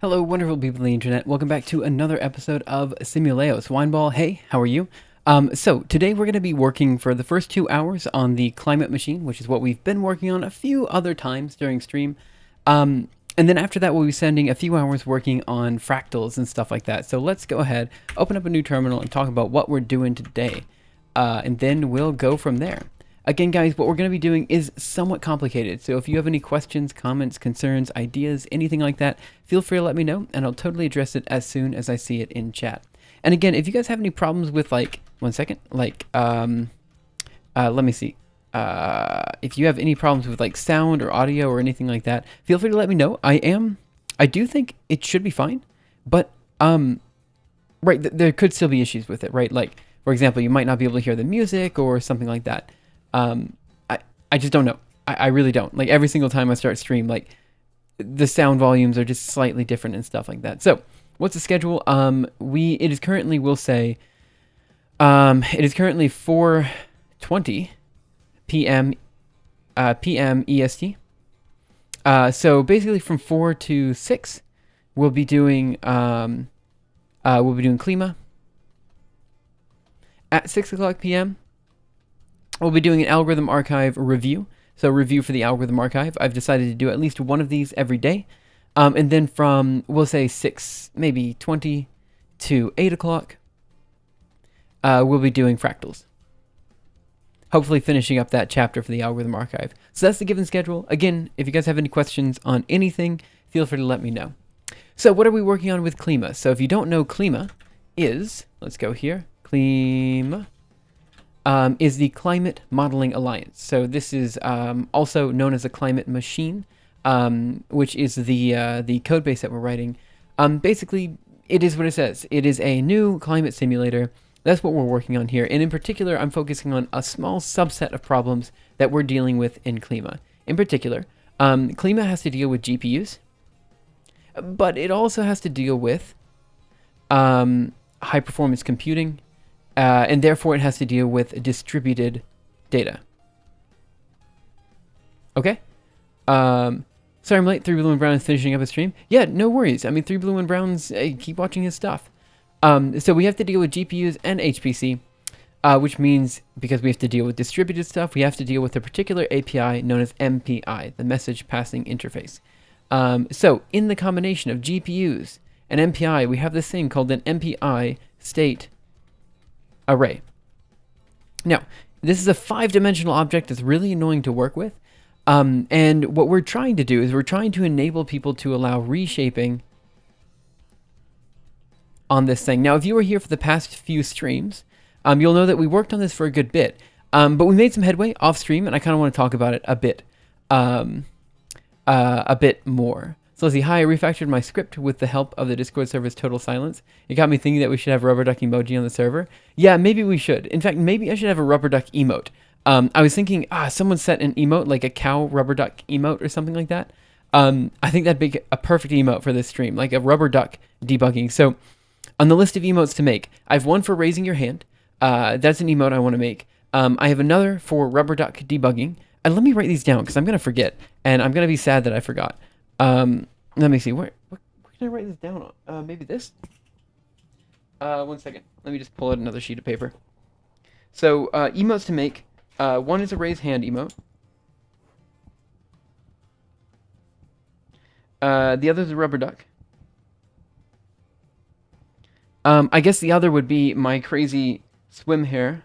Hello, wonderful people of the internet. Welcome back to another episode of Simuleo. Swineball, hey, how are you? So today we're going to be working for the first 2 hours on the climate machine, which is what we've been working on a few other times during stream. And then after that, we'll be spending a few hours working on fractals and stuff like that. So let's go ahead, open up a new terminal and talk about what we're doing today. And then we'll go from there. Again, guys, what we're going to be doing is somewhat complicated. So if you have any questions, comments, concerns, ideas, anything like that, feel free to let me know, and I'll totally address it as soon as I see it in chat. And again, if you guys have any problems with, let me see. If you have any problems with sound or audio or anything like that, feel free to let me know. I do think it should be fine, but right, there could still be issues with it, right? Like, for example, you might not be able to hear the music or something like that. I just don't know. I really don't. Like, every single time I start stream, the sound volumes are just slightly different and stuff like that. So what's the schedule? It is currently, we'll say, it is currently 4:20 p.m. PM EST. So basically from 4 to 6, we'll be doing Klima. At 6 o'clock p.m., we'll be doing an algorithm archive review. So review for the algorithm archive. I've decided to do at least one of these every day. And then from, we'll say 6, maybe 20 to 8 o'clock, we'll be doing fractals. Hopefully finishing up that chapter for the algorithm archive. So that's the given schedule. Again, if you guys have any questions on anything, feel free to let me know. So what are we working on with Klima? So if you don't know, Klima is, let's go here. Klima is the Climate Modeling Alliance. So this is also known as a climate machine, which is the code base that we're writing. Basically, it is what it says. It is a new climate simulator. That's what we're working on here. And in particular, I'm focusing on a small subset of problems that we're dealing with in Klima. In particular, Klima has to deal with GPUs, but it also has to deal with high-performance computing, and therefore it has to deal with distributed data. Okay? Sorry I'm late. 3 Blue and Brown is finishing up a stream. Yeah, no worries. I mean, 3 Blue and Brown's, keep watching his stuff. So we have to deal with GPUs and HPC, which means because we have to deal with distributed stuff, we have to deal with a particular API known as MPI, the Message Passing Interface. So in the combination of GPUs and MPI, we have this thing called an MPI state array. Now, this is a 5-dimensional object that's really annoying to work with. And what we're trying to do is we're trying to enable people to allow reshaping on this thing. Now, if you were here for the past few streams, you'll know that we worked on this for a good bit, but we made some headway off stream, and I kind of want to talk about it a bit more. So let's see. Hi, I refactored my script with the help of the Discord server's total silence. It got me thinking that we should have rubber duck emoji on the server. Yeah, maybe we should. In fact, maybe I should have a rubber duck emote. I was thinking, someone set an emote, like a cow rubber duck emote or something like that. I think that'd be a perfect emote for this stream, like a rubber duck debugging. So on the list of emotes to make, I have one for raising your hand. That's an emote I want to make. I have another for rubber duck debugging. And let me write these down because I'm going to forget. And I'm going to be sad that I forgot. Let me see. What can I write this down on? Maybe this? 1 second. Let me just pull out another sheet of paper. So emotes to make. One is a raise hand emote. The other is a rubber duck. I guess the other would be my crazy swim hair.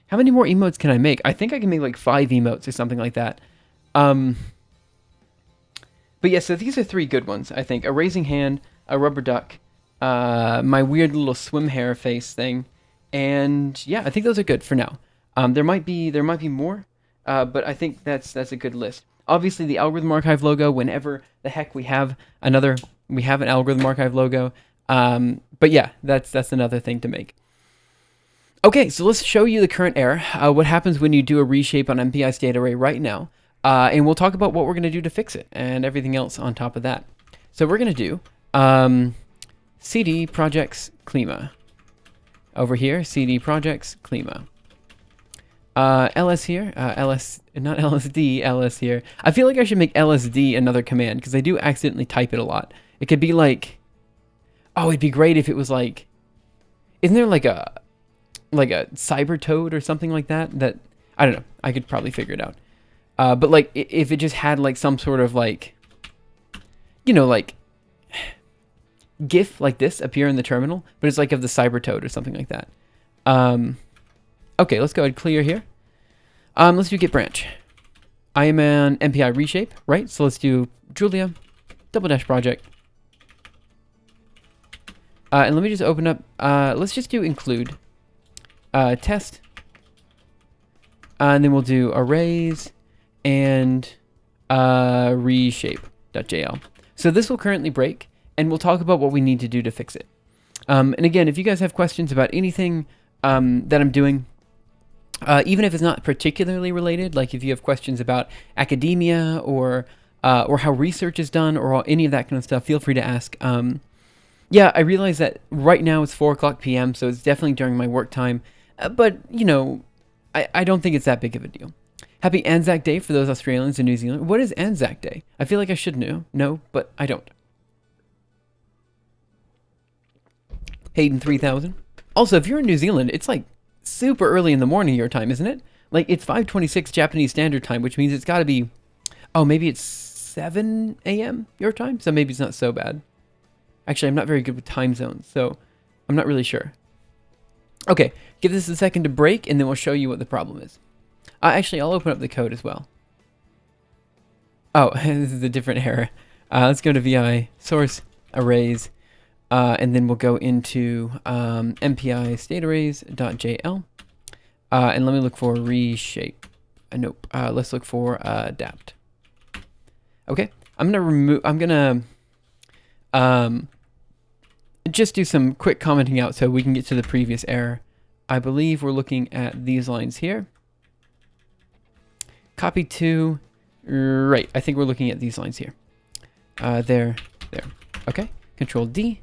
How many more emotes can I make? I think I can make like 5 emotes or something like that. But yeah, so these are 3 good ones, I think. A raising hand, a rubber duck, my weird little swim hair face thing, and yeah, I think those are good for now. There might be more, but I think that's a good list. Obviously, the algorithm archive logo. Whenever the heck we have an algorithm archive logo. But yeah, that's another thing to make. Okay, so let's show you the current error. What happens when you do a reshape on MPI state array right now. And we'll talk about what we're going to do to fix it and everything else on top of that. So we're going to do cd projects Klima. Over here, cd projects Klima. ls here, ls, not lsd, ls here. I feel like I should make lsd another command because I do accidentally type it a lot. It could be like, oh, it'd be great if it was like, isn't there like a cyber toad or something like that? That, I don't know. I could probably figure it out. But like, if it just had like some sort of like, you know, like GIF like this appear in the terminal, but it's like of the cyber toad or something like that. Okay, let's go ahead and clear here. Let's do git branch. I am an MPI reshape, right? So let's do Julia -- project. And let me just open up, let's just do include test. And then we'll do arrays and reshape.jl. So this will currently break, and we'll talk about what we need to do to fix it. And again, if you guys have questions about anything that I'm doing, even if it's not particularly related, like if you have questions about academia or how research is done or any of that kind of stuff, feel free to ask. Yeah, I realize that right now it's 4:00 p.m., so it's definitely during my work time. But, you know, I don't think it's that big of a deal. Happy Anzac Day for those Australians and New Zealand. What is Anzac Day? I feel like I should know, but I don't. Hayden 3000. Also, if you're in New Zealand, it's like super early in the morning your time, isn't it? Like it's 5:26 Japanese Standard Time, which means it's got to be, oh, maybe it's 7 a.m. your time, so maybe it's not so bad. Actually, I'm not very good with time zones, so I'm not really sure. Okay, give this a second to break, and then we'll show you what the problem is. Actually, I'll open up the code as well. Oh, this is a different error. Let's go to vi source arrays, and then we'll go into mpi state arrays.jl, and let me look for reshape. Nope. Let's look for adapt. Okay, I'm gonna just do some quick commenting out so we can get to the previous error. I believe we're looking at these lines here. Copy to, right, I think we're looking at these lines here. There. Okay, Control D.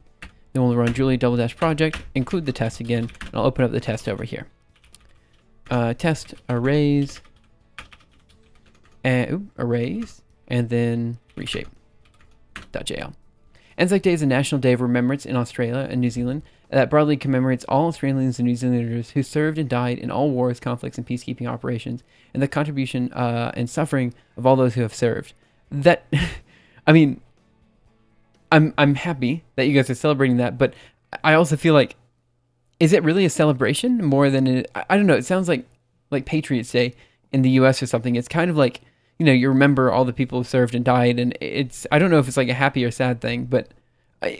Then we'll run Julia -- project, include the test again, and I'll open up the test over here. Test arrays, and then reshape.jl. Anzac Day is a national day of remembrance in Australia and New Zealand that broadly commemorates all Australians and New Zealanders who served and died in all wars, conflicts, and peacekeeping operations, and the contribution and suffering of all those who have served. That, I mean, I'm happy that you guys are celebrating that, but I also feel like, is it really a celebration more than I don't know? It sounds like Patriots Day in the U.S. or something. It's kind of like, you know, you remember all the people who served and died, and I don't know if it's like a happy or sad thing, but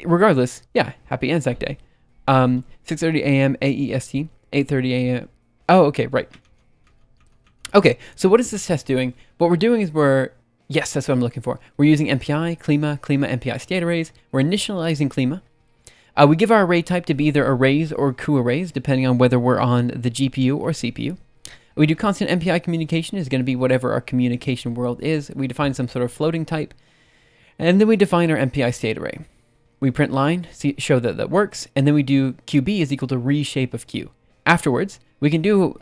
regardless, yeah, happy Anzac Day. 6:30 a.m. AEST, 8:30 a.m. Oh, okay, right. Okay, so what is this test doing? What we're doing is yes, that's what I'm looking for. We're using MPI, Klima, MPI state arrays. We're initializing Klima. We give our array type to be either arrays or Q arrays, depending on whether we're on the GPU or CPU. We do constant MPI communication is going to be whatever our communication world is. We define some sort of floating type, and then we define our MPI state array. We print line, show that that works, and then we do QB is equal to reshape of Q. Afterwards, we can do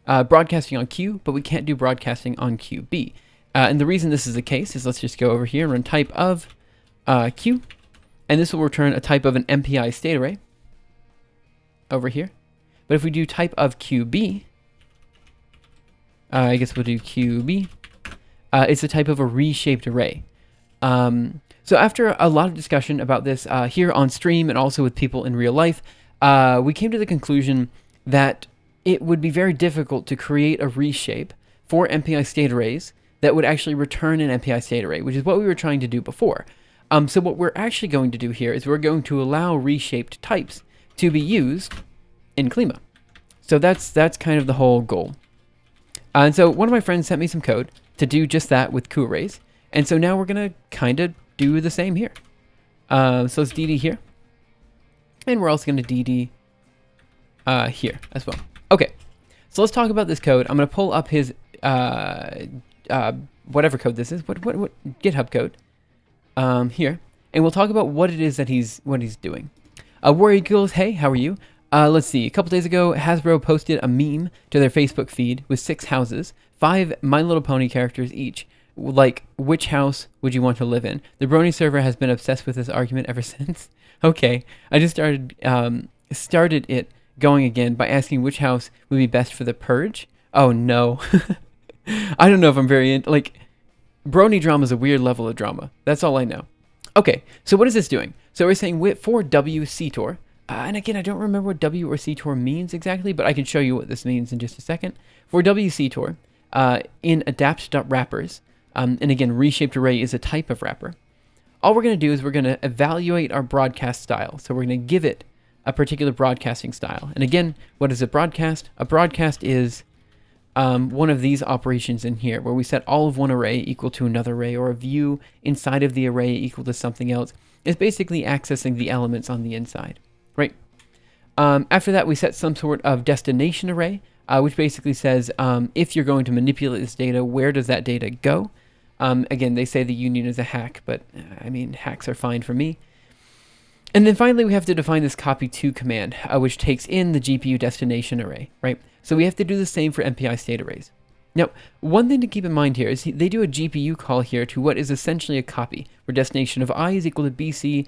broadcasting on Q, but we can't do broadcasting on QB. And the reason this is the case is let's just go over here, run type of Q, and this will return a type of an MPI state array over here. But if we do type of QB, I guess we'll do QB. It's a type of a reshaped array. So after a lot of discussion about this here on stream and also with people in real life, we came to the conclusion that it would be very difficult to create a reshape for MPI state arrays that would actually return an MPI state array, which is what we were trying to do before. So what we're actually going to do here is we're going to allow reshaped types to be used in Klima. So that's kind of the whole goal. And so one of my friends sent me some code to do just that with Q arrays. And so now we're going to kind of do the same here. So let's DD here. And we're also going to DD here as well. Okay, so let's talk about this code. I'm going to pull up his whatever code this is. What GitHub code here. And we'll talk about what it is that he's doing. Warrior Eagles, hey, how are you? Let's see. A couple days ago, Hasbro posted a meme to their Facebook feed with 6 houses, 5 My Little Pony characters each. Like, which house would you want to live in? The Brony server has been obsessed with this argument ever since. Okay, I just started it going again by asking which house would be best for the purge. Oh no. I don't know if I'm very like Brony drama is a weird level of drama. That's all I know. Okay, so what is this doing? So we're saying for W CTOR, and again, I don't remember what W or CTOR means exactly, but I can show you what this means in just a second. For W CTOR, in adapt.wrappers, and again, reshaped array is a type of wrapper. All we're going to do is we're going to evaluate our broadcast style. So we're going to give it a particular broadcasting style. And again, what is a broadcast? A broadcast is one of these operations in here, where we set all of one array equal to another array, or a view inside of the array equal to something else. It's basically accessing the elements on the inside, right? After that, we set some sort of destination array, which basically says if you're going to manipulate this data, where does that data go? Again, they say the union is a hack, but I mean, hacks are fine for me. And then finally, we have to define this copy2 command, which takes in the GPU destination array, right? So we have to do the same for MPI state arrays. Now, one thing to keep in mind here is they do a GPU call here to what is essentially a copy, where destination of I is equal to BC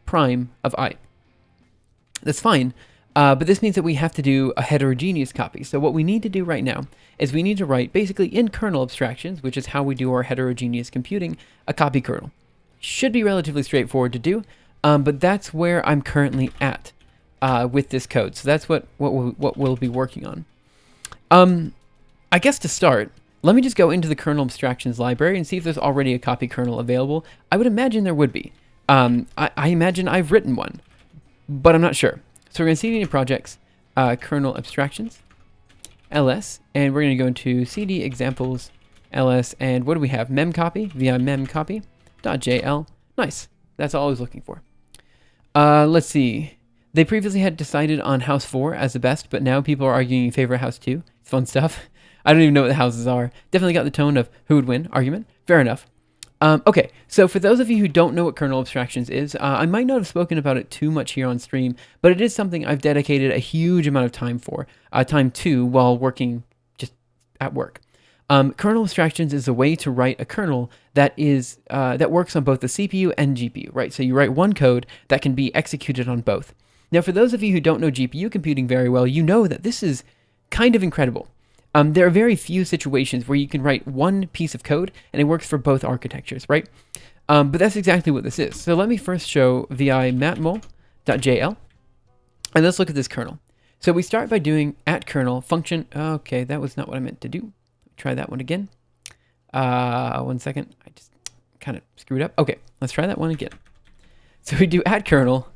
prime of I. That's fine, but this means that we have to do a heterogeneous copy. So what we need to do right now is we need to write, basically in kernel abstractions, which is how we do our heterogeneous computing, a copy kernel. Should be relatively straightforward to do, but that's where I'm currently at with this code. So that's what we'll be working on. I guess to start, let me just go into the kernel abstractions library and see if there's already a copy kernel available. I would imagine there would be. I imagine I've written one, but I'm not sure. So we're going to cd projects, kernel abstractions, ls, and we're going to go into cd examples, ls, and what do we have? Memcopy, vi memcopy.jl. Nice. That's all I was looking for. Let's see. They previously had decided on house 4 as the best, but now people are arguing in favor of house 2. It's fun stuff. I don't even know what the houses are. Definitely got the tone of who would win argument. Fair enough. Okay, so for those of you who don't know what kernel abstractions is, I might not have spoken about it too much here on stream, but it is something I've dedicated a huge amount of time to while working just at work. Kernel abstractions is a way to write a kernel that is that works on both the CPU and GPU, right? So you write one code that can be executed on both. Now, for those of you who don't know GPU computing very well, you know that this is kind of incredible. There are very few situations where you can write one piece of code and it works for both architectures, right? But that's exactly what this is. So let me first show vi matmul.jl, and let's look at this kernel. So we start by doing @kernel function. Okay, that was not what I meant to do. Try that one again. 1 second. I just kind of screwed up. Okay, let's try that one again. So we do @kernel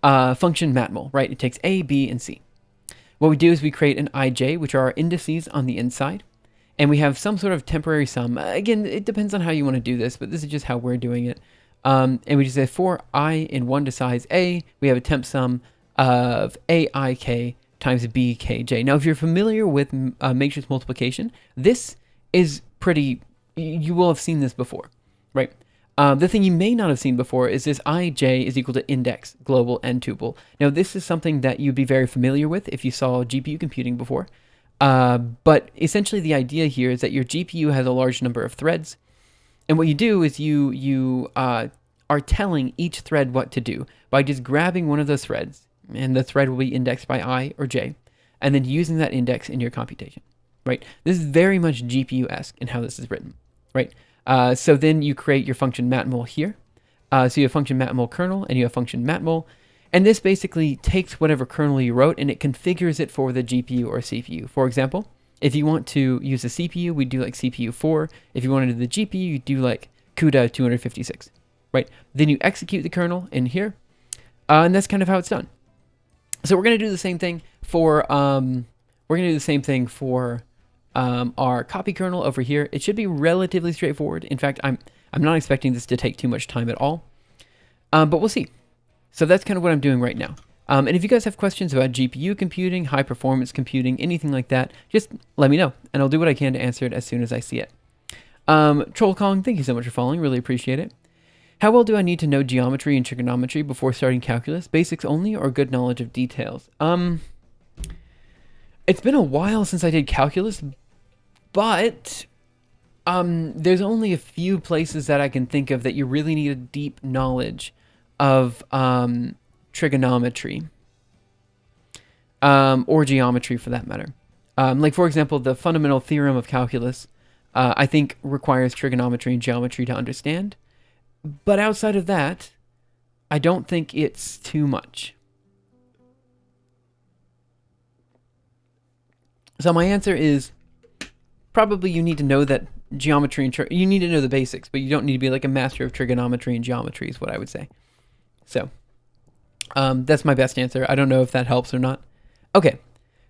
function matmul, right? It takes A, B, and C. What we do is we create an ij, which are our indices on the inside, and we have some sort of temporary sum. Again, it depends on how you want to do this, but this is just how we're doing it. And we just say for I in 1 to size A, we have a temp sum of aik times bkj. Now, if you're familiar with matrix multiplication, this is pretty, you will have seen this before, right? The thing you may not have seen before is this ij is equal to index global n tuple. Now, this is something that you'd be very familiar with if you saw GPU computing before. But essentially, the idea here is that your GPU has a large number of threads. And what you do is you are telling each thread what to do by just grabbing one of those threads. And the thread will be indexed by I or j. And then using that index in your computation, right? This is very much GPU-esque in how this is written, right? So then you create your function matmul here. So you have function matmul kernel and you have function matmul. And this basically takes whatever kernel you wrote and it configures it for the GPU or CPU. For example, if you want to use the CPU, we do like CPU 4. If you want to do the GPU, you do like CUDA 256, right? Then you execute the kernel in here. And that's kind of how it's done. So we're going to do the same thing for our copy kernel over here. It should be relatively straightforward. In fact, I'm not expecting this to take too much time at all, but we'll see. So that's kind of what I'm doing right now. And if you guys have questions about GPU computing, high performance computing, anything like that, just let me know, and I'll do what I can to answer it as soon as I see it. Troll Kong, thank you so much for following. Really appreciate it. How well do I need to know geometry and trigonometry before starting calculus? Basics only or good knowledge of details? It's been a while since I did calculus, but there's only a few places that I can think of that you really need a deep knowledge of trigonometry, or geometry for that matter. Like, for example, the fundamental theorem of calculus, I think requires trigonometry and geometry to understand. But outside of that, I don't think it's too much. So my answer is probably you need to know that geometry and you need to know the basics, but you don't need to be like a master of trigonometry and geometry is what I would say. So that's my best answer. I don't know if that helps or not. Okay,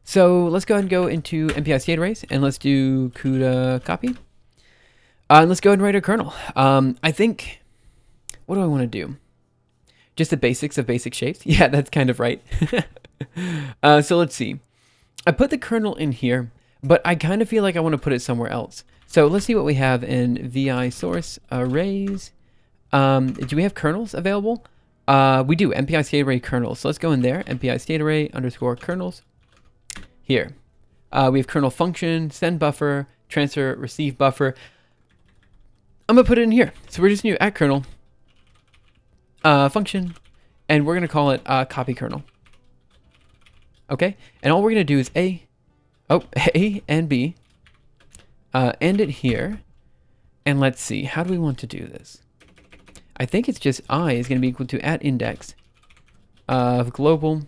so let's go ahead and go into MPI state arrays, and let's do CUDA copy. And let's go ahead and write a kernel. I think, what do I want to do? Just the basics of basic shapes? Yeah, that's kind of right. So let's see. I put the kernel in here, but I kind of feel like I want to put it somewhere else. So let's see what we have in VI source arrays. Do we have kernels available? We do, MPI state array kernels. So let's go in there, MPI state array underscore kernels. Here, we have kernel function, send buffer, transfer, receive buffer. I'm gonna put it in here. So we're just gonna do at kernel function, and we're gonna call it copy kernel. Okay, and all we're gonna do is A and B, end it here, and let's see, how do we want to do this? I think it's just I is gonna be equal to at index of global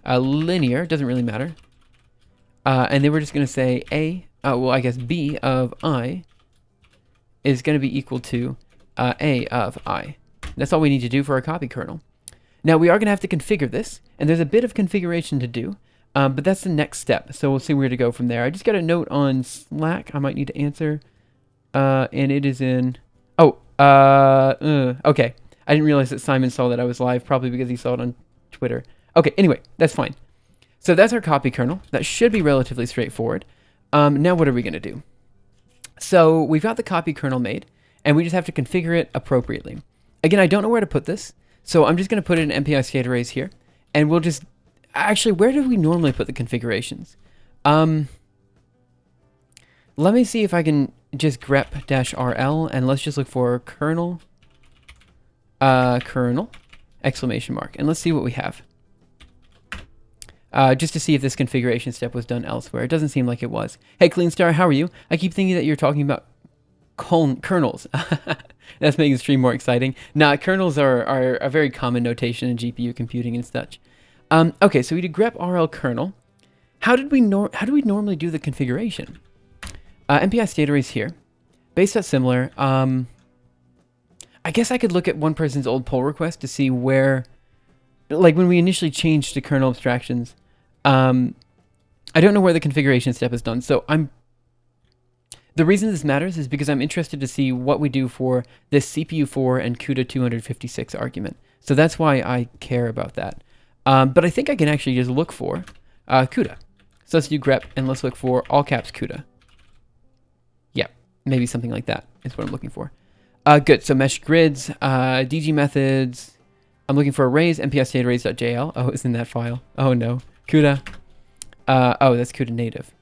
linear, doesn't really matter, and then we're just gonna say A, well I guess B of I is gonna be equal to A of I. That's all we need to do for our copy kernel. Now we are going to have to configure this, and there's a bit of configuration to do, but that's the next step, so we'll see where to go from there. I just got a note on Slack I might need to answer, and it is in, okay. I didn't realize that Simon saw that I was live, probably because he saw it on Twitter. Okay, anyway, that's fine. So that's our copy kernel. That should be relatively straightforward. Now what are we going to do? So we've got the copy kernel made, and we just have to configure it appropriately. Again, I don't know where to put this, so I'm just going to put it in MPI state arrays here, and we'll just, actually, where do we normally put the configurations? Let me see if I can just grep-rl, and let's just look for kernel, exclamation mark, and let's see what we have. Just to see if this configuration step was done elsewhere. It doesn't seem like it was. Hey, CleanStar, how are you? I keep thinking that you're talking about kernels. That's making the stream more exciting. Nah, kernels are a very common notation in GPU computing and such. Okay, so we did grep rl kernel. How do we normally do the configuration? MPI state arrays here. Base.similar. I guess I could look at one person's old pull request to see where, like when we initially changed to kernel abstractions, I don't know where the configuration step is done. So the reason this matters is because I'm interested to see what we do for this CPU4 and CUDA 256 argument. So that's why I care about that. But I think I can actually just look for CUDA. So let's do grep and let's look for all caps CUDA. Yeah, maybe something like that is what I'm looking for. Good, so mesh grids, DG methods. I'm looking for arrays, MPI state arrays.jl. Oh, it's in that file. Oh no, CUDA. Oh, that's CUDA native.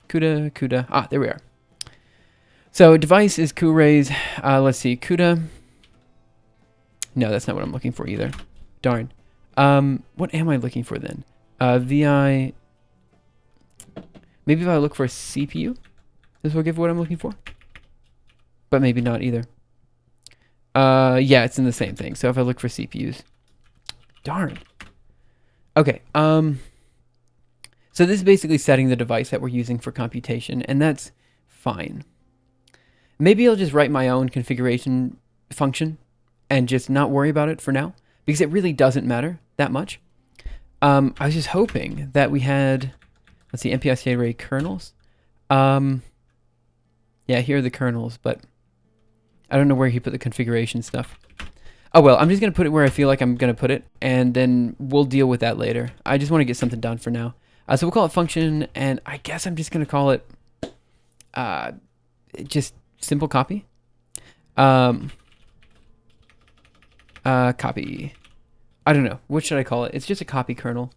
CUDA. Ah, there we are. So device is cuRays. Let's see, CUDA. No, that's not what I'm looking for either. Darn. What am I looking for then? VI. Maybe if I look for CPU, this will give what I'm looking for. But maybe not either. Yeah, it's in the same thing. So if I look for CPUs. Darn. Okay. So this is basically setting the device that we're using for computation, and that's fine. Maybe I'll just write my own configuration function and just not worry about it for now, because it really doesn't matter that much. I was just hoping that we had, let's see, MPI state array kernels. Yeah, here are the kernels, but I don't know where he put the configuration stuff. Oh well, I'm just going to put it where I feel like I'm going to put it, and then we'll deal with that later. I just want to get something done for now. So we'll call it function, and I guess I'm just going to call it just simple copy. Um, copy. I don't know. What should I call it? It's just a copy kernel.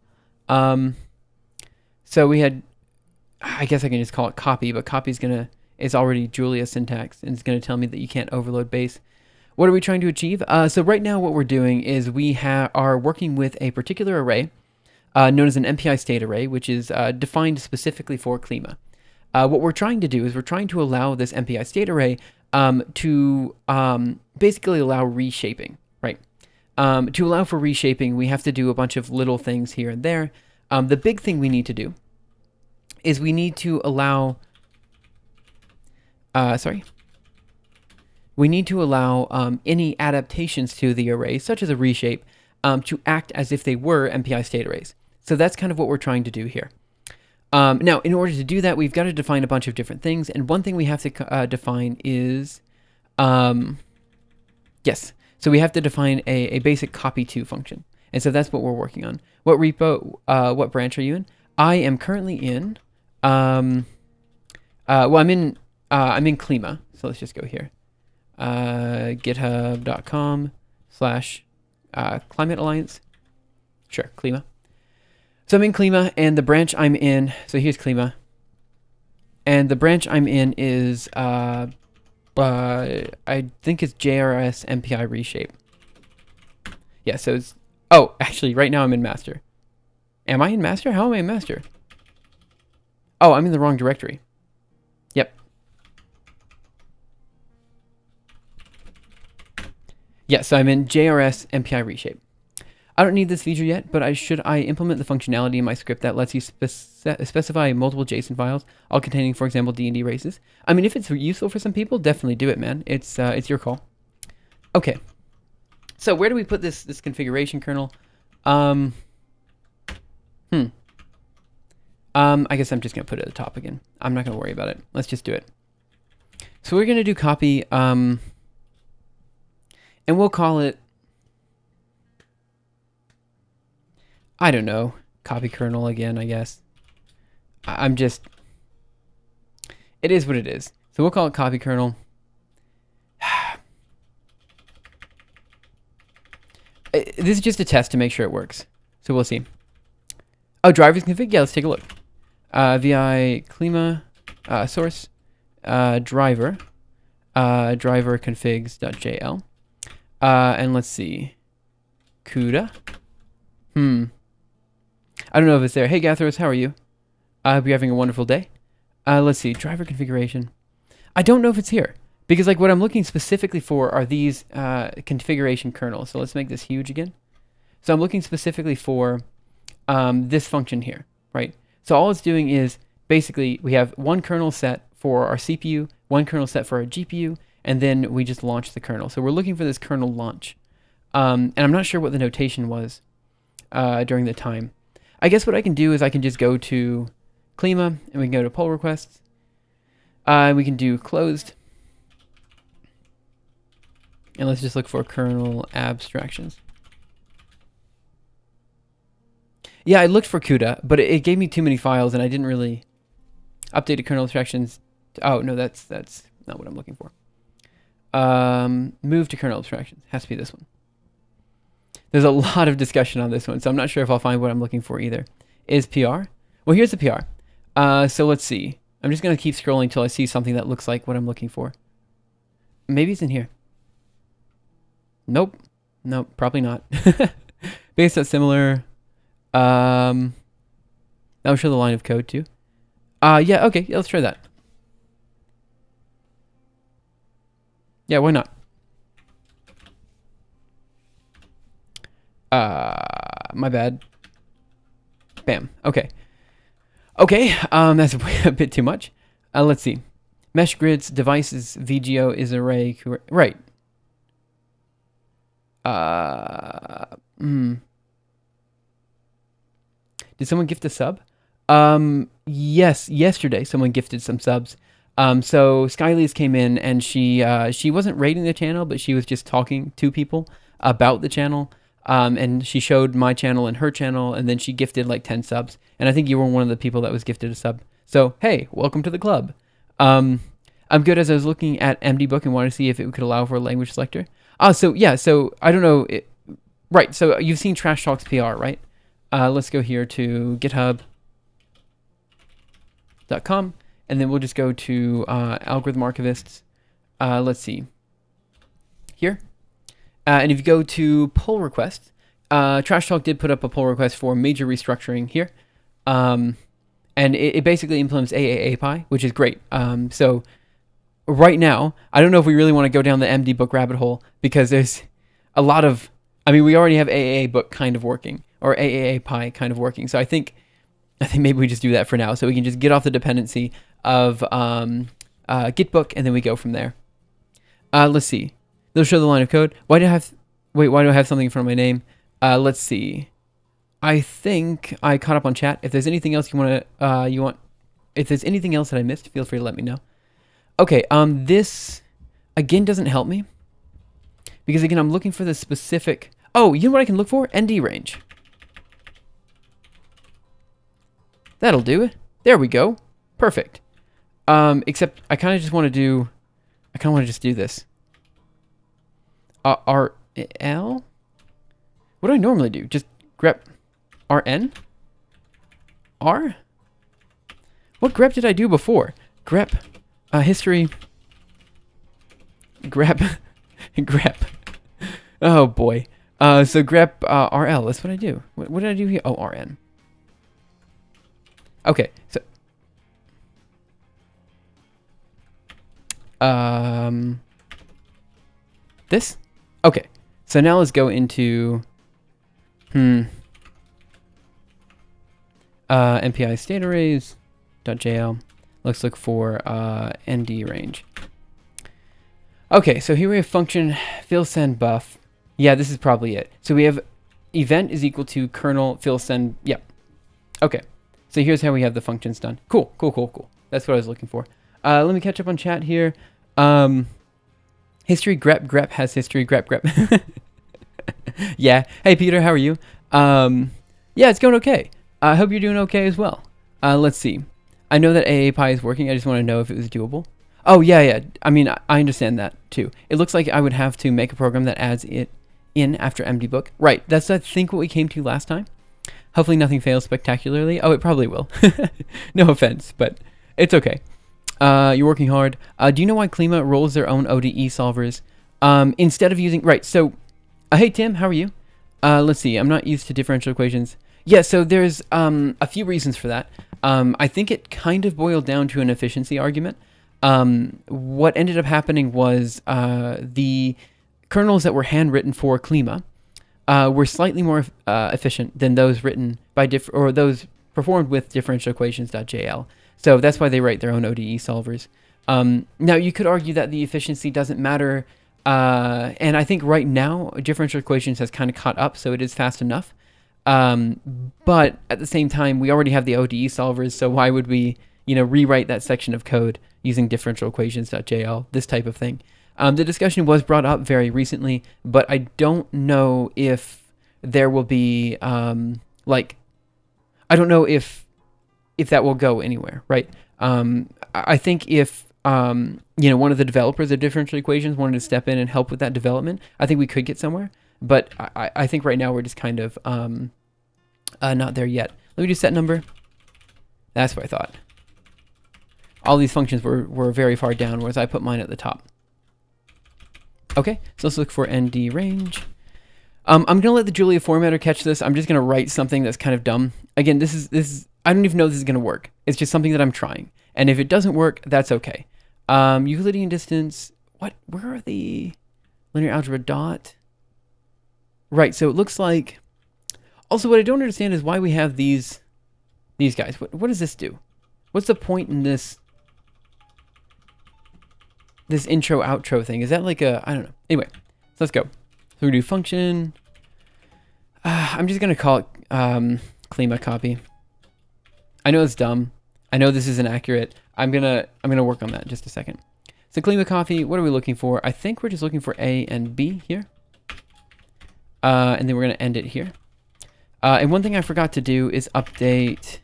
So we had, I guess I can just call it copy, but copy is already Julia syntax, and it's going to tell me that you can't overload base. What are we trying to achieve? So right now what we're doing is we are working with a particular array known as an MPI state array, which is defined specifically for Klima. What we're trying to do is we're trying to allow this MPI state array to basically allow reshaping, right? To allow for reshaping, we have to do a bunch of little things here and there. The big thing we need to do is we need to allow, we need to allow any adaptations to the array, such as a reshape, to act as if they were MPI state arrays. So that's kind of what we're trying to do here. Now, in order to do that, we've got to define a bunch of different things, and one thing we have to define is, yes, so we have to define a basic copy2 function, and so that's what we're working on. What repo, what branch are you in? I am currently in, well, I'm in Klima, so let's just go here. github.com/Climate Alliance. Sure, Klima. So I'm in Klima, and the branch I'm in, so here's Klima. And the branch I'm in is, I think it's JRS MPI reshape. Yeah, so it's, oh, actually, right now I'm in master. Am I in master? How am I in master? Oh, I'm in the wrong directory. Yep. Yeah, so I'm in JRS MPI reshape. I don't need this feature yet, but should I implement the functionality in my script that lets you specify multiple JSON files, all containing, for example, D&D races? I mean, if it's useful for some people, definitely do it, man. It's your call. Okay. So where do we put this configuration kernel? I guess I'm just gonna put it at the top again. I'm not gonna worry about it. Let's just do it. So we're gonna do copy, and we'll call it, I don't know, copy kernel again, I guess. I'm just, it is what it is. So we'll call it copy kernel. This is just a test to make sure it works. So we'll see. Oh, drivers config? Yeah, let's take a look. VI Klima source driver driver configs.jl. And let's see. CUDA. I don't know if it's there. Hey, Gathros, how are you? I hope you're having a wonderful day. Let's see. Driver configuration. I don't know if it's here. Because like what I'm looking specifically for are these configuration kernels. So let's make this huge again. So I'm looking specifically for this function here, right? So all it's doing is basically we have one kernel set for our CPU, one kernel set for our GPU, and then we just launch the kernel. So we're looking for this kernel launch. And I'm not sure what the notation was during the time. I guess what I can do is I can just go to Klima, and we can go to pull requests. We can do closed. And let's just look for kernel abstractions. Yeah, I looked for CUDA, but it gave me too many files, and I didn't really update kernel abstractions. Oh, no, that's not what I'm looking for. Move to kernel abstractions. Has to be this one. There's a lot of discussion on this one, so I'm not sure if I'll find what I'm looking for either. Is PR? Well, here's the PR. So let's see. I'm just going to keep scrolling until I see something that looks like what I'm looking for. Maybe it's in here. Nope. Nope, probably not. Base that's similar. That'll show the line of code too. Yeah, okay, yeah, let's try that. Yeah, why not? My bad. Bam. Okay. Okay, that's a bit too much. Let's see. Mesh grids, devices, VGO is array. Right. Did someone gift a sub? Yes, yesterday someone gifted some subs. So Skylys came in and she wasn't rating the channel, but she was just talking to people about the channel. And she showed my channel and her channel, and then she gifted like 10 subs. And I think you were one of the people that was gifted a sub. So, hey, welcome to the club. I'm good as I was looking at MDBook and wanted to see if it could allow for a language selector. So yeah, so I don't know. Right, so you've seen Trash Talks PR, right? Let's go here to github.com, and then we'll just go to Algorithm Archivists. Let's see. Here. And if you go to pull request, Trash Talk did put up a pull request for major restructuring here. And it basically implements AAAPI, which is great. So right now, I don't know if we really want to go down the MDBook rabbit hole, because there's a lot of, I mean, we already have AAABook kind of working, or AAAPI kind of working. So I think maybe we just do that for now, so we can just get off the dependency of Gitbook, and then we go from there. Let's see. They'll show the line of code. Why do I have something in front of my name? Let's see. I think I caught up on chat. If there's anything else if there's anything else that I missed, feel free to let me know. Okay, this again doesn't help me, because again, I'm looking for the specific, oh, you know what I can look for? ND range. That'll do it. There we go. Perfect. Except I kind of just want to just do this. RL? What do I normally do? Just grep RN? R? What grep did I do before? Grep, history, grep, grep. Oh boy. So grep RL, that's what I do. What did I do here? Oh, RN. Okay, so this? Okay. So now let's go into MPI state arrays.jl. Let's look for ND range. Okay, so here we have function fill send buff. Yeah, this is probably it. So we have event is equal to kernel fill send. Yep. Okay. So here's how we have the functions done. Cool. That's what I was looking for. Let me catch up on chat here. History grep has history grep. Yeah. Hey Peter, how are you? Yeah, it's going okay. I hope you're doing okay as well. Let's see. I know that AAPI is working. I just want to know if it was doable. Oh yeah. I mean, I understand that too. It looks like I would have to make a program that adds it in after MDBook. Right. That's I think what we came to last time. Hopefully nothing fails spectacularly. Oh, it probably will. No offense, but it's okay. You're working hard. Do you know why Klima rolls their own ODE solvers instead of using... Right, so... hey, Tim, how are you? Let's see. I'm not used to differential equations. Yeah, so there's a few reasons for that. I think it kind of boiled down to an efficiency argument. What ended up happening was the kernels that were handwritten for Klima were slightly more efficient than those written by those performed with differential equations.jl. So that's why they write their own ODE solvers. Now you could argue that the efficiency doesn't matter, and I think right now differential equations has kind of caught up, so it is fast enough. But at the same time, we already have the ODE solvers, so why would we, rewrite that section of code using differential equations.jl, this type of thing? The discussion was brought up very recently, but I don't know if there will be, I don't know if that will go anywhere, right? I think if, one of the developers of differential equations wanted to step in and help with that development, I think we could get somewhere. But I think right now we're just kind of not there yet. Let me do set number. That's what I thought. All these functions were very far down, whereas I put mine at the top. Okay, so let's look for ND range. I'm going to let the Julia formatter catch this. I'm just going to write something that's kind of dumb. Again, this is I don't even know if this is going to work. It's just something that I'm trying. And if it doesn't work, that's okay. Euclidean distance. Where are the linear algebra dot? Right, so it looks like... Also, what I don't understand is why we have these guys. What does this do? What's the point in this intro-outro thing? Is that like a... I don't know. Anyway, so let's go. So we do function. I'm just going to call it Klima copy. I know it's dumb. I know this isn't accurate. I'm gonna work on that in just a second. So Klima copy, what are we looking for? I think we're just looking for A and B here. And then we're going to end it here. And one thing I forgot to do is update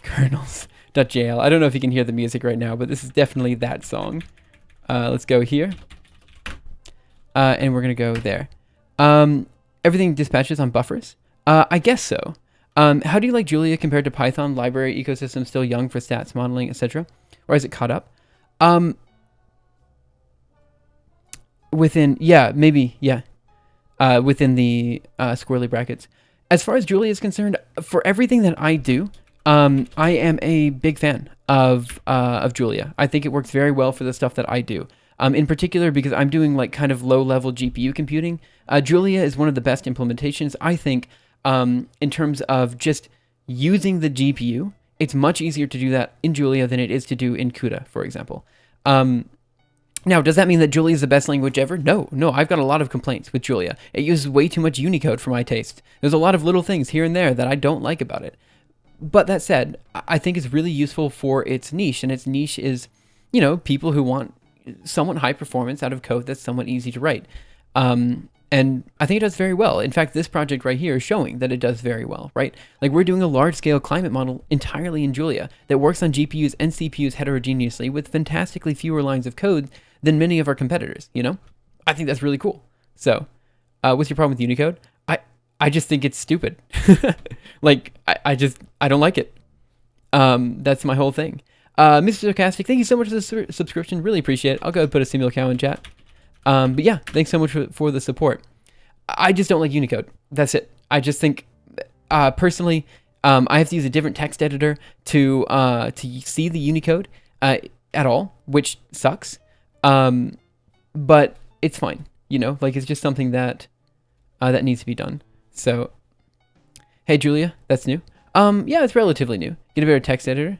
kernels. .jl. I don't know if you can hear the music right now, but this is definitely that song. Let's go here. And we're going to go there. Everything dispatches on buffers? I guess so. How do you like Julia compared to Python? Library ecosystem still young for stats modeling, etc. Or is it caught up? Within, yeah, maybe, yeah. Within the squirrely brackets. As far as Julia is concerned, for everything that I do, I am a big fan of Julia. I think it works very well for the stuff that I do. In particular, because I'm doing like kind of low-level GPU computing, Julia is one of the best implementations, I think, in terms of just using the GPU. It's much easier to do that in Julia than it is to do in CUDA, for example. Now, does that mean that Julia is the best language ever? No, I've got a lot of complaints with Julia. It uses way too much Unicode for my taste. There's a lot of little things here and there that I don't like about it. But that said, I think it's really useful for its niche, and its niche is, people who want somewhat high performance out of code that's somewhat easy to write. And I think it does very well. In fact, this project right here is showing that it does very well, right? Like we're doing a large-scale climate model entirely in Julia that works on GPUs and CPUs heterogeneously with fantastically fewer lines of code than many of our competitors, I think that's really cool. So, what's your problem with Unicode? I just think it's stupid. Like, I don't like it. That's my whole thing. Mr. Sarcastic, thank you so much for the subscription. Really appreciate it. I'll go ahead and put a simul cow in chat. But yeah, thanks so much for the support. I just don't like Unicode. That's it. I just think, personally, I have to use a different text editor to see the Unicode at all, which sucks. But it's fine. Like it's just something that that needs to be done. So, hey Julia, that's new. Yeah, it's relatively new. Get a better text editor.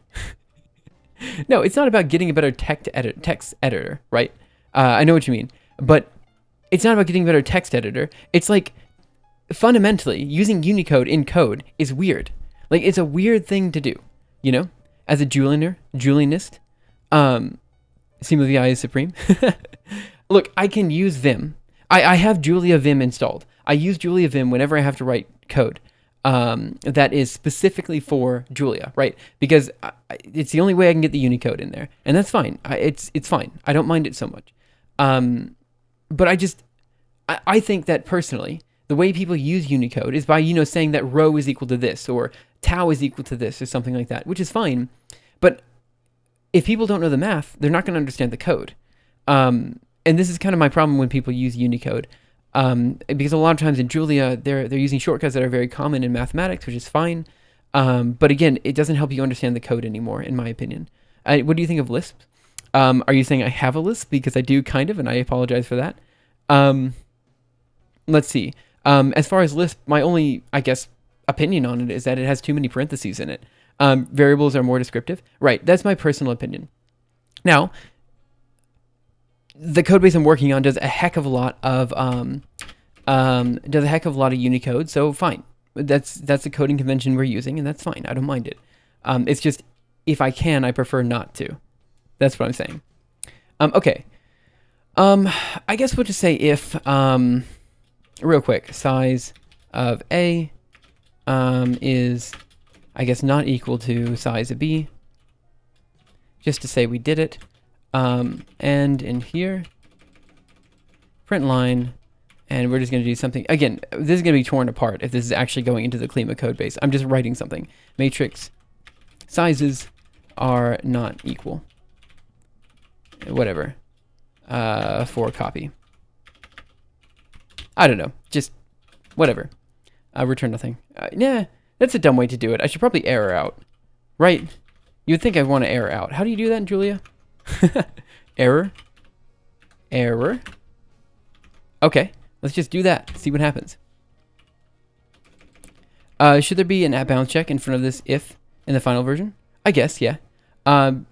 No, it's not about getting a better text editor, right? I know what you mean, but it's not about getting a better text editor. It's like, fundamentally, using Unicode in code is weird. Like, it's a weird thing to do, As a Julianist, SimulVI is supreme. Look, I can use Vim. I have Julia Vim installed. I use Julia Vim whenever I have to write code that is specifically for Julia, right? Because it's the only way I can get the Unicode in there, and that's fine. It's fine. I don't mind it so much. But I think that personally, the way people use Unicode is by, saying that rho is equal to this, or tau is equal to this, or something like that, which is fine. But if people don't know the math, they're not going to understand the code. And this is kind of my problem when people use Unicode. Because a lot of times in Julia, they're using shortcuts that are very common in mathematics, which is fine. But again, it doesn't help you understand the code anymore, in my opinion. What do you think of Lisp? Are you saying I have a Lisp? Because I do kind of, and I apologize for that. Let's see. As far as Lisp, my only, I guess, opinion on it is that it has too many parentheses in it. Variables are more descriptive. Right, that's my personal opinion. Now, the code base I'm working on does a heck of a lot of Unicode, so fine. That's the coding convention we're using, and that's fine. I don't mind it. It's just, if I can, I prefer not to. That's what I'm saying. Okay. I guess we'll just say if, real quick, size of A is, I guess, not equal to size of B, just to say we did it. And in here, print line, and we're just going to do something. Again, this is going to be torn apart if this is actually going into the Klima code base. I'm just writing something. Matrix sizes are not equal. Whatever. For copy. I don't know. Just whatever. Return nothing. Nah, that's a dumb way to do it. I should probably error out. Right? You'd think I'd want to error out. How do you do that, Julia? Error. Okay, let's just do that. See what happens. Should there be an at-bounds check in front of this if in the final version? I guess, yeah.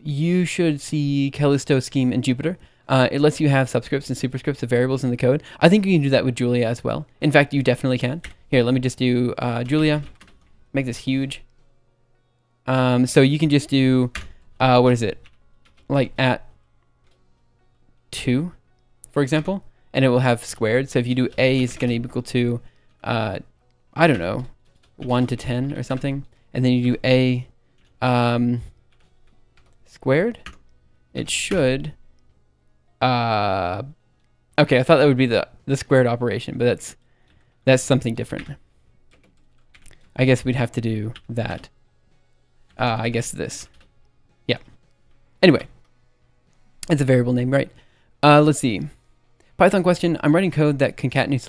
You should see Callisto scheme in Jupyter. It lets you have subscripts and superscripts of variables in the code. I think you can do that with Julia as well. In fact, you definitely can. Here, let me just do Julia. Make this huge. So you can just do, what is it? Like at 2, for example, and it will have squared. So if you do A is going to be equal to, I don't know, 1 to 10 or something, and then you do A, squared, it should, okay, I thought that would be the squared operation, but that's something different. I guess we'd have to do that. I guess this. Yeah. Anyway, it's a variable name, right? Let's see. Python question. I'm writing code that concatenates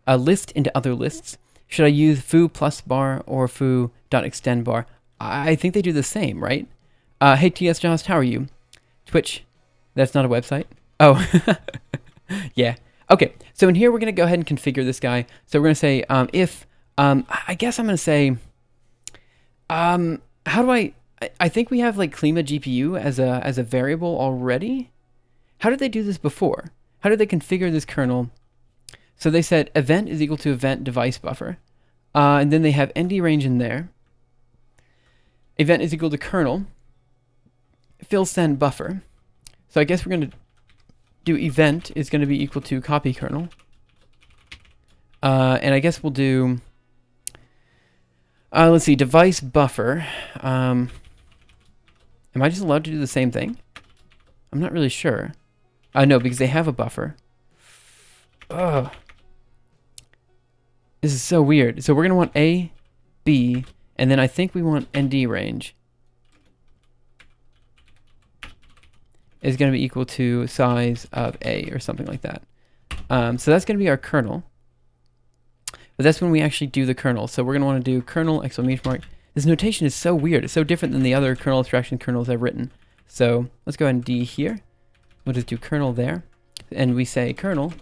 a list into other lists. Should I use foo plus bar or foo.extend bar? I think they do the same, right? Hey, TS Jost, how are you? Twitch. That's not a website. Oh, yeah. Okay, so in here, we're going to go ahead and configure this guy. So we're going to say if, I guess I'm going to say, how do I think we have like Klima GPU as a variable already. How did they do this before? How did they configure this kernel? So they said event is equal to event device buffer. And then they have ND range in there. Event is equal to kernel. Fill send buffer. So I guess we're going to do event is going to be equal to copy kernel. And I guess we'll do, let's see, device buffer. Am I just allowed to do the same thing? I'm not really sure. No, because they have a buffer. Ugh. This is so weird. So we're going to want A, B, and then I think we want ND range is going to be equal to size of A or something like that. So that's going to be our kernel. But that's when we actually do the kernel. So we're going to want to do kernel exclamation mark. This notation is so weird. It's so different than the other kernel abstraction kernels I've written. So let's go ahead and D here. We'll just do kernel there. And we say kernel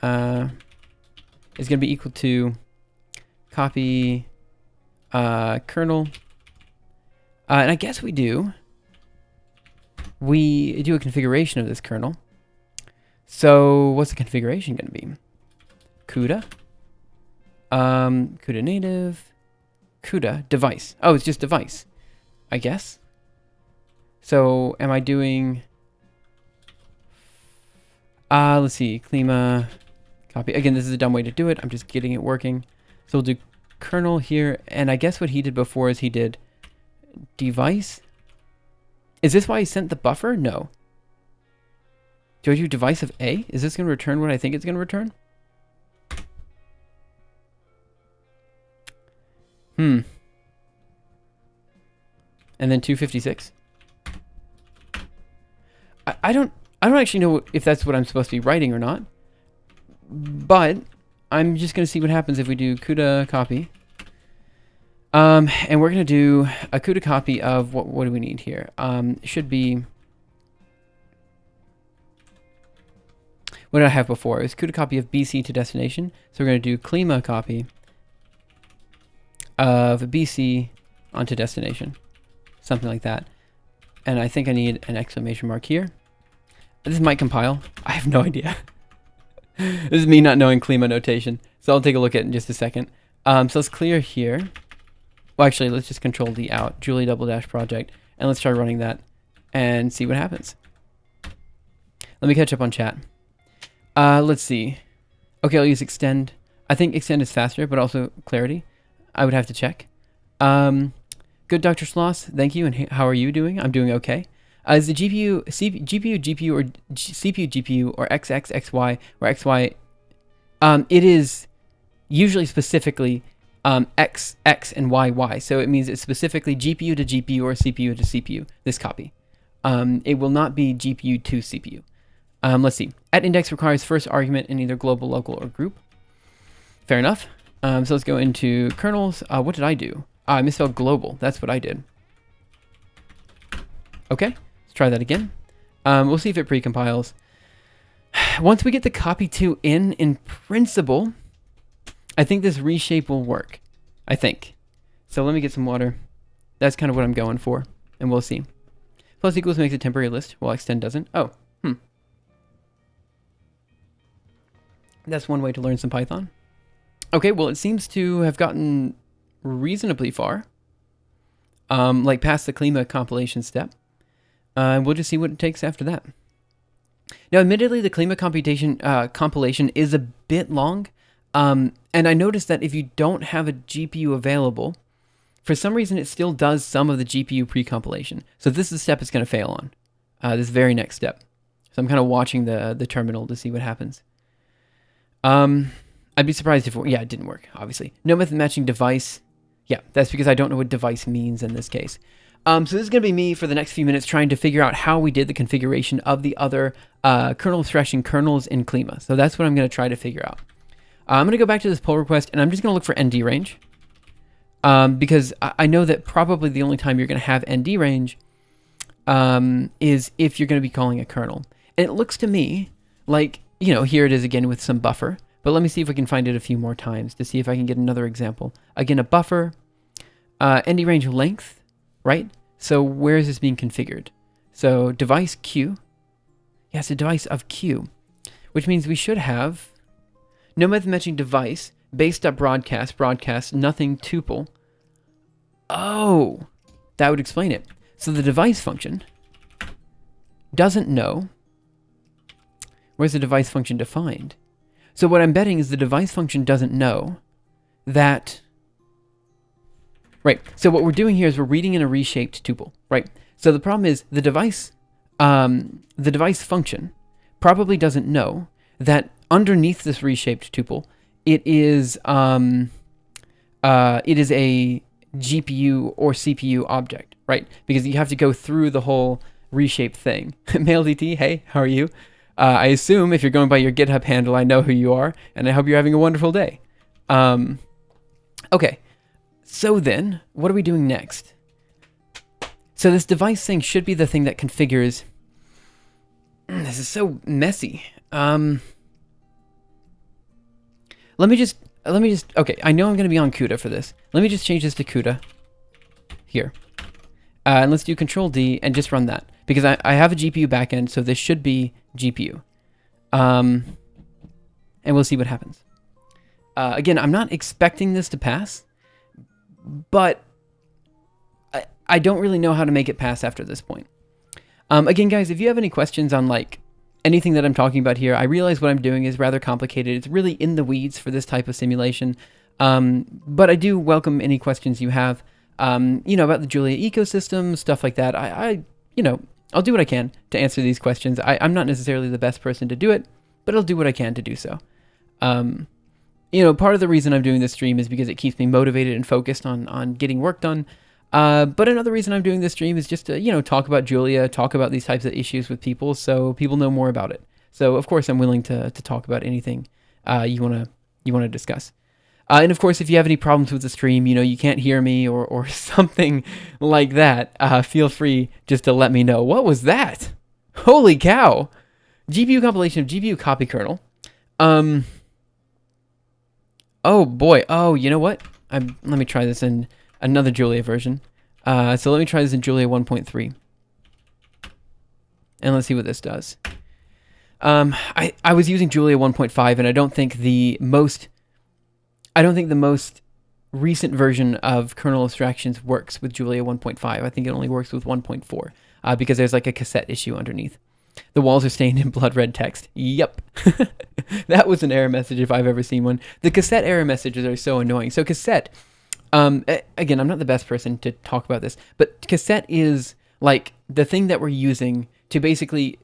is going to be equal to copy kernel. And I guess we do a configuration of this kernel. So what's the configuration going to be? CUDA. CUDA native. CUDA device. Oh, it's just device, I guess. So am I doing... let's see, Klima copy. Again, this is a dumb way to do it. I'm just getting it working. So we'll do kernel here. And I guess what he did before is he did device. Is this why he sent the buffer? No. Do I do device of A? Is this going to return what I think it's going to return? And then 256. I don't actually know if that's what I'm supposed to be writing or not. But I'm just going to see what happens if we do CUDA copy. And we're going to do a CUDA copy of what do we need here? It should be... What did I have before? It was CUDA copy of BC to destination. So we're going to do Klima copy of BC onto destination. Something like that. And I think I need an exclamation mark here. This might compile. I have no idea. This is me not knowing Klima notation. So I'll take a look at it in just a second. So let's clear here. Well, actually, let's just control D out. Julie double dash project. And let's try running that and see what happens. Let me catch up on chat. Let's see. Okay, I'll use extend. I think extend is faster, but also clarity. I would have to check. Good, Dr. Sloss. Thank you. And how are you doing? I'm doing okay. Is the GPU, GPU, or CPU, GPU, or XY, or XY, it is usually specifically X, and Y. So it means it's specifically GPU to GPU or CPU to CPU, this copy. It will not be GPU to CPU. Let's see. At index requires first argument in either global, local, or group. Fair enough. So let's go into kernels. What did I do? I misspelled global. That's what I did. Okay, let's try that again. We'll see if it precompiles. Once we get the copy to in principle, I think this reshape will work. I think. So let me get some water. That's kind of what I'm going for, and we'll see. Plus equals makes a temporary list, while extend doesn't. Oh, That's one way to learn some Python. Okay, well, it seems to have gotten reasonably far, like past the Klima compilation step. We'll just see what it takes after that. Now, admittedly, the Klima compilation is a bit long, and I noticed that if you don't have a GPU available, for some reason it still does some of the GPU pre-compilation. So this is the step it's going to fail on, this very next step. So I'm kind of watching the terminal to see what happens. I'd be surprised if, yeah, it didn't work, obviously. No method matching device. Yeah, that's because I don't know what device means in this case. So this is going to be me for the next few minutes trying to figure out how we did the configuration of the other kernel abstraction kernels in Klima. So that's what I'm going to try to figure out. I'm going to go back to this pull request, and I'm just going to look for ND range. Because I know that probably the only time you're going to have ND range is if you're going to be calling a kernel. And it looks to me like, here it is again with some buffer. But let me see if we can find it a few more times to see if I can get another example. Again, a buffer, ND range length, right? So where is this being configured? So device Q. Yes, a device of Q, which means we should have no method matching device, base.broadcast, nothing tuple. Oh, that would explain it. So the device function doesn't know. Where's the device function defined? So what I'm betting is the device function doesn't know that. Right. So what we're doing here is we're reading in a reshaped tuple, right? So the problem is the device function probably doesn't know that underneath this reshaped tuple, it is a GPU or CPU object, right? Because you have to go through the whole reshaped thing. MailDT, hey, how are you? I assume if you're going by your GitHub handle, I know who you are, and I hope you're having a wonderful day. Okay, so then, what are we doing next? So this device thing should be the thing that configures. This is so messy. Let me just, okay, I know I'm going to be on CUDA for this. Let me just change this to CUDA here. And let's do Control D and just run that. Because I have a GPU backend, so this should be GPU. And we'll see what happens. Again, I'm not expecting this to pass, but I don't really know how to make it pass after this point. Again, guys, if you have any questions on like anything that I'm talking about here, I realize what I'm doing is rather complicated. It's really in the weeds for this type of simulation. But I do welcome any questions you have, about the Julia ecosystem, stuff like that. I'll do what I can to answer these questions. I'm not necessarily the best person to do it, but I'll do what I can to do so. Part of the reason I'm doing this stream is because it keeps me motivated and focused on getting work done. But another reason I'm doing this stream is just to, talk about Julia, talk about these types of issues with people so people know more about it. So, of course, I'm willing to talk about anything you want to discuss. And, of course, if you have any problems with the stream, you can't hear me or something like that, feel free just to let me know. What was that? Holy cow. GPU compilation of GPU copy kernel. Oh, boy. Oh, you know what? Let me try this in another Julia version. So let me try this in Julia 1.3. And let's see what this does. I was using Julia 1.5, and I don't think the most recent version of kernel abstractions works with Julia 1.5. I think it only works with 1.4 because there's like a cassette issue underneath. The walls are stained in blood red text. Yep. That was an error message if I've ever seen one. The cassette error messages are so annoying. So cassette, again, I'm not the best person to talk about this, but cassette is like the thing that we're using to basically...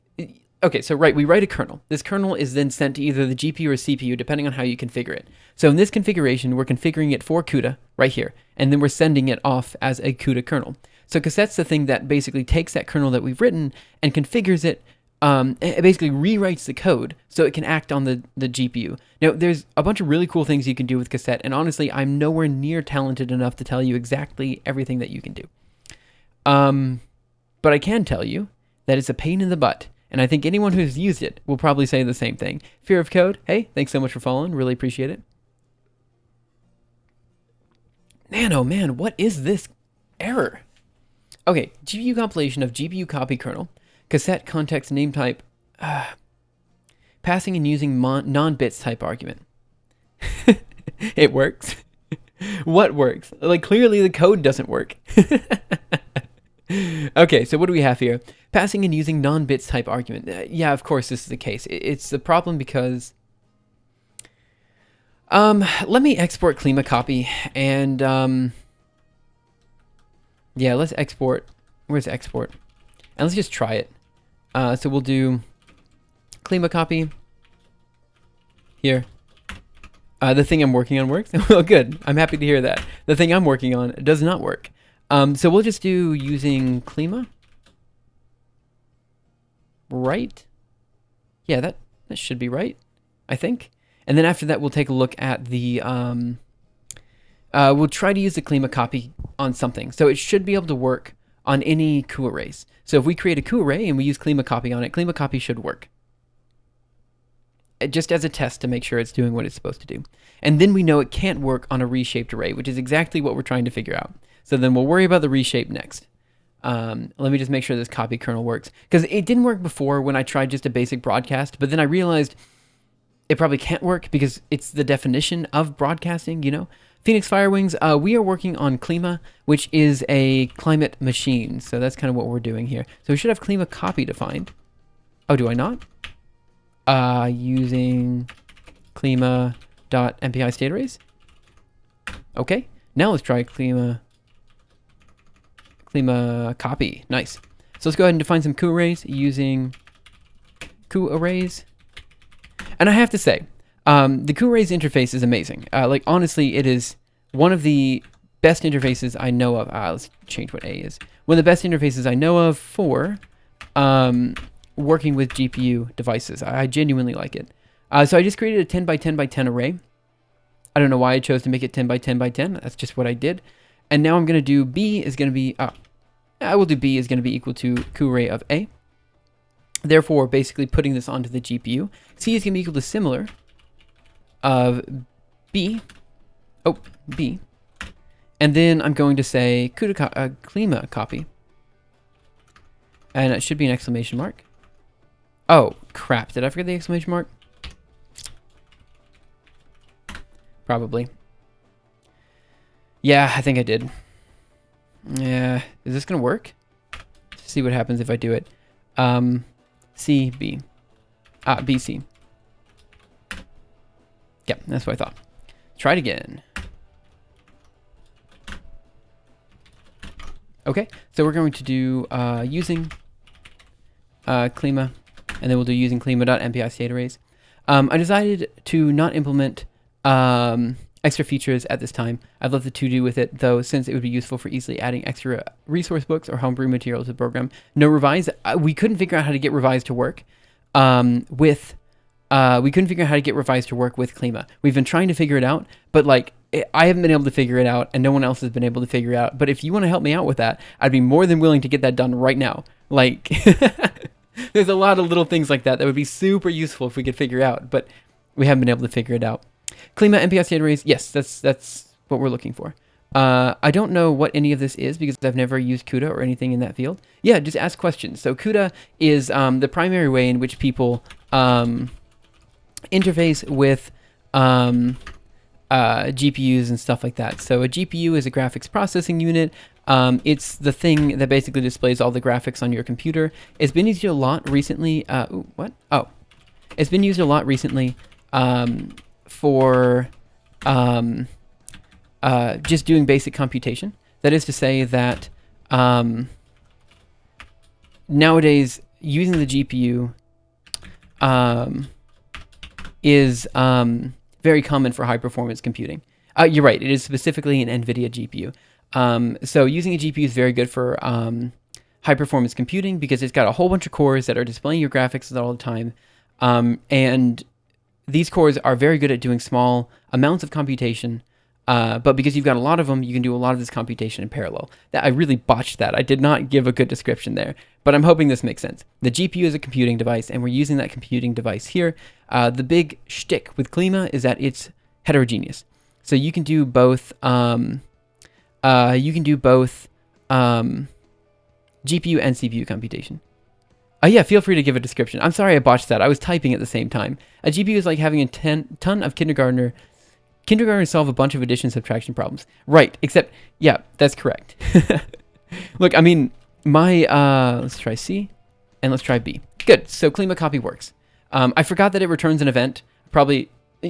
Okay, so right, we write a kernel. This kernel is then sent to either the GPU or CPU, depending on how you configure it. So in this configuration, we're configuring it for CUDA right here, and then we're sending it off as a CUDA kernel. So cassette's the thing that basically takes that kernel that we've written and configures it. It basically rewrites the code so it can act on the GPU. Now, there's a bunch of really cool things you can do with cassette, and honestly, I'm nowhere near talented enough to tell you exactly everything that you can do. But I can tell you that it's a pain in the butt. And I think anyone who's used it will probably say the same thing. Fear of Code, hey, thanks so much for following. Really appreciate it. Nano, man, what is this error? Okay, GPU compilation of GPU copy kernel, cassette context name type, passing and using non-bits type argument. It works. What works? Like, clearly the code doesn't work. Okay, so what do we have here? Passing and using non-bits type argument. Yeah, of course this is the case. It's the problem because... let me export Klima copy, and Yeah, let's export. Where's export? And let's just try it. So we'll do Klima copy here. The thing I'm working on works. Well, good. I'm happy to hear that. The thing I'm working on does not work. So we'll just do using Klima. Right? Yeah, that should be right, I think. And then after that, we'll take a look at the, we'll try to use the Klima copy on something. So it should be able to work on any coup arrays. So if we create a coup array and we use Klima copy on it, Klima copy should work. Just as a test to make sure it's doing what it's supposed to do. And then we know it can't work on a reshaped array, which is exactly what we're trying to figure out. So then we'll worry about the reshape next. Let me just make sure this copy kernel works. Because it didn't work before when I tried just a basic broadcast, but then I realized it probably can't work because it's the definition of broadcasting, you know? Phoenix Firewings, we are working on Klima, which is a climate machine. So that's kind of what we're doing here. So we should have Klima copy defined. Oh, do I not? Using klima.mpi state arrays. Okay, now let's try Klima copy. Nice. So let's go ahead and define some coup arrays using coup arrays. And I have to say, the coup arrays interface is amazing. Like honestly, it is one of the best interfaces I know of. Let's change what A is. One of the best interfaces I know of for working with GPU devices. I genuinely like it. So I just created a 10 by 10 by 10 array. I don't know why I chose to make it 10 by 10 by 10. That's just what I did. And now I'm going to do B is going to be, I will do B is going to be equal to coup array of A. Therefore, basically putting this onto the GPU. C is going to be equal to similar of B. Oh, B. And then I'm going to say Klima copy. And it should be an exclamation mark. Oh, crap. Did I forget the exclamation mark? Probably. Yeah, I think I did. Yeah. Is this going to work? Let's see what happens if I do it. C, B. B, C. Yeah, that's what I thought. Try it again. Okay, so we're going to do using Klima, and then we'll do using Klima.mpi state arrays. I decided to not implement extra features at this time. I've left the to-do with it, though, since it would be useful for easily adding extra resource books or homebrew material to the program. No revise. We couldn't figure out how to get revise to work with Klima. We've been trying to figure it out, but like I haven't been able to figure it out, and no one else has been able to figure it out. But if you want to help me out with that, I'd be more than willing to get that done right now. Like, there's a lot of little things like that would be super useful if we could figure out, but we haven't been able to figure it out. Klima MPI state arrays, yes, that's what we're looking for. I don't know what any of this is because I've never used CUDA or anything in that field. Yeah, just ask questions. So CUDA is the primary way in which people interface with GPUs and stuff like that. So a GPU is a graphics processing unit. It's the thing that basically displays all the graphics on your computer. It's been used a lot recently. It's been used a lot recently for just doing basic computation. That is to say that nowadays using the GPU is very common for high performance computing. You're right, it is specifically an NVIDIA GPU. So using a GPU is very good for high performance computing because it's got a whole bunch of cores that are displaying your graphics all the time. And these cores are very good at doing small amounts of computation. But because you've got a lot of them, you can do a lot of this computation in parallel. I really botched that. I did not give a good description there, but I'm hoping this makes sense. The GPU is a computing device, and we're using that computing device here. The big shtick with Klima is that it's heterogeneous. So you can do both. GPU and CPU computation. Yeah, feel free to give a description. I'm sorry I botched that. I was typing at the same time. A GPU is like having a ton of kindergartners solve a bunch of addition subtraction problems. Right, except, yeah, that's correct. Look, I mean, let's try C, and let's try B. Good, so Klima copy works. I forgot that it returns an event.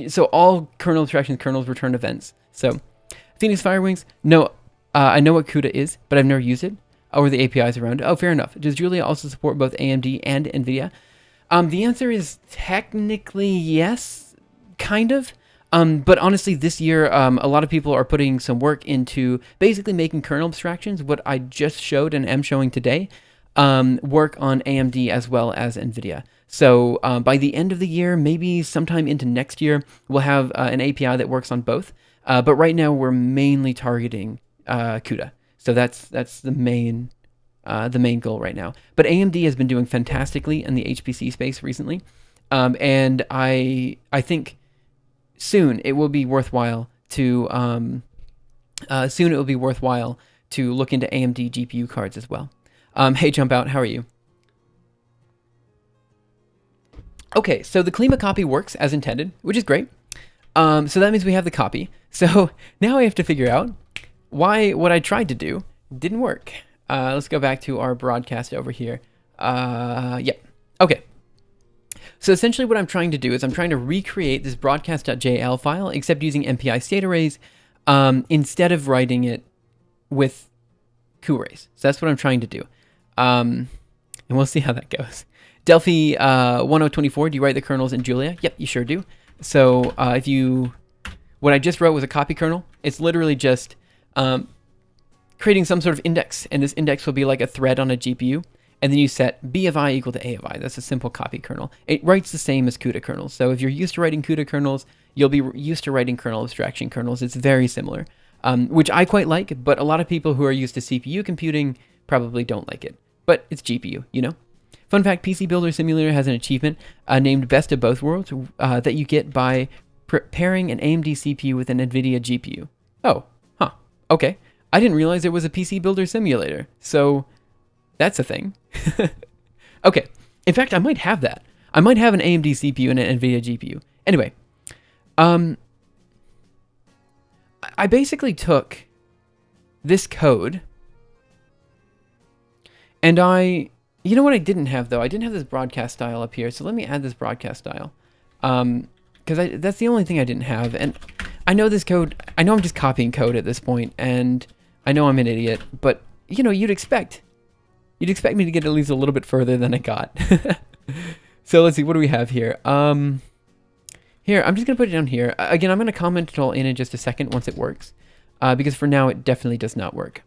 So all kernel abstractions kernels return events. So Phoenix Firewings, no, I know what CUDA is, but I've never used it or the APIs around it. Oh, fair enough. Does Julia also support both AMD and NVIDIA? The answer is technically yes, kind of. But honestly, this year, a lot of people are putting some work into basically making kernel abstractions, what I just showed and am showing today, work on AMD as well as NVIDIA. So by the end of the year, maybe sometime into next year, we'll have an API that works on both. But right now, we're mainly targeting CUDA. So that's the main goal right now. But AMD has been doing fantastically in the HPC space recently, and I think soon it will be worthwhile to look into AMD GPU cards as well. Hey, Jump Out, how are you? Okay, so the Klima copy works as intended, which is great. So that means we have the copy. So now I have to figure out why what I tried to do didn't work. Let's go back to our broadcast over here. Yep. Okay. So essentially what I'm trying to do is I'm trying to recreate this broadcast.jl file, except using MPI state arrays, instead of writing it with cuarrays. So that's what I'm trying to do. And we'll see how that goes. Delphi 1024, do you write the kernels in Julia? Yep, you sure do. So what I just wrote was a copy kernel. It's literally just creating some sort of index, and this index will be like a thread on a GPU, and then you set B of I equal to A of I. That's a simple copy kernel. It writes the same as CUDA kernels. So if you're used to writing CUDA kernels, you'll be used to writing kernel abstraction kernels. It's very similar, which I quite like, but a lot of people who are used to CPU computing probably don't like it. But it's GPU, you know? Fun fact, PC Builder Simulator has an achievement named Best of Both Worlds that you get by pairing an AMD CPU with an NVIDIA GPU. Oh, huh, okay. I didn't realize it was a PC Builder Simulator, so that's a thing. Okay, in fact, I might have that. I might have an AMD CPU and an NVIDIA GPU. Anyway, I basically took this code, and you know what I didn't have, though? I didn't have this broadcast style up here, so let me add this broadcast style. Because that's the only thing I didn't have, and I know this code, I know I'm just copying code at this point, and I know I'm an idiot, but, you know, you'd expect me to get at least a little bit further than I got. So let's see, what do we have here? Here, I'm just going to put it down here. Again, I'm going to comment it all in just a second once it works, because for now it definitely does not work.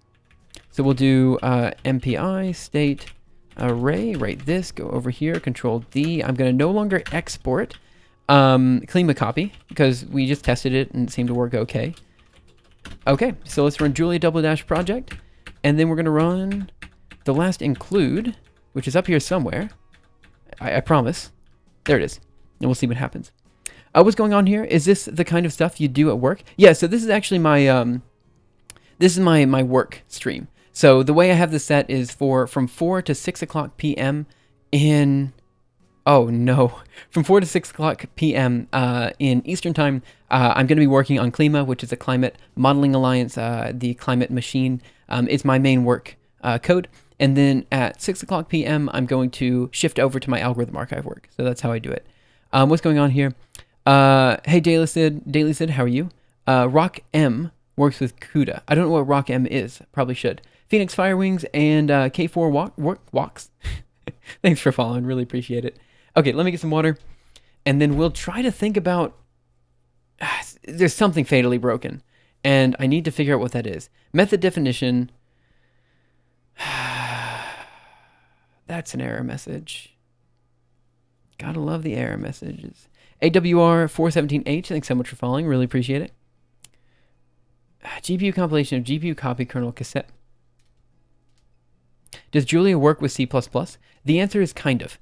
So we'll do MPI state array, write this, go over here, Control D. I'm going to no longer export Klima copy because we just tested it and it seemed to work okay. Okay, so let's run Julia double dash project, and then we're going to run the last include, which is up here somewhere. I promise. There it is, and we'll see what happens. What's going on here? Is this the kind of stuff you do at work? Yeah, so this is actually my my work stream. So the way I have this set is from 4 to 6 o'clock p.m. from 4 to 6 o'clock p.m. In Eastern Time, I'm going to be working on Klima, which is a climate modeling alliance, the climate machine. It's my main work code. And then at 6 o'clock p.m., I'm going to shift over to my algorithm archive work. So that's how I do it. What's going on here? Hey, Daily Sid, how are you? Rock M works with CUDA. I don't know what Rock M is. Probably should. Phoenix Firewings and K4 Walks. Thanks for following. Really appreciate it. Okay, let me get some water. And then we'll try to think about... there's something fatally broken. And I need to figure out what that is. Method definition... That's an error message. Gotta love the error messages. AWR417H, thanks so much for following. Really appreciate it. GPU compilation of GPU copy kernel cassette. Does Julia work with C++? The answer is kind of.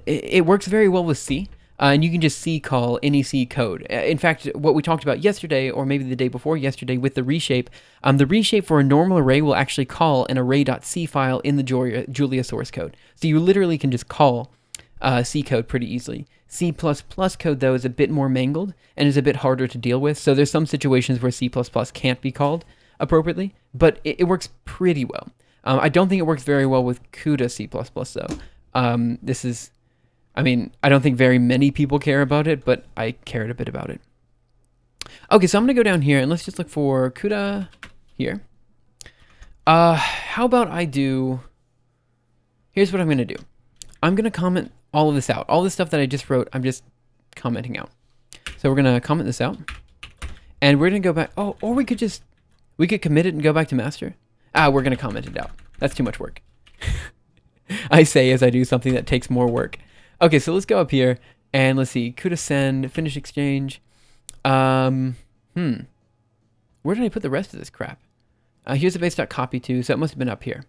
It works very well with C, and you can just C call NEC code. In fact, what we talked about yesterday, or maybe the day before yesterday, with the reshape for a normal array will actually call an array.c file in the Julia source code. So you literally can just call C code pretty easily. C++ code, though, is a bit more mangled and is a bit harder to deal with. So there's some situations where C++ can't be called appropriately, but it works pretty well. I don't think it works very well with CUDA C++, though. I don't think very many people care about it, but I cared a bit about it. Okay, so I'm going to go down here, and let's just look for CUDA here. How about I do... Here's what I'm going to do. I'm going to comment all of this out. All this stuff that I just wrote, I'm just commenting out. So we're going to comment this out. And we're going to go back. Oh, or we could commit it and go back to master. We're going to comment it out. That's too much work. I say as I do something that takes more work. Okay, so let's go up here and let's see. CUDA send, finish exchange. Where did I put the rest of this crap? Here's the base.copy to, so it must have been up here.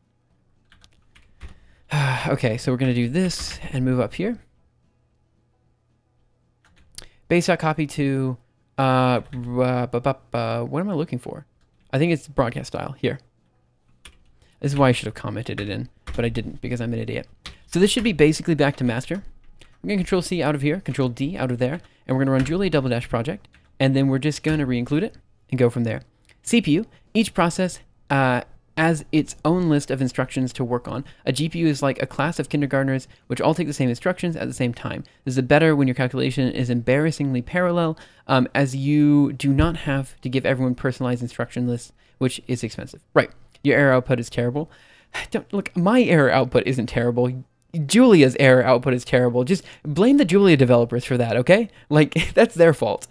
Okay, so we're going to do this and move up here. Base.copy to, what am I looking for? I think it's broadcast style, here. This is why I should have commented it in, but I didn't because I'm an idiot. So this should be basically back to master. We're going to Control C out of here, Control D out of there, and we're going to run Julia double dash project, and then we're just going to re-include it and go from there. CPU, each process as its own list of instructions to work on. A GPU is like a class of kindergartners which all take the same instructions at the same time. This is better when your calculation is embarrassingly parallel, as you do not have to give everyone personalized instruction lists, which is expensive. Right. Your error output is terrible. Look, my error output isn't terrible. Julia's error output is terrible. Just blame the Julia developers for that, okay? Like, that's their fault.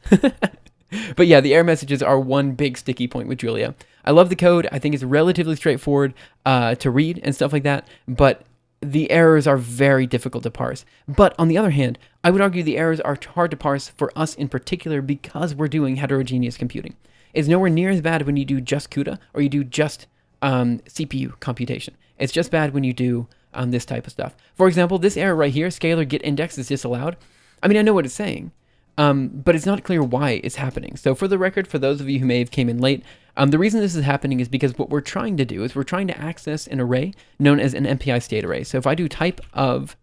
But yeah, the error messages are one big sticky point with Julia. I love the code. I think it's relatively straightforward to read and stuff like that, but the errors are very difficult to parse. But on the other hand, I would argue the errors are hard to parse for us in particular because we're doing heterogeneous computing. It's nowhere near as bad when you do just CUDA or you do just CPU computation. It's just bad when you do this type of stuff. For example, this error right here, scalar get index is disallowed. I mean, I know what it's saying, but it's not clear why it's happening. So for the record, for those of you who may have came in late, the reason this is happening is because what we're trying to do is we're trying to access an array known as an MPI state array. So if I do type of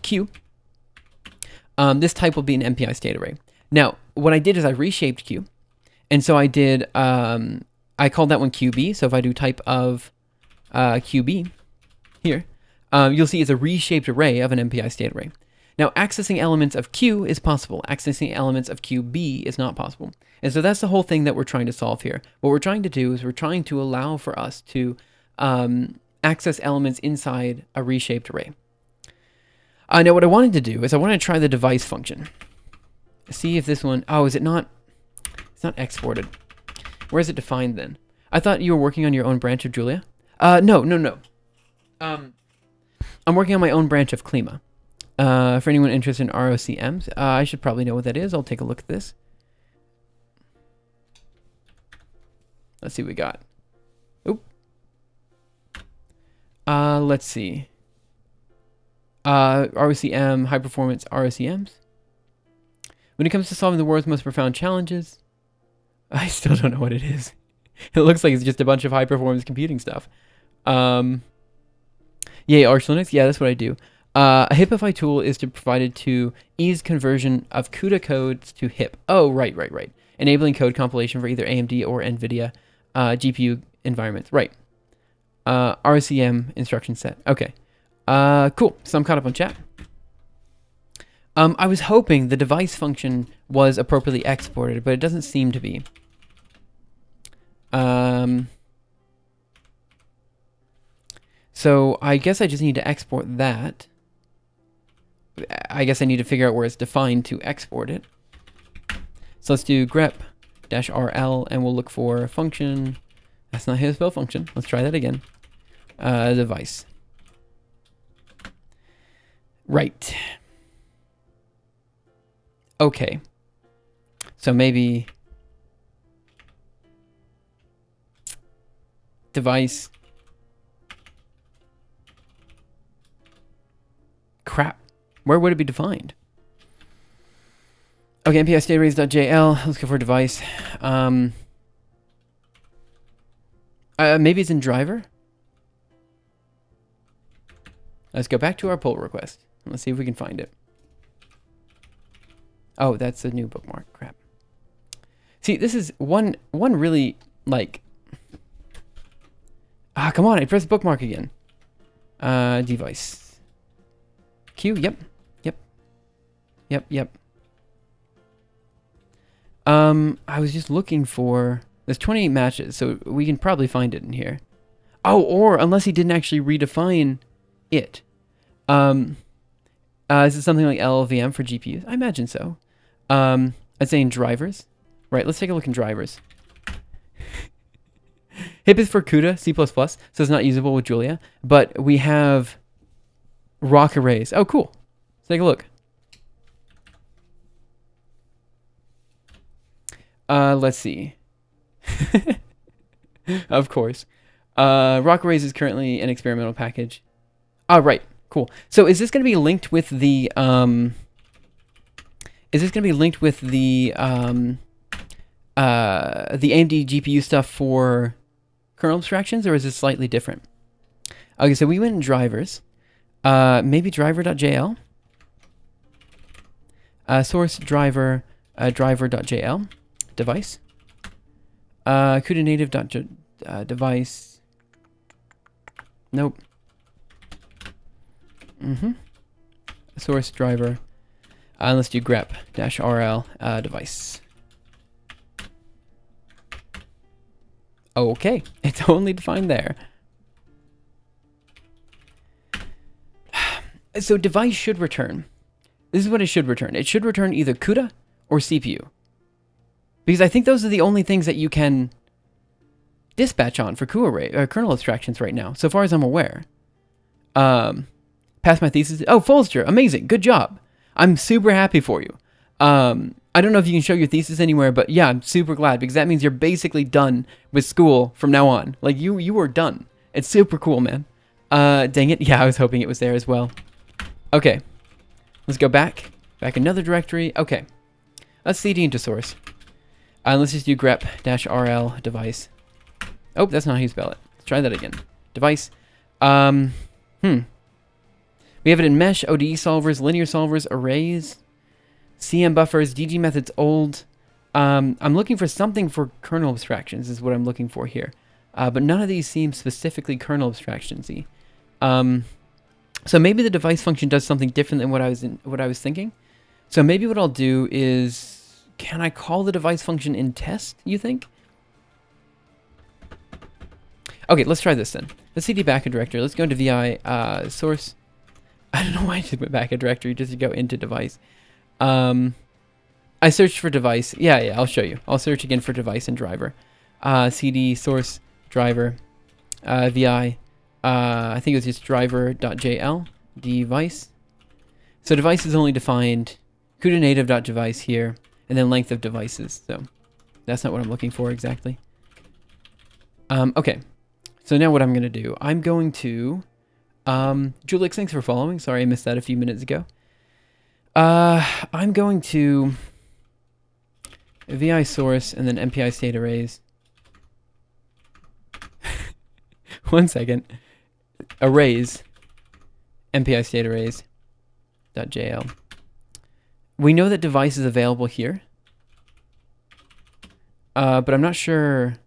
Q, this type will be an MPI state array. Now, what I did is I reshaped Q, and so I did, I called that one QB. So if I do type of QB here, you'll see it's a reshaped array of an MPI state array. Now, accessing elements of Q is possible. Accessing elements of QB is not possible. And so that's the whole thing that we're trying to solve here. What we're trying to do is we're trying to allow for us to access elements inside a reshaped array. Now, what I wanted to do is I wanted to try the device function. See if this one, oh, is it not, it's not exported. Where is it defined then? I thought you were working on your own branch of Julia. No. I'm working on my own branch of Klima. For anyone interested in ROCMs, I should probably know what that is. I'll take a look at this. Let's see what we got. Oop. Let's see. ROCM, high performance ROCMs. When it comes to solving the world's most profound challenges, I still don't know what it is. It looks like it's just a bunch of high performance computing stuff. Yay, Arch Linux. Yeah, that's what I do. A HIPify tool is provided to ease conversion of CUDA codes to HIP. Oh, right. Enabling code compilation for either AMD or NVIDIA GPU environments. Right. RCM instruction set. Okay. Cool. So I'm caught up on chat. I was hoping the device function was appropriately exported, but it doesn't seem to be. So I guess I just need to export that. I guess I need to figure out where it's defined to export it. So let's do grep-rl and we'll look for a function. That's not how to spell function. Let's try that again. Device. Right. Okay. So maybe device. Crap. Where would it be defined? Okay, MPI state arrays.jl. Let's go for a device. Maybe it's in driver. Let's go back to our pull request. Let's see if we can find it. Oh, that's a new bookmark. Crap. See, this is one really, like... come on, I pressed bookmark again. Device. Q, yep. I was just looking for... There's 28 matches, so we can probably find it in here. Oh, or unless he didn't actually redefine it. Is it something like LLVM for GPUs? I imagine so. I'd say in drivers. Right, let's take a look in drivers. HIP is for CUDA, C++, so it's not usable with Julia. But we have rock arrays. Oh, cool. Let's take a look. Let's see. Of course. Rock arrays is currently an experimental package. Oh, right. Cool. So is this going to be linked with the AMD GPU stuff for kernel abstractions, or is this slightly different? Okay, so we went in drivers. Maybe driver.jl. Source driver driver.jl device. CUDA native device. Nope. Source driver. Let's do grep-rl device. Okay, it's only defined there. So device should return. This is what it should return. It should return either CUDA or CPU. Because I think those are the only things that you can dispatch on for kernel abstractions right now, so far as I'm aware. Passed my thesis. Oh, Folster, amazing, good job. I'm super happy for you. I don't know if you can show your thesis anywhere, but yeah, I'm super glad because that means you're basically done with school from now on. Like you were done. It's super cool, man. Dang it. Yeah, I was hoping it was there as well. Okay. Let's go back. Back another directory. Okay. Let's cd into source. Let's just do grep-rl device. Oh, that's not how you spell it. Let's try that again. Device. We have it in mesh, ODE solvers, linear solvers, arrays, CM buffers, DG methods old. I'm looking for something for kernel abstractions is what I'm looking for here. But none of these seem specifically kernel abstractions-y. So maybe the device function does something different than what I was thinking. So maybe what I'll do is, can I call the device function in test, you think? Okay, let's try this then. Let's cd back a directory. Let's go into vi source. I don't know why I just went back a directory just to go into device. I searched for device. Yeah, I'll show you. I'll search again for device and driver. cd source driver vi. I think it was just driver.jl device. So device is only defined CUDA native.device here, and then length of devices. So that's not what I'm looking for exactly. Okay. So now what I'm going to do, I'm going to, Julix, thanks for following. Sorry I missed that a few minutes ago. I'm going to vi source and then MPI state arrays. One second. Arrays, MPI state arrays, .jl. We know that device is available here. But I'm not sure.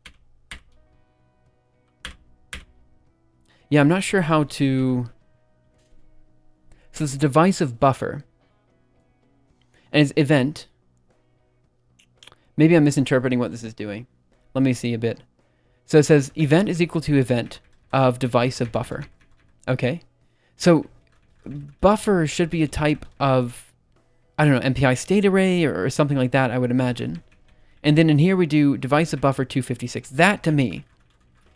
Yeah, I'm not sure how to. So it's a device of buffer. And it's event. Maybe I'm misinterpreting what this is doing. Let me see a bit. So it says event is equal to event of device of buffer. Okay. So buffer should be a type of, I don't know, MPI state array or something like that, I would imagine. And then in here we do device of buffer 256. That to me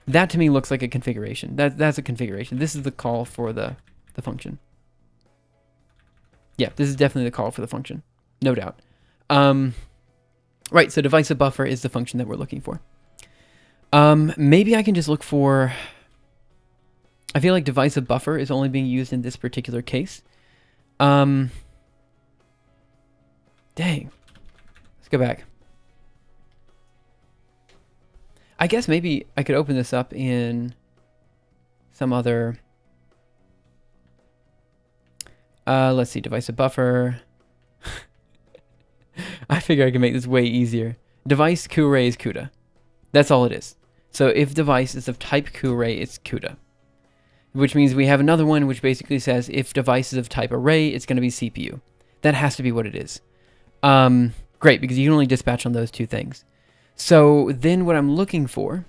looks like a configuration. That's a configuration. This is the call for the function. Yeah, this is definitely the call for the function. No doubt. Right, so device of buffer is the function that we're looking for. Maybe I can just look for, I feel like device of buffer is only being used in this particular case. Dang. Let's go back. I guess maybe I could open this up in some other, let's see, device of buffer. I figure I can make this way easier. Device QArray is CUDA. That's all it is. So if device is of type QArray, it's CUDA. Which means we have another one which basically says if device is of type array, it's going to be CPU. That has to be what it is. Great, because you can only dispatch on those two things. So then what I'm looking for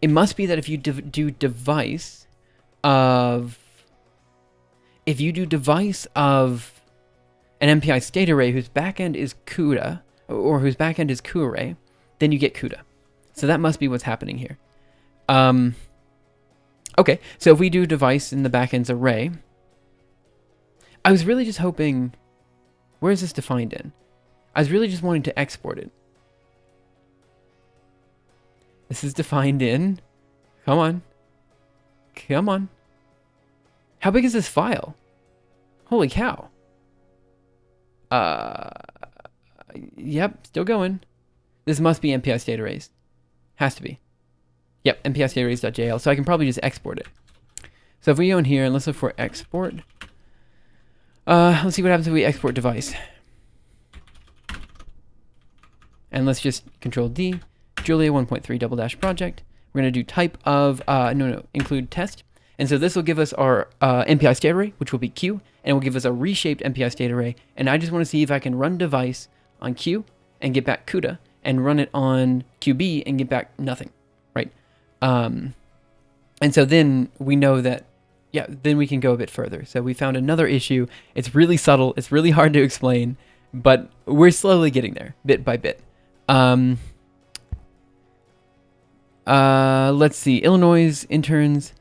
it must be that if you do device of an MPI state array whose backend is CUDA, or whose backend is CUArray, then you get CUDA. So that must be what's happening here. Okay, so if we do device in the backend's array, I was really just hoping, where is this defined in? I was really just wanting to export it. This is defined in, come on. How big is this file? Holy cow. Yep, still going. This must be MPI state arrays. Has to be. Yep, MPI state arrays.jl. So I can probably just export it. So if we go in here and let's look for export. Let's see what happens if we export device. And let's just control D, Julia 1.3 double dash project. We're going to do type of, include test. And so this will give us our MPI state array, which will be Q, and it will give us a reshaped MPI state array. And I just want to see if I can run device on Q and get back CUDA, and run it on QB and get back nothing, right? And so then we know that, yeah, then we can go a bit further. So we found another issue. It's really subtle. It's really hard to explain, but we're slowly getting there, bit by bit. Let's see. Illinois interns,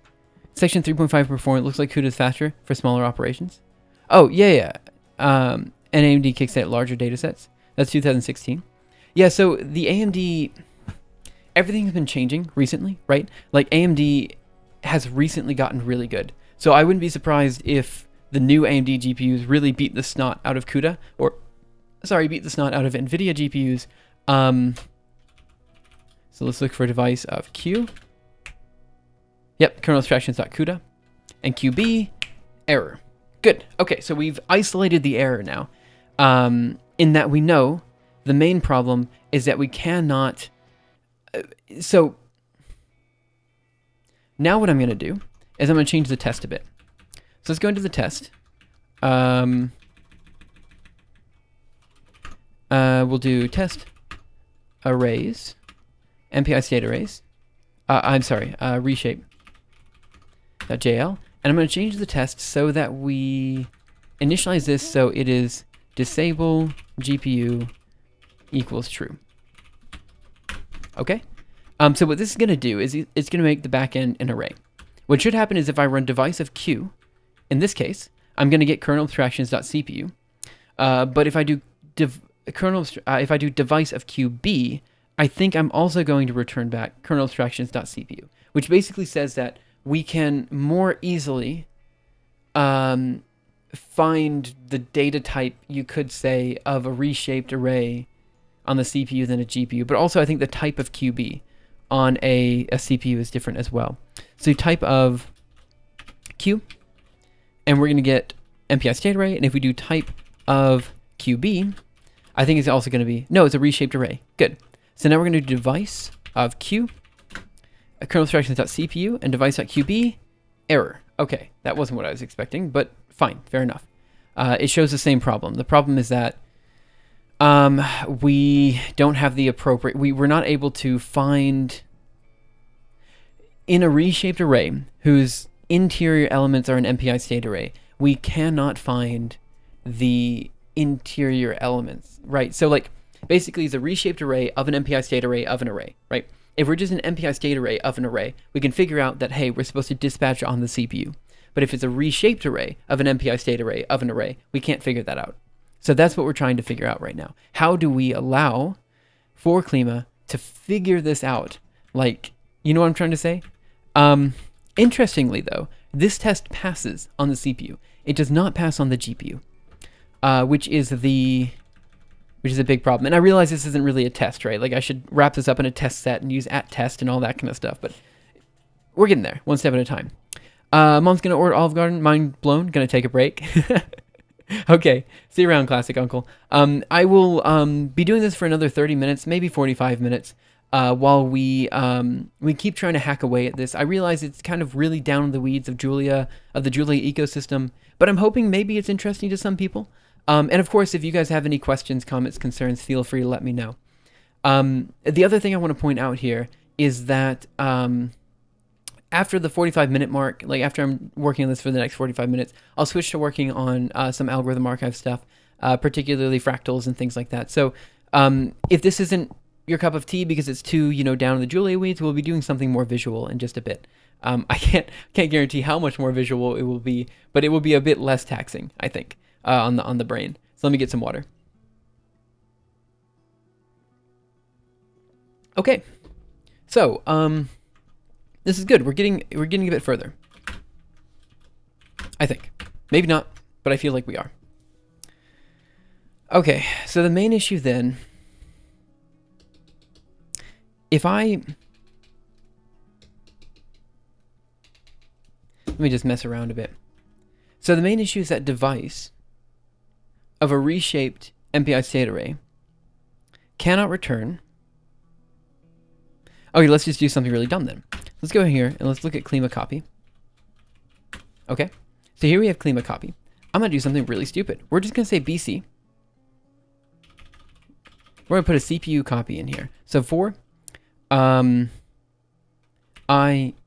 section 3.5 perform. It looks like CUDA is faster for smaller operations. Oh, yeah. And AMD kicks at larger data sets. That's 2016. Yeah, so the AMD, everything's been changing recently, right? Like AMD has recently gotten really good. So I wouldn't be surprised if the new AMD GPUs really beat the snot out of CUDA, beat the snot out of NVIDIA GPUs. So let's look for a device of Q. Yep, kernel abstractions.CUDA. And QB, error. Good. Okay, so we've isolated the error now. In that we know the main problem is that we cannot... so now what I'm going to do is I'm going to change the test a bit. So let's go into the test. We'll do test arrays, MPI state arrays. Reshape.jl. And I'm going to change the test so that we initialize this so it is disable GPU equals true. Okay? So what this is going to do is it's going to make the backend an array. What should happen is if I run device of Q, in this case, I'm going to get kernel abstractions.cpu. But if I do if I do device of QB, I think I'm also going to return back kernel abstractions.cpu, which basically says that we can more easily find the data type, you could say, of a reshaped array on the CPU than a GPU. But also I think the type of QB on a CPU is different as well. So type of Q, and we're going to get MPI state array. And if we do type of QB, I think it's also going to be, no, it's a reshaped array. Good. So now we're going to do device of Q, kernel abstractions.cpu, and device.qb, error. Okay, that wasn't what I was expecting, but fine, fair enough. It shows the same problem. The problem is that we don't have the appropriate, we're not able to find, in a reshaped array whose interior elements are an MPI state array, we cannot find the interior elements, right? So like, basically it's a reshaped array of an MPI state array of an array, right? If we're just an MPI state array of an array, we can figure out that, hey, we're supposed to dispatch on the CPU. But if it's a reshaped array of an MPI state array of an array, we can't figure that out. So that's what we're trying to figure out right now. How do we allow for Klima to figure this out? Like, you know what I'm trying to say? Interestingly, though, this test passes on the CPU. It does not pass on the GPU, which is a big problem. And I realize this isn't really a test, right? Like I should wrap this up in a test set and use @test and all that kind of stuff, but we're getting there, one step at a time. Mom's gonna order Olive Garden, mind blown, gonna take a break. Okay, see you around, Classic Uncle. I will be doing this for another 30 minutes, maybe 45 minutes, while we keep trying to hack away at this. I realize it's kind of really down in the weeds of the Julia ecosystem, but I'm hoping maybe it's interesting to some people. And of course, if you guys have any questions, comments, concerns, feel free to let me know. The other thing I want to point out here is that after the 45-minute mark, like after I'm working on this for the next 45 minutes, I'll switch to working on some algorithm archive stuff, particularly fractals and things like that. So if this isn't your cup of tea because it's too, down in the Julia weeds, we'll be doing something more visual in just a bit. I can't guarantee how much more visual it will be, but it will be a bit less taxing, I think, on the brain. So let me get some water. Okay, so this is good. We're getting a bit further, I think. Maybe not, but I feel like we are. Okay, so the main issue then, let me just mess around a bit. So the main issue is that device of a reshaped MPI state array cannot return. Okay, let's just do something really dumb then. Let's go here and let's look at Klima copy. Okay, so here we have Klima copy. I'm gonna do something really stupid. We're just gonna say BC. We're gonna put a CPU copy in here. So for I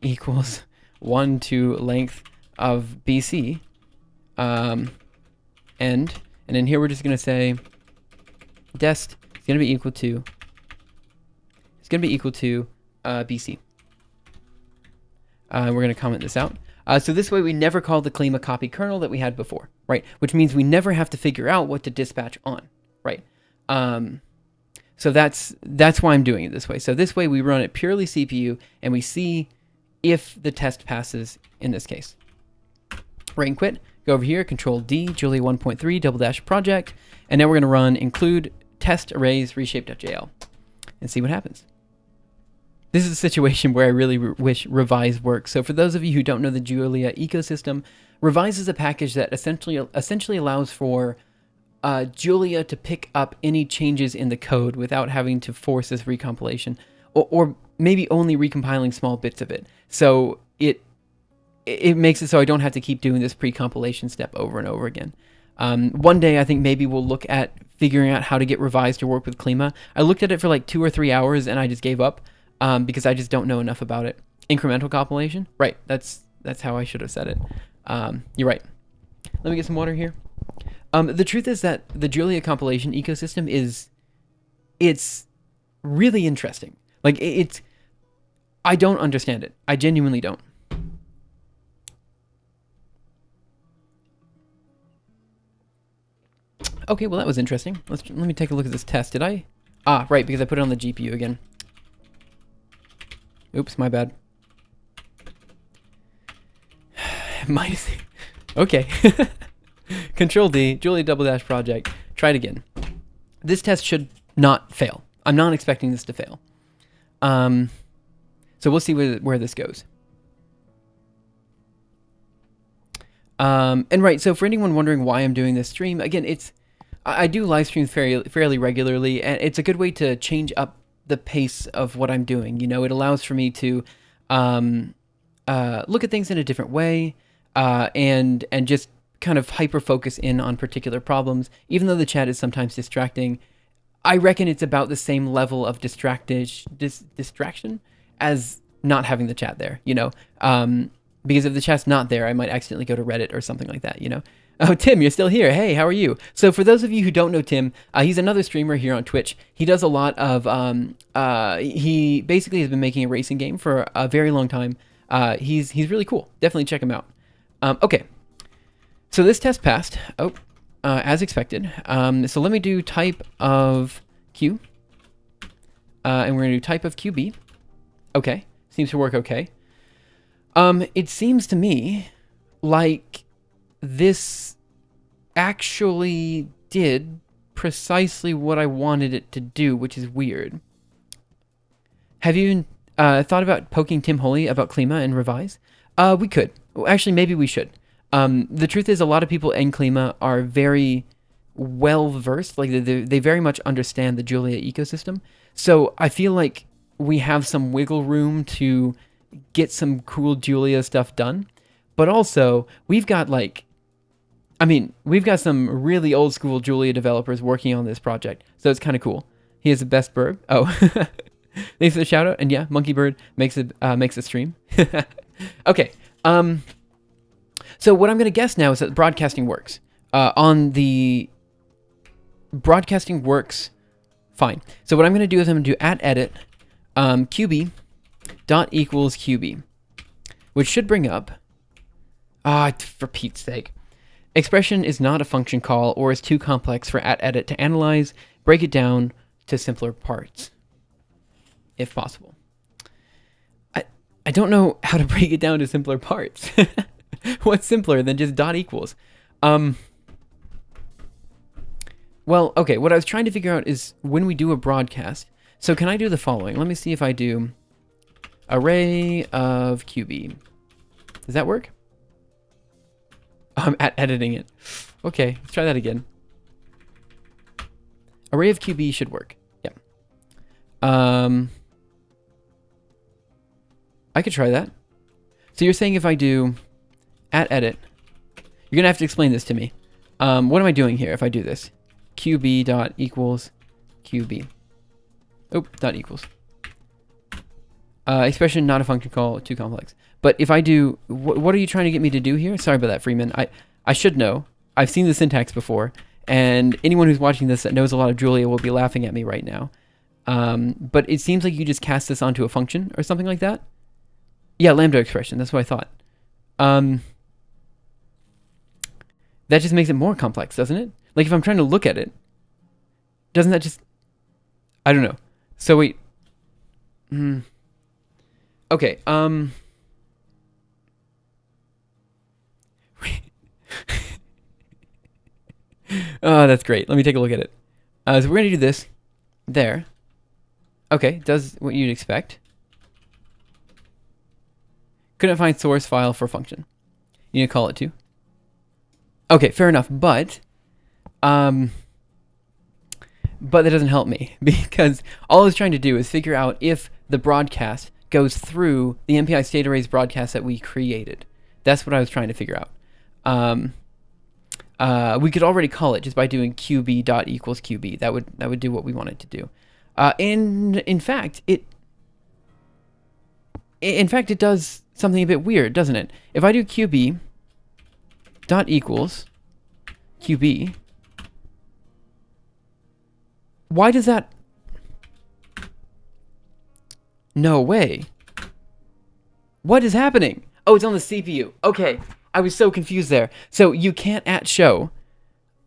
equals 1 to length of BC, and in here we're just gonna say dest is gonna be equal to BC. We're gonna comment this out. So this way we never call the Klima copy kernel that we had before, right? Which means we never have to figure out what to dispatch on, right? So that's why I'm doing it this way. So this way we run it purely CPU and we see if the test passes in this case. Right and quit, go over here, Control D, Julia 1.3, double dash project, and now we're gonna run include test arrays reshape.jl and see what happens. This is a situation where I really wish Revise works. So for those of you who don't know the Julia ecosystem, Revise is a package that essentially allows for Julia to pick up any changes in the code without having to force this recompilation, or maybe only recompiling small bits of it. So it makes it so I don't have to keep doing this pre-compilation step over and over again. One day I think maybe we'll look at figuring out how to get Revise to work with Klima. I looked at it for like 2 or 3 hours and I just gave up because I just don't know enough about it. Incremental compilation? Right, that's how I should have said it. You're right. Let me get some water here. The truth is that the Julia compilation ecosystem it's really interesting. Like I don't understand it. I genuinely don't. Okay, well that was interesting. Let me take a look at this test. Did I? Ah, right, because I put it on the GPU again. Oops, my bad. Minus. Okay. Control D, Julia double dash project. Try it again. This test should not fail. I'm not expecting this to fail. So we'll see where this goes. And right, so for anyone wondering why I'm doing this stream, again, I do live streams fairly regularly, and it's a good way to change up the pace of what I'm doing. You know, it allows for me to look at things in a different way, and just kind of hyper focus in on particular problems. Even though the chat is sometimes distracting, I reckon it's about the same level of distraction as not having the chat there, you know? Because if the chat's not there, I might accidentally go to Reddit or something like that, you know? Oh, Tim, you're still here. Hey, how are you? So for those of you who don't know Tim, he's another streamer here on Twitch. He does a lot of, he basically has been making a racing game for a very long time. He's really cool. Definitely check him out. Okay. So this test passed, as expected. So let me do type of Q, and we're gonna do type of QB. Okay, seems to work okay. It seems to me like this actually did precisely what I wanted it to do, which is weird. Have you thought about poking Tim Holy about Klima and Revise? We could. Actually, maybe we should. The truth is, a lot of people in Klima are very well versed. Like they very much understand the Julia ecosystem. So I feel like we have some wiggle room to get some cool Julia stuff done. But also, we've got some really old school Julia developers working on this project. So it's kind of cool. He has the best burb. Oh, Thanks for the shout out. And yeah, Monkeybird makes a stream. Okay. So what I'm going to guess now is that broadcasting works. Broadcasting works fine. So what I'm going to do is I'm going to do @edit qb dot equals qb, which should bring up, for Pete's sake, expression is not a function call or is too complex for @edit to analyze. Break it down to simpler parts, if possible. I don't know how to break it down to simpler parts. What's simpler than just dot equals? Well, okay, what I was trying to figure out is when we do a broadcast. So can I do the following? Let me see if I do array of QB. Does that work? I'm editing it. Okay, let's try that again. Array of QB should work. Yeah. I could try that. So you're saying if I do @edit, you're gonna have to explain this to me. What am I doing here if I do this? QB dot equals QB. Oh, dot equals. Expression not a function call, too complex. But if I do, what are you trying to get me to do here? Sorry about that, Freeman. I should know. I've seen the syntax before, and anyone who's watching this that knows a lot of Julia will be laughing at me right now. But it seems like you just cast this onto a function or something like that. Yeah, lambda expression. That's what I thought. That just makes it more complex, doesn't it? Like if I'm trying to look at it, doesn't that just... I don't know. So wait. Okay, oh, that's great. Let me take a look at it. So we're going to do this. There. Okay, does what you'd expect. Couldn't find source file for function. You need to call it too. Okay, fair enough, but that doesn't help me because all I was trying to do is figure out if the broadcast goes through the MPI state array's broadcast that we created. That's what I was trying to figure out. We could already call it just by doing qb dot equals qb. That would do what we wanted to do. In fact, it does something a bit weird, doesn't it? If I do qb dot equals qb, why does that? No way. What is happening? Oh, it's on the CPU. Okay, I was so confused there. So you can't @show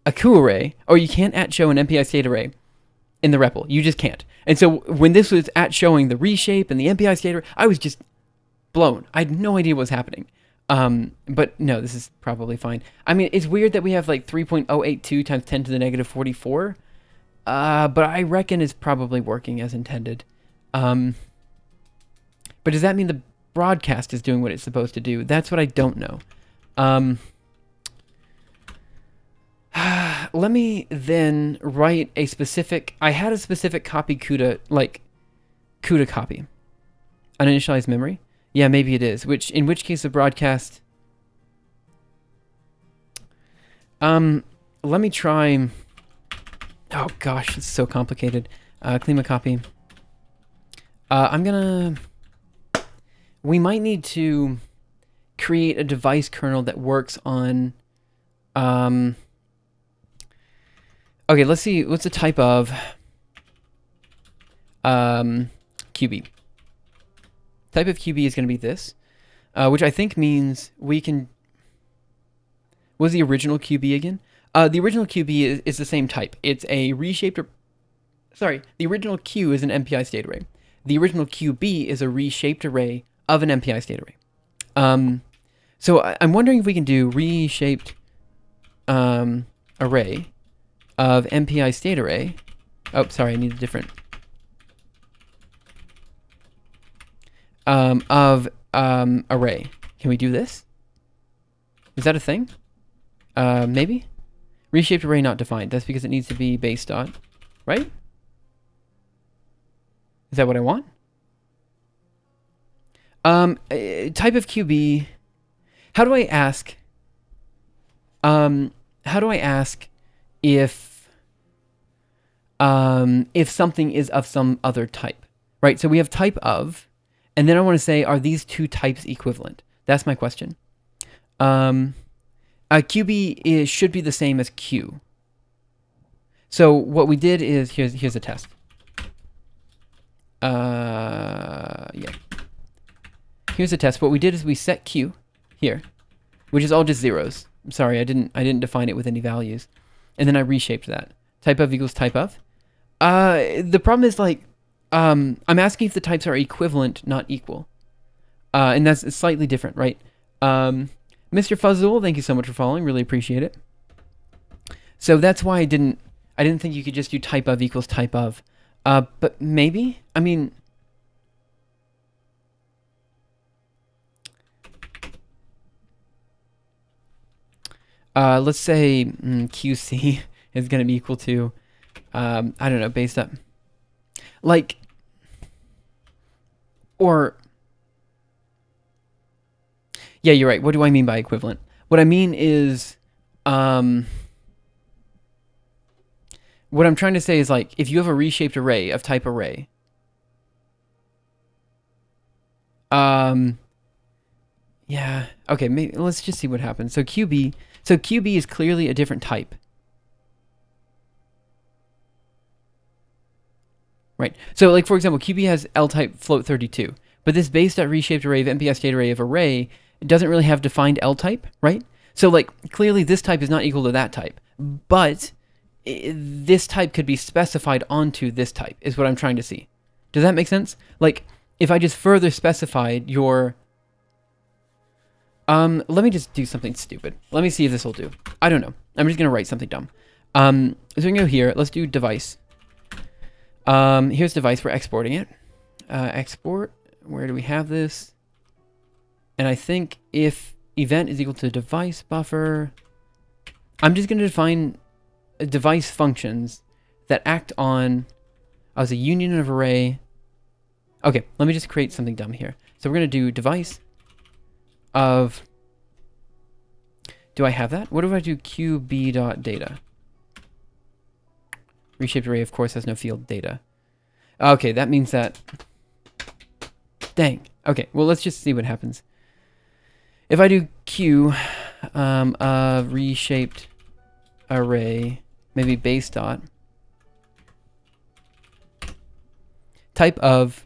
a Q array, or you can't @show an MPI state array in the REPL. You just can't. And so when this was @showing the reshape and the MPI state array, I was just blown. I had no idea what was happening. But no, this is probably fine. I mean, it's weird that we have like 3.082 times 10 to the negative 44. But I reckon it's probably working as intended. But does that mean the broadcast is doing what it's supposed to do? That's what I don't know. Let me then write a specific... I had a specific copy CUDA, like CUDA copy. Uninitialized memory? Yeah, maybe it is. In which case the broadcast... let me try... Oh gosh, it's so complicated. Clean my copy. I'm gonna... We might need to create a device kernel that works on... Okay, let's see. What's the type of QB? Type of QB is going to be this, which I think means we can... What was the original QB again? The original QB is the same type. It's a reshaped... Sorry, the original Q is an MPI state array. The original QB is a reshaped array of an MPI state array. So I'm wondering if we can do reshaped array of MPI state array. Oh, sorry, I need a different... array. Can we do this? Is that a thing? Maybe? Reshaped array not defined. That's because it needs to be base dot, right? Is that what I want? Type of QB. How do I ask if something is of some other type? right? So we have type of, and then I want to say, are these two types equivalent? That's my question. QB should be the same as Q. So what we did is, here's a test. Yeah. Here's a test. What we did is we set Q here, which is all just zeros. I'm sorry, I didn't define it with any values. And then I reshaped that. Type of equals type of. The problem is like, I'm asking if the types are equivalent, not equal. And that's slightly different, right? Mr. Fuzzle, thank you so much for following. Really appreciate it. So that's why I didn't think you could just do type of equals type of. But maybe? I mean, let's say QC is going to be equal to, I don't know, based up. Like, or, yeah, you're right. What do I mean by equivalent? What I mean is, what I'm trying to say is, like, if you have a reshaped array of type array, yeah, okay, maybe let's just see what happens. So QB is clearly a different type. Right. So like, for example, QB has L type float 32, but this base.reshaped array of MPI state array of array doesn't really have defined L type, right? So like, clearly this type is not equal to that type, but this type could be specified onto this type, is what I'm trying to see. Does that make sense? Like, if I just further specified your... let me just do something stupid. Let me see if this will do. I don't know. I'm just going to write something dumb. So we can go here. Let's do device. Here's device. We're exporting it. Export. Where do we have this? And I think if event is equal to device buffer, I'm just going to define device functions that act on as a union of array. Okay, let me just create something dumb here. So we're going to do device of, do I have that? What if I do qb.data? Reshaped array, of course, has no field data. Okay, that means that, dang. Okay, well, let's just see what happens. If I do q of reshaped array, maybe base dot, type of,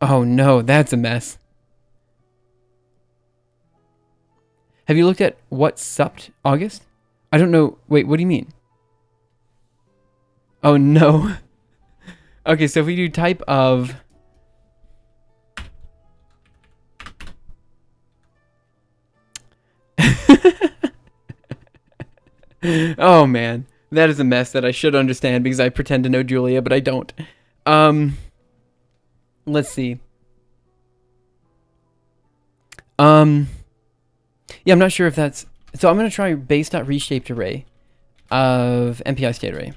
oh no, that's a mess. Have you looked at what supt August? I don't know. Wait, what do you mean? Oh no. Okay, so if we do type of, oh man, that is a mess that I should understand because I pretend to know Julia, but I don't. Let's see. Yeah, I'm not sure if that's, so I'm going to try base.reshaped array of MPI state array.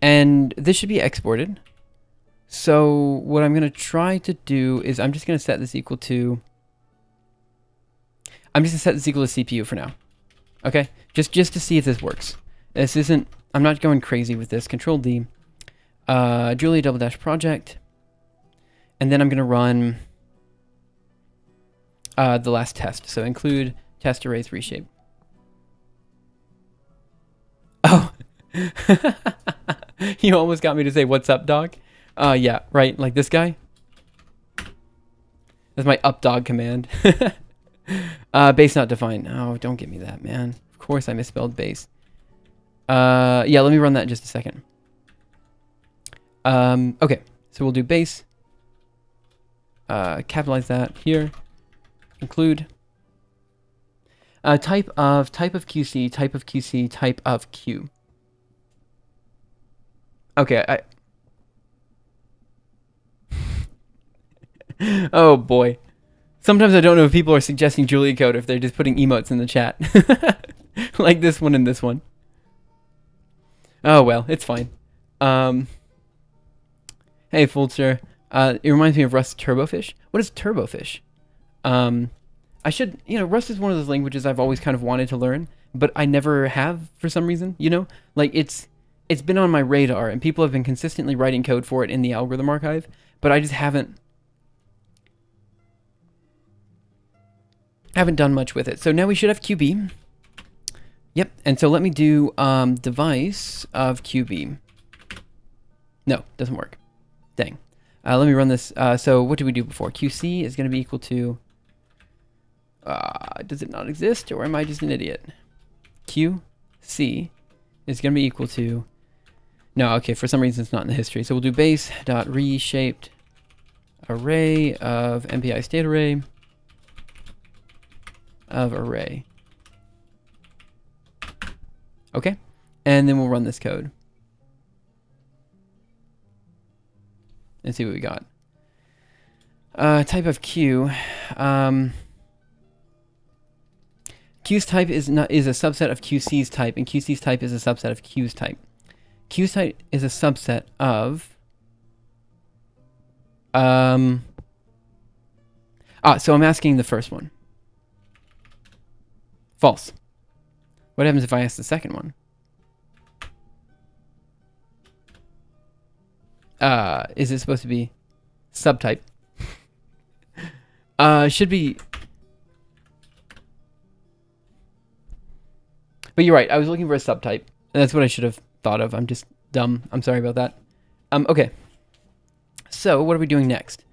And this should be exported. So what I'm going to try to do is I'm just going to set this equal to, I'm just going to set this equal to CPU for now. Okay? Just to see if this works. This isn't, I'm not going crazy with this. Control D. Julia double dash project. And then I'm going to run the last test. So include test arrays reshape. Oh. You almost got me to say, what's up, dog? Yeah, right, like this guy. That's my up dog command. Base not defined. Oh, don't give me that, man. Of course I misspelled base. Yeah, let me run that in just a second. Okay, so we'll do base. Capitalize that here. Include. Type of QC, type of QC, type of Q. Okay, oh boy. Sometimes I don't know if people are suggesting Julia code or if they're just putting emotes in the chat. Like this one and this one. Oh well, it's fine. Hey Fulcher. It reminds me of Rust Turbofish. What is Turbofish? I I should, Rust is one of those languages I've always kind of wanted to learn, but I never have for some reason, Like it's been on my radar and people have been consistently writing code for it in the algorithm archive, but I just haven't done much with it. So now we should have QB. Yep, and so let me do device of QB. No, doesn't work. Dang. Let me run this. So what did we do before? QC is going to be equal to... does it not exist, or am I just an idiot? QC is going to be equal to... No, okay, for some reason it's not in the history. So we'll do base.reshaped array of MPI state array of array. Okay, and then we'll run this code and see what we got. Type of Q. Q's type is a subset of QC's type, and QC's type is a subset of Q's type. Q's type is a subset of... so I'm asking the first one. False. What happens if I ask the second one? Is it supposed to be subtype? Should be... But you're right, I was looking for a subtype. And that's what I should have thought of. I'm just dumb. I'm sorry about that. Okay. So, what are we doing next?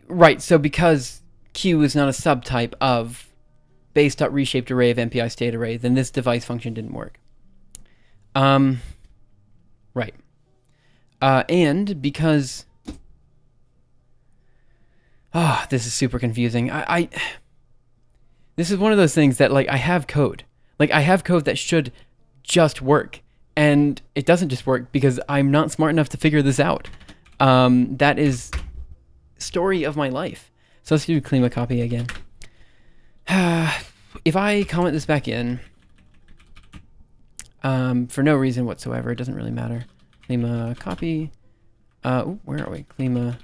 Right, so because Q is not a subtype of base.reshaped array of MPI state array, then this device function didn't work. Right. And because... this is super confusing. This is one of those things that, like, I have code. Like, I have code that should just work. And it doesn't just work because I'm not smart enough to figure this out. That is story of my life. So let's do Klima copy again. If I comment this back in, for no reason whatsoever, it doesn't really matter. Klima copy. Where are we? Klima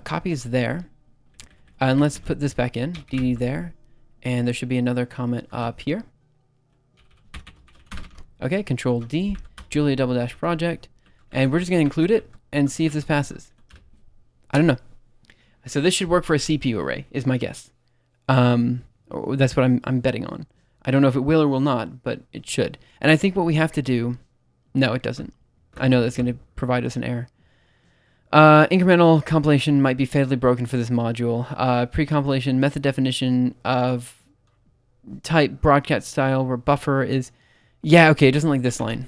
copy is there. And let's put this back in. DD there. And there should be another comment up here. Okay, Control D, Julia double dash project. And we're just going to include it and see if this passes. I don't know. So this should work for a CPU array, is my guess. That's what I'm betting on. I don't know if it will or will not, but it should. And I think what we have to do... No, it doesn't. I know that's going to provide us an error. Incremental compilation might be fatally broken for this module. Pre-compilation method definition of type broadcast style where buffer is... Yeah, okay, it doesn't like this line.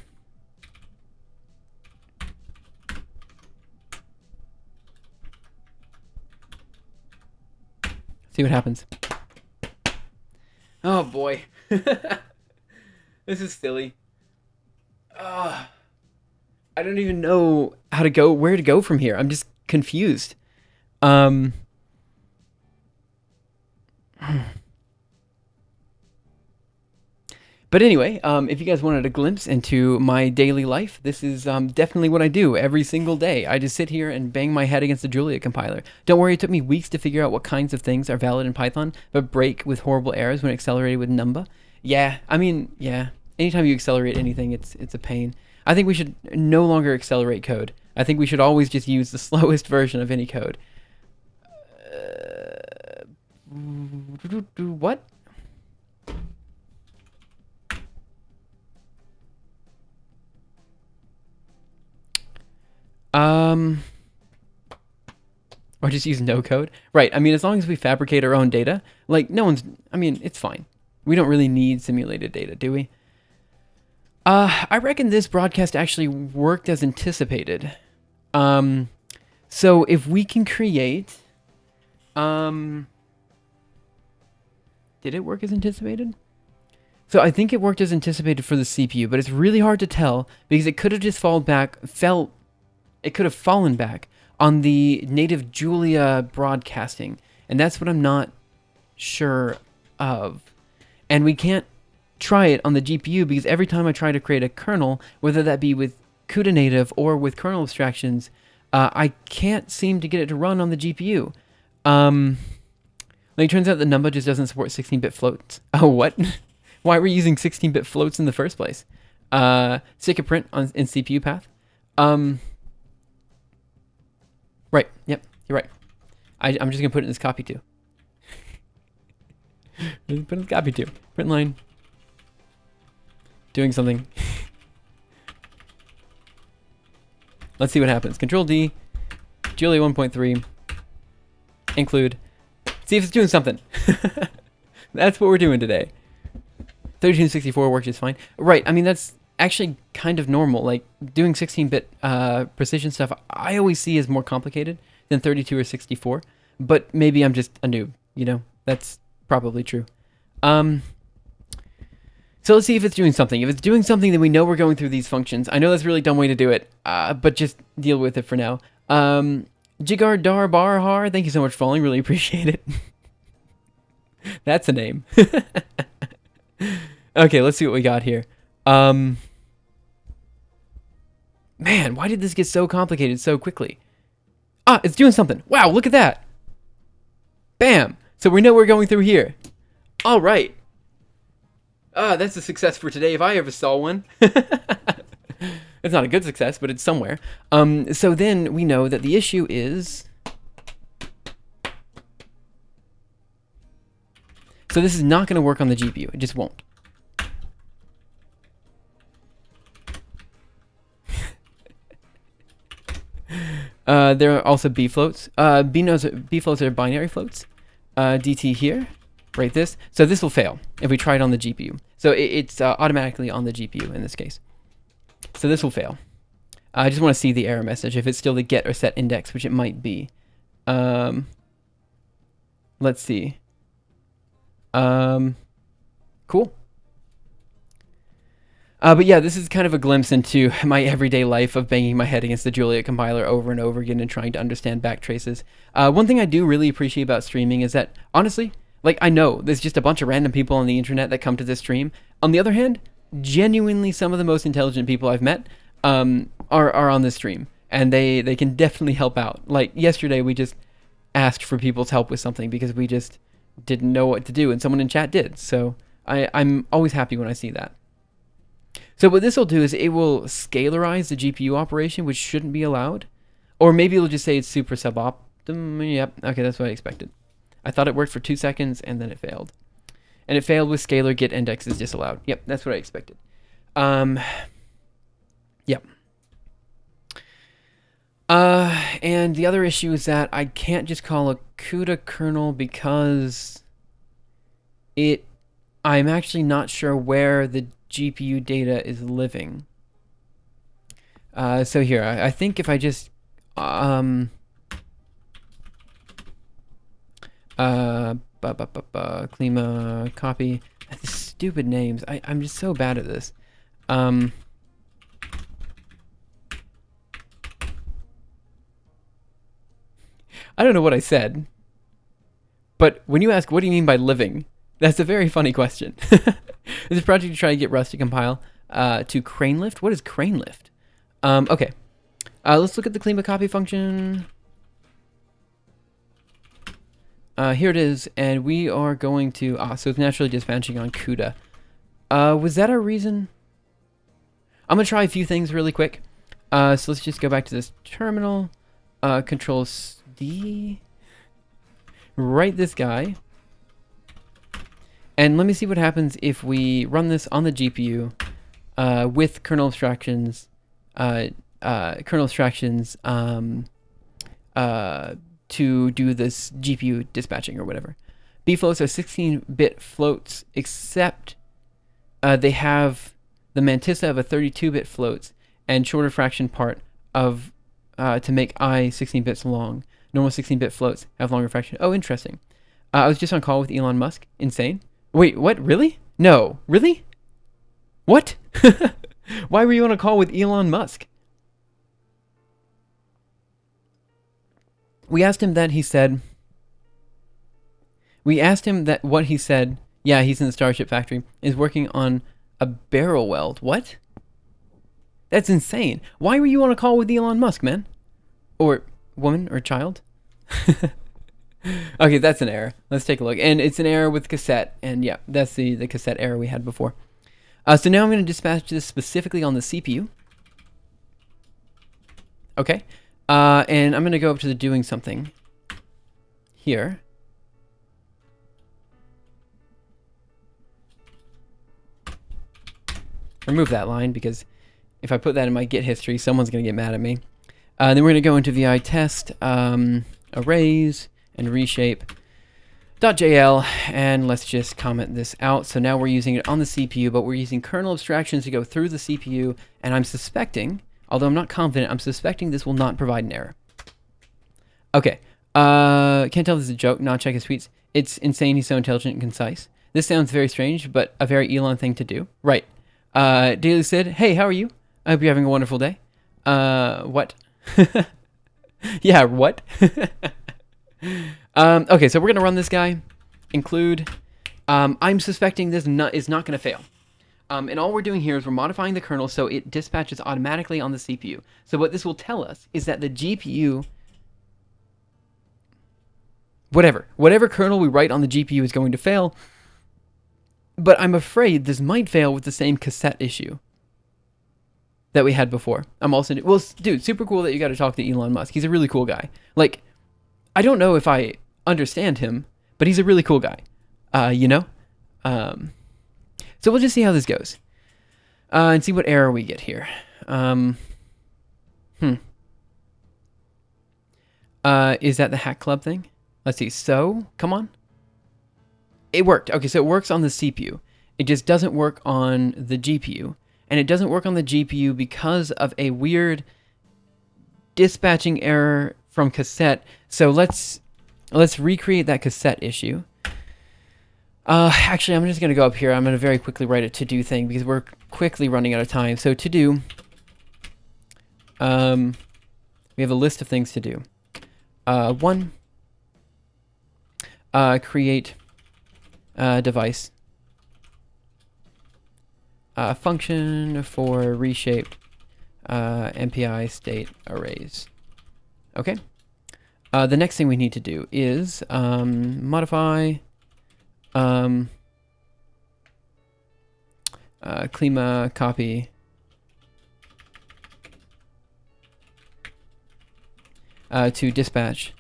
See what happens. Oh boy. This is silly. I don't even know where to go from here. I'm just confused. But anyway, if you guys wanted a glimpse into my daily life, this is definitely what I do every single day. I just sit here and bang my head against the Julia compiler. Don't worry, it took me weeks to figure out what kinds of things are valid in Python, but break with horrible errors when accelerated with Numba. Yeah, I mean, yeah. Anytime you accelerate anything, it's a pain. I think we should no longer accelerate code. I think we should always just use the slowest version of any code. What? Or just use no code. Right, I mean, as long as we fabricate our own data, like, it's fine. We don't really need simulated data, do we? I reckon this broadcast actually worked as anticipated. So if we can create... Did it work as anticipated? So I think it worked as anticipated for the CPU, but it's really hard to tell because it could have just fallen back on the native Julia broadcasting, and that's what I'm not sure of. And we can't try it on the GPU because every time I try to create a kernel, whether that be with CUDA native or with kernel abstractions, I can't seem to get it to run on the GPU. Like, it turns out the Numba just doesn't support 16-bit floats. Oh, what? Why were we using 16-bit floats in the first place? Stick a print in CPU path. Right. Yep. You're right. I'm just gonna put it in this copy too. Put it in copy too. Print line. Doing something. Let's see what happens. Control D. Julia 1.3. Include. See if it's doing something. That's what we're doing today. 3264 works just fine. Right. I mean, that's actually kind of normal. Like, doing 16-bit precision stuff, I always see as more complicated than 32 or 64. But maybe I'm just a noob, you know? That's probably true. So let's see if it's doing something. If it's doing something, then we know we're going through these functions. I know that's a really dumb way to do it, but just deal with it for now. Jigar Dar Barhar, thank you so much for following. Really appreciate it. That's a name. Okay, let's see what we got here. Man, why did this get so complicated so quickly? Ah, it's doing something. Wow, look at that. Bam. So we know we're going through here. All right. Ah, that's a success for today if I ever saw one. It's not a good success, but it's somewhere. So then we know that the issue is... So this is not going to work on the GPU. It just won't. There are also B floats. B floats are binary floats. DT here, right this. So this will fail if we try it on the GPU. So it's automatically on the GPU in this case. So this will fail. I just want to see the error message, if it's still the get or set index, which it might be. Let's see. Cool. But yeah, this is kind of a glimpse into my everyday life of banging my head against the Julia compiler over and over again and trying to understand backtraces. One thing I do really appreciate about streaming is that, honestly, like, I know there's just a bunch of random people on the internet that come to this stream. On the other hand, genuinely some of the most intelligent people I've met are on this stream, and they can definitely help out. Like, yesterday we just asked for people's help with something because we just didn't know what to do, and someone in chat did. So I'm always happy when I see that. So what this will do is it will scalarize the GPU operation, which shouldn't be allowed. Or maybe it'll just say it's super suboptim. Yep, okay, that's what I expected. I thought it worked for 2 seconds, and then it failed. And it failed with scalar get index is disallowed. Yep, that's what I expected. Yep. And the other issue is that I can't just call a CUDA kernel because I'm actually not sure where the GPU data is living. So here, I think if I just Klima copy. Stupid names. I'm just so bad at this. I don't know what I said, but when you ask what do you mean by living, that's a very funny question. This is a project to try to get Rust to compile to crane lift. What is crane lift? Okay. Let's look at the Klima copy function. Here it is, and we are going to... so it's naturally dispatching on CUDA. Was that our reason? I'm going to try a few things really quick. So let's just go back to this terminal. Control D. Write this guy. And let me see what happens if we run this on the GPU with kernel abstractions. To do this GPU dispatching or whatever. B floats are 16-bit floats, except they have the mantissa of a 32-bit floats and shorter fraction part of to make I 16 bits long. Normal 16-bit floats have longer fraction. Oh, interesting. I was just on call with Elon Musk. Insane. Wait, what? Really? No. Really? What? Why were you on a call with Elon Musk? We asked him that he said... We asked him that what he said, yeah, he's in the Starship factory, is working on a barrel weld. What? That's insane. Why were you on a call with Elon Musk, man? Or woman or child? Okay, that's an error. Let's take a look. And it's an error with cassette. And yeah, that's the cassette error we had before. So now I'm going to dispatch this specifically on the CPU. Okay. And I'm going to go up to the doing something here. Remove that line because if I put that in my Git history, someone's going to get mad at me. Then we're going to go into VI test, arrays, and reshape.jl, and let's just comment this out. So now we're using it on the CPU, but we're using kernel abstractions to go through the CPU, and I'm suspecting, although I'm not confident, I'm suspecting this will not provide an error. Okay, can't tell if this is a joke, not check his tweets. It's insane, he's so intelligent and concise. This sounds very strange, but a very Elon thing to do. Right. Daily said, hey, how are you? I hope you're having a wonderful day. What? Yeah, what? Okay, so we're gonna run this guy. Include. I'm suspecting this is not gonna fail. And all we're doing here is we're modifying the kernel so it dispatches automatically on the CPU. So what this will tell us is that the GPU, whatever kernel we write on the GPU is going to fail. But I'm afraid this might fail with the same cassette issue that we had before. I'm also, well, dude, super cool that you got to talk to Elon Musk. He's a really cool guy. Like, I don't know if I understand him, but he's a really cool guy. You know? So we'll just see how this goes. And see what error we get here. Is that the hack club thing? Let's see. So, come on. It worked. Okay, so it works on the CPU. It just doesn't work on the GPU. And it doesn't work on the GPU because of a weird dispatching error from cassette. So let's recreate that cassette issue. Actually, I'm just going to go up here. I'm going to very quickly write a to-do thing because we're quickly running out of time. So to-do, we have a list of things to do. One, create device. Function for reshaped MPI state arrays. Okay. The next thing we need to do is modify Klima copy to dispatch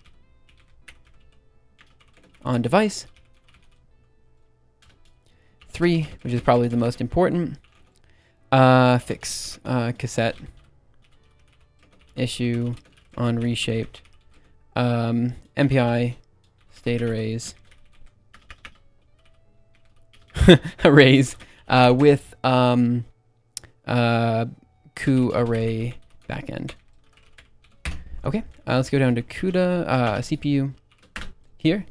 on device. 3, which is probably the most important. Fix cassette issue on reshaped MPI state arrays with coup array backend. Okay, let's go down to CUDA CPU here.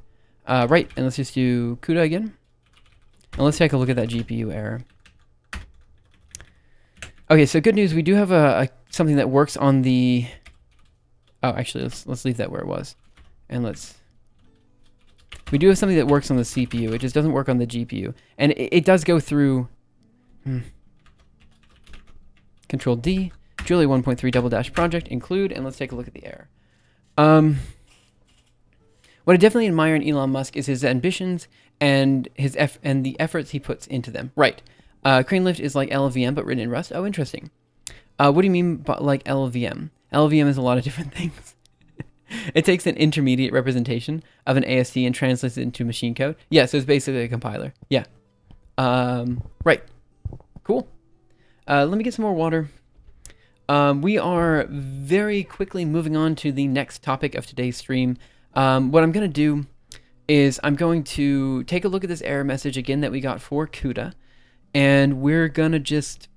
Right, and let's just do CUDA again. And let's take a look at that GPU error. Okay, so good news, we do have something that works on the... Oh, actually, let's leave that where it was. And we do have something that works on the CPU. It just doesn't work on the GPU. And it does go through... Control D, Julia 1.3 double dash project, include, and let's take a look at the error. What I definitely admire in Elon Musk is his ambitions and the efforts he puts into them. Right. Crane Lift is like LLVM, but written in Rust. Oh, interesting. What do you mean by like LLVM? LLVM is a lot of different things. It takes an intermediate representation of an AST and translates it into machine code. Yeah, so it's basically a compiler. Yeah. Right. Cool. Let me get some more water. We are very quickly moving on to the next topic of today's stream. What I'm going to do is I'm going to take a look at this error message again that we got for CUDA, and we're going to just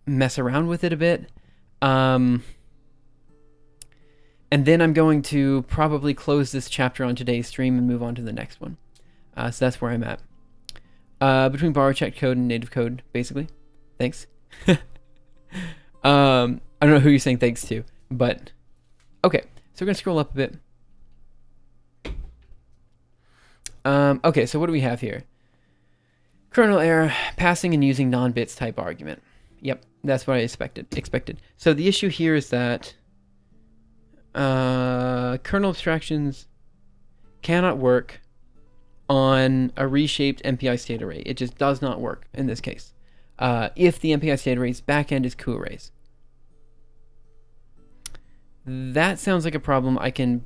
mess around with it a bit. And then I'm going to probably close this chapter on today's stream and move on to the next one. So that's where I'm at. Between borrow check code and native code, basically. Thanks. I don't know who you're saying thanks to, but okay. So we're going to scroll up a bit. Okay, so what do we have here? Kernel error, passing and using non-bits type argument. Yep. That's what I expected. So the issue here is that kernel abstractions cannot work on a reshaped MPI state array. It just does not work in this case. If the MPI state array's backend is coup arrays. That sounds like a problem I can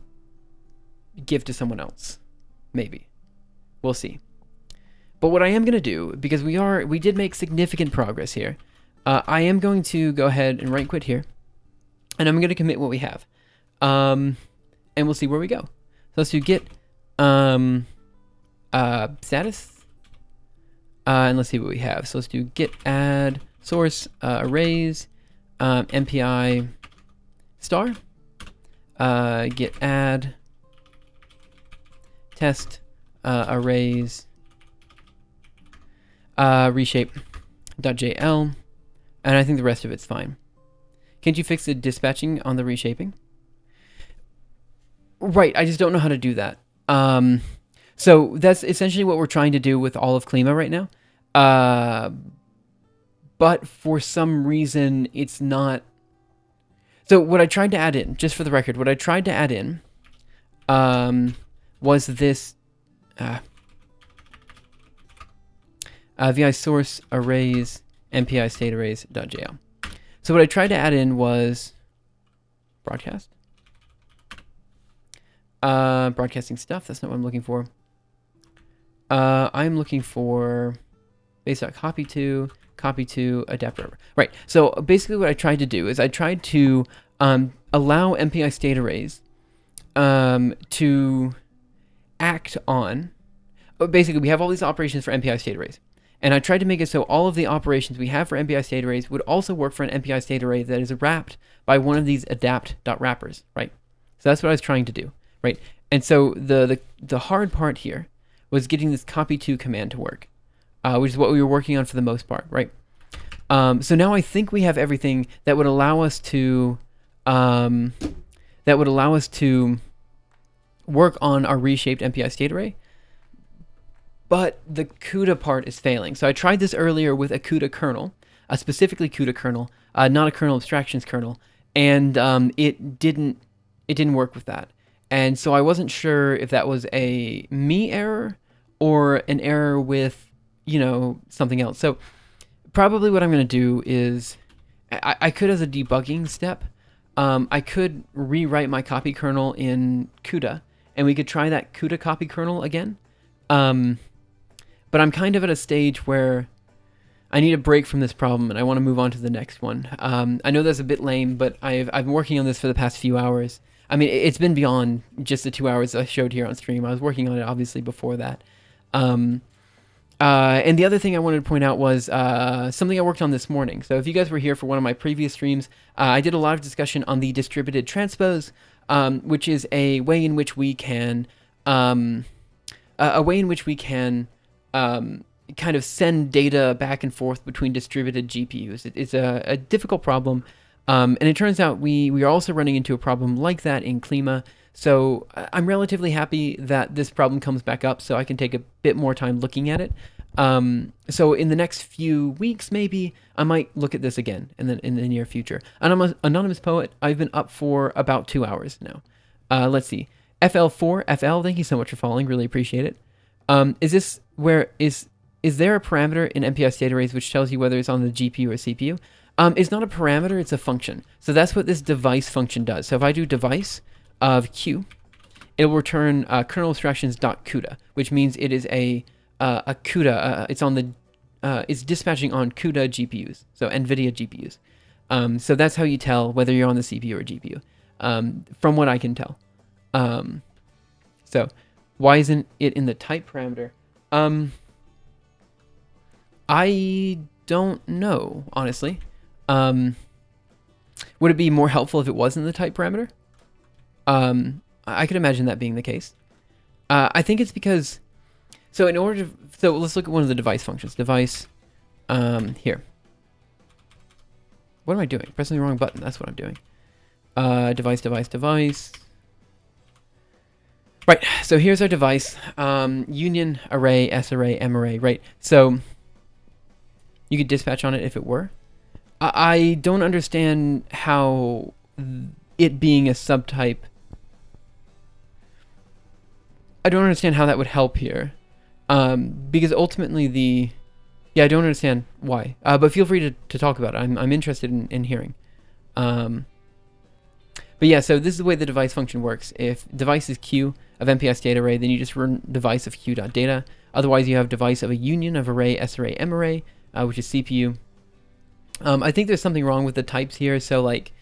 give to someone else. Maybe. We'll see. But what I am going to do, because we did make significant progress here, I am going to go ahead and right quit here. And I'm going to commit what we have. And we'll see where we go. So let's do git status. And let's see what we have. So let's do git add source arrays MPI star git add test arrays reshape.jl, and I think the rest of it's fine. Can't you fix the dispatching on the reshaping? Right, I just don't know how to do that. So that's essentially what we're trying to do with all of Klima right now. But for some reason, it's not. So what I tried to add in, just for the record, what I tried to add in was this vi source arrays MPI state arrays.jl. So what I tried to add in was broadcast. Broadcasting stuff, that's not what I'm looking for. I'm looking for base.copy to adapter. Right, so basically what I tried to do is I tried to allow MPI state arrays to act on, basically we have all these operations for MPI state arrays. And I tried to make it so all of the operations we have for MPI state arrays would also work for an MPI state array that is wrapped by one of these adapt.wrappers, right? So that's what I was trying to do, right? And so the hard part here was getting this copy to command to work, which is what we were working on for the most part, right? So now I think we have everything that would allow us to work on our reshaped MPI state array. But the CUDA part is failing. So I tried this earlier with a CUDA kernel, specifically CUDA kernel, not a kernel abstractions kernel, and it didn't work with that. And so I wasn't sure if that was a me error or an error with, something else. So probably what I'm going to do is I could, as a debugging step, I could rewrite my copy kernel in CUDA, and we could try that CUDA copy kernel again. But I'm kind of at a stage where I need a break from this problem, and I want to move on to the next one. I know that's a bit lame, but I've been working on this for the past few hours. I mean, it's been beyond just the 2 hours I showed here on stream. I was working on it, obviously, before that. And the other thing I wanted to point out was something I worked on this morning. So if you guys were here for one of my previous streams, I did a lot of discussion on the distributed transpose, which is a way in which we can kind of send data back and forth between distributed GPUs. It's a difficult problem, and it turns out we are also running into a problem like that in Klima. So I'm relatively happy that this problem comes back up, so I can take a bit more time looking at it. So in the next few weeks, maybe I might look at this again in the near future. Anonymous Poet, I've been up for about 2 hours now. Let's see. FL4FL, thank you so much for following. Really appreciate it. Is there a parameter in MPI state arrays which tells you whether it's on the GPU or CPU? It's not a parameter, it's a function. So that's what this device function does. So if I do device of Q, it will return kernel abstractions.CUDA, which means it is a CUDA. It's dispatching on CUDA GPUs, so NVIDIA GPUs. So that's how you tell whether you're on the CPU or GPU, from what I can tell. So why isn't it in the type parameter? I don't know, honestly. Would it be more helpful if it was in the type parameter? I could imagine that being the case. I think it's because, so let's look at one of the device functions. Device, here. What am I doing? Pressing the wrong button, that's what I'm doing. Device. Right, so here's our device, union array, S array, M array, right? So you could dispatch on it if it were. I don't understand how it being a subtype. I don't understand how that would help here, because ultimately yeah, I don't understand why. But feel free to talk about it. I'm interested in hearing. But yeah, so this is the way the device function works. If device is q of MPI's data array, then you just run device of q.data. Otherwise, you have device of a union of array s array m array, which is CPU. I think there's something wrong with the types here. So like,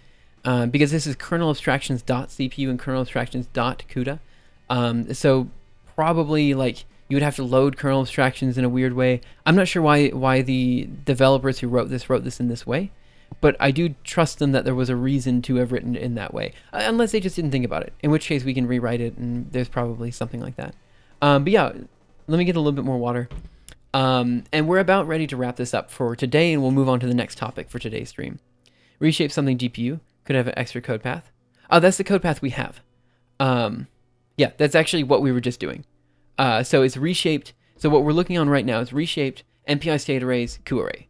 because this is kernel abstractions dot CPU and kernel abstractions dot CUDA. So probably like you would have to load kernel abstractions in a weird way. I'm not sure why the developers who wrote this in this way, but I do trust them that there was a reason to have written it in that way, unless they just didn't think about it, in which case we can rewrite it, and there's probably something like that. But yeah, let me get a little bit more water. And we're about ready to wrap this up for today, and we'll move on to the next topic for today's stream. Reshape something GPU could have an extra code path. Oh, that's the code path we have. Yeah, that's actually what we were just doing. So it's reshaped. So what we're looking on right now is reshaped MPI state arrays Q array.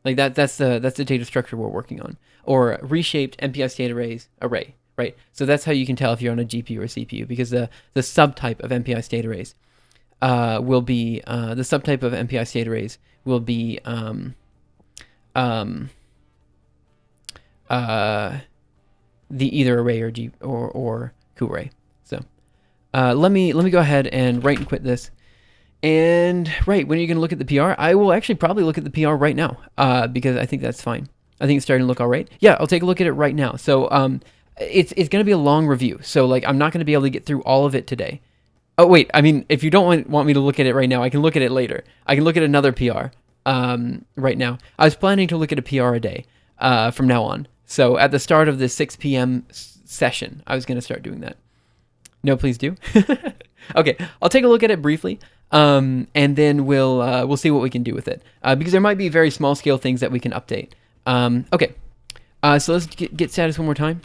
Like that's the data structure we're working on. Or reshaped MPI state arrays array, right? So that's how you can tell if you're on a GPU or CPU, because the subtype of MPI state arrays will be the subtype of MPI state arrays will be the either array or or Q array. So let me go ahead and write and quit this. And right, when are you going to look at the PR? I will actually probably look at the PR right now, because I think that's fine. I think it's starting to look all right. Yeah, I'll take a look at it right now. So it's going to be a long review. So like I'm not going to be able to get through all of it today. Oh wait, I mean, if you don't want me to look at it right now, I can look at it later. I can look at another PR right now. I was planning to look at a PR a day from now on. So at the start of the 6 p.m. session, I was going to start doing that. No, please do. Okay, I'll take a look at it briefly, and then we'll see what we can do with it, because there might be very small scale things that we can update. Okay, so let's get status one more time.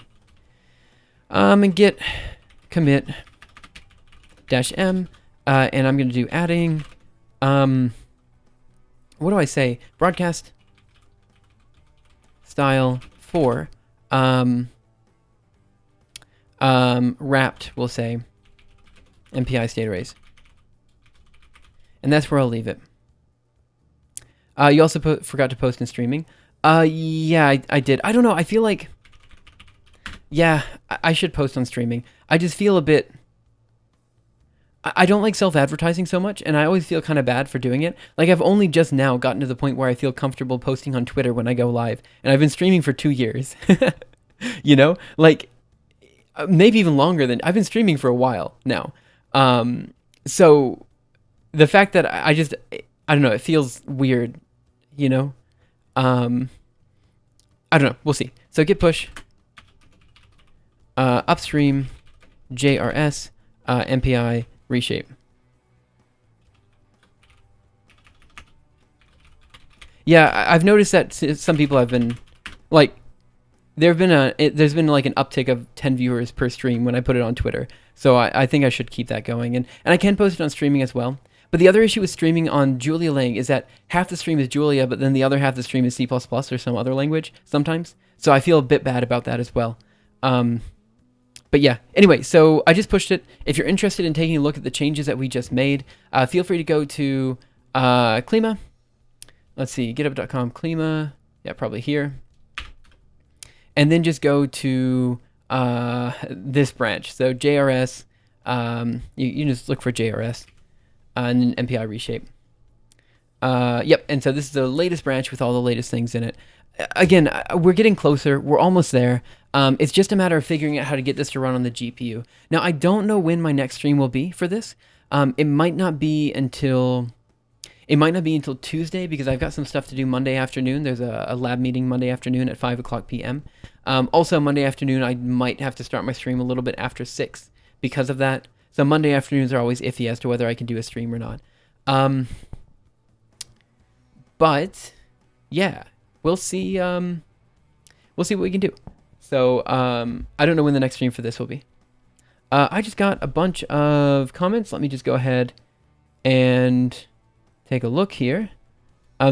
And git commit -m, and I'm going to do adding. What do I say? Broadcast style 4. Wrapped, we'll say, MPI state arrays. And that's where I'll leave it. You also forgot to post in streaming. Yeah, I did. I don't know. I feel like, yeah, I should post on streaming. I just feel a bit, I don't like self-advertising so much, and I always feel kind of bad for doing it. Like, I've only just now gotten to the point where I feel comfortable posting on Twitter when I go live, and I've been streaming for 2 years. You know? Like, maybe even longer than, I've been streaming for a while now. So, the fact that I don't know, it feels weird, you know? I don't know, we'll see. So, git push, upstream, JRS, MPI, reshape. Yeah, I've noticed that some people have been, like, there's been like an uptick of 10 viewers per stream when I put it on Twitter. So I think I should keep that going. And I can post it on streaming as well. But the other issue with streaming on Julia Lang is that half the stream is Julia, but then the other half of the stream is C++ or some other language sometimes. So I feel a bit bad about that as well. But yeah, anyway, so I just pushed it. If you're interested in taking a look at the changes that we just made, feel free to go to Klima. Let's see, github.com, Klima. Yeah, probably here. And then just go to this branch. So JRS, you just look for JRS, and then MPI reshape. Yep, and so this is the latest branch with all the latest things in it. Again, we're getting closer. We're almost there. It's just a matter of figuring out how to get this to run on the GPU. Now, I don't know when my next stream will be for this. It might not be until Tuesday, because I've got some stuff to do Monday afternoon. There's a lab meeting Monday afternoon at 5 o'clock p.m. Also, Monday afternoon, I might have to start my stream a little bit after 6 because of that. So Monday afternoons are always iffy as to whether I can do a stream or not. But yeah, we'll see. We'll see what we can do. So I don't know when the next stream for this will be. I just got a bunch of comments. Let me just go ahead and take a look here.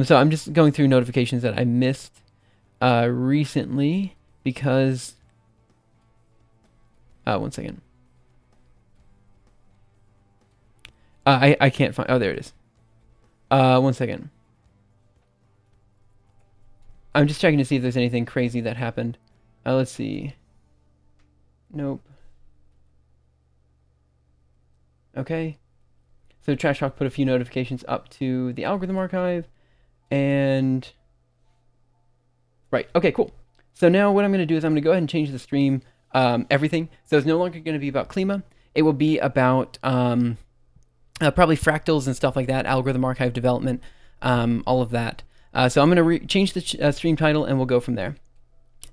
So I'm just going through notifications that I missed. recently because... one second. I can't find... Oh, there it is. One second. I'm just checking to see if there's anything crazy that happened. Let's see. Nope. Okay. So Trash Talk put a few notifications up to the algorithm archive. And... Right. Okay, cool. So now what I'm going to do is I'm going to go ahead and change the stream everything. So it's no longer going to be about Klima. It will be about probably fractals and stuff like that, algorithm archive development, all of that. So I'm going to change the stream title and we'll go from there.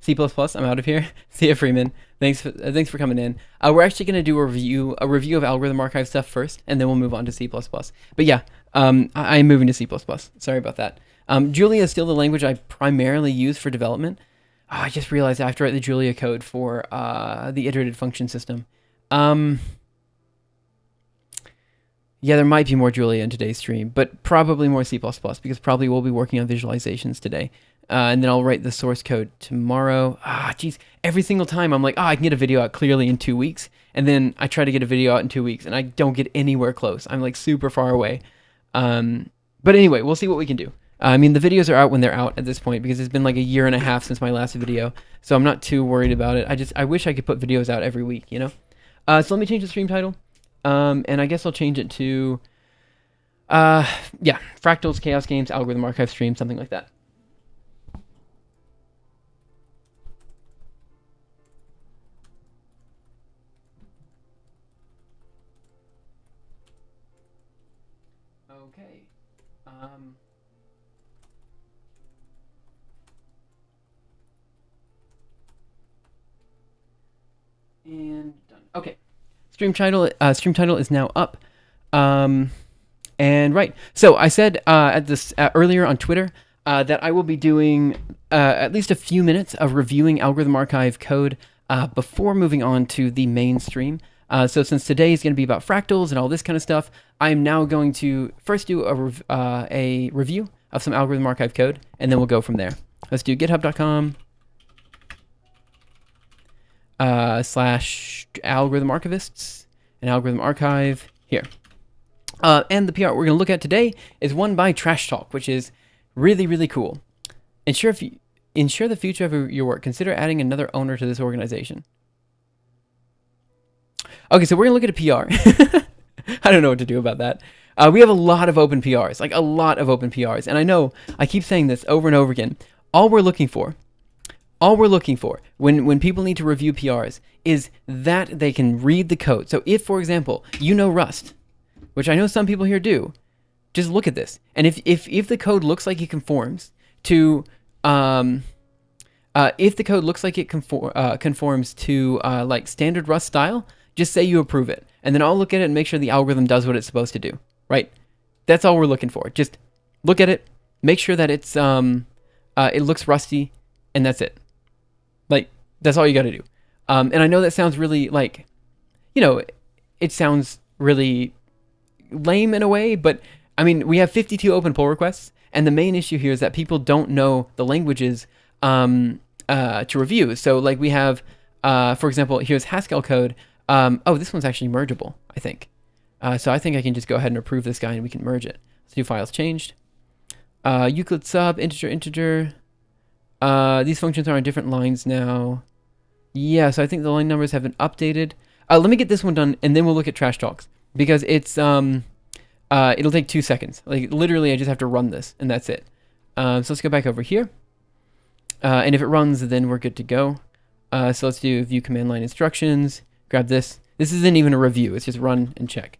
C++, I'm out of here. See ya, Freeman. Thanks for coming in. We're actually going to do a review of algorithm archive stuff first, and then we'll move on to C++. But yeah, I'm moving to C++. Sorry about that. Julia is still the language I primarily use for development. I just realized I have to write the Julia code for the iterative function system. Yeah, there might be more Julia in today's stream, but probably more C++, because probably we'll be working on visualizations today. And then I'll write the source code tomorrow. Geez, every single time I'm like, I can get a video out clearly in 2 weeks. And then I try to get a video out in 2 weeks, and I don't get anywhere close. I'm like super far away. But anyway, we'll see what we can do. I mean, the videos are out when they're out at this point, because it's been like a year and a half since my last video. So I'm not too worried about it. I wish I could put videos out every week, you know? So let me change the stream title. And I guess I'll change it to, yeah, Fractals, Chaos Games, Algorithm Archive Stream, something like that. Okay. And done. Okay. Stream title is now up. And right. So I said at this earlier on Twitter that I will be doing at least a few minutes of reviewing Algorithm Archive code before moving on to the main stream. So since today is going to be about fractals and all this kind of stuff, I'm now going to first do a review of some Algorithm Archive code, and then we'll go from there. Let's do github.com / algorithm archivists and algorithm archive here. And the PR we're going to look at today is one by Trash Talk, which is really, really cool. Ensure the future of your work. Consider adding another owner to this organization. Okay, so we're going to look at a PR. I don't know what to do about that. We have a lot of open PRs, like a lot of open PRs. And I know I keep saying this over and over again. All we're looking for when people need to review PRs is that they can read the code. So if, for example, you know Rust, which I know some people here do, just look at this. And if the code looks like it conforms to, conforms to like standard Rust style, just say you approve it. And then I'll look at it and make sure the algorithm does what it's supposed to do, right? That's all we're looking for. Just look at it, make sure that it's it looks rusty, and that's it. Like, that's all you got to do. And I know that sounds really, like, you know, it sounds really lame in a way, but, I mean, we have 52 open pull requests, and the main issue here is that people don't know the languages to review. So, like, we have, for example, here's Haskell code. Oh, this one's actually mergeable, I think. So I think I can just go ahead and approve this guy, and we can merge it. Let's do files changed. Euclid sub, integer. These functions are on different lines now. Yeah, so I think the line numbers have been updated. Let me get this one done, and then we'll look at Trash Talks, because it's it'll take 2 seconds. Like, literally, I just have to run this, and that's it. So let's go back over here. And if it runs, then we're good to go. So let's do view command line instructions. Grab this. This isn't even a review. It's just run and check.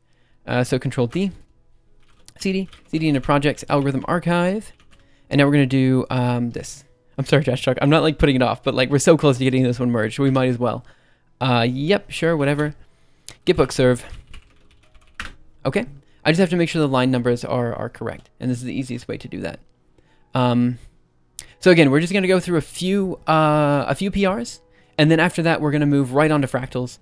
So Control D, CD into projects, algorithm archive. And now we're going to do this. I'm sorry, Trash Talk. I'm not like putting it off, but like we're so close to getting this one merged. We might as well. Yep, sure, whatever. Git book serve. Okay. I just have to make sure the line numbers are correct. And this is the easiest way to do that. So again, we're just going to go through a few PRs. And then after that, we're going to move right on to fractals.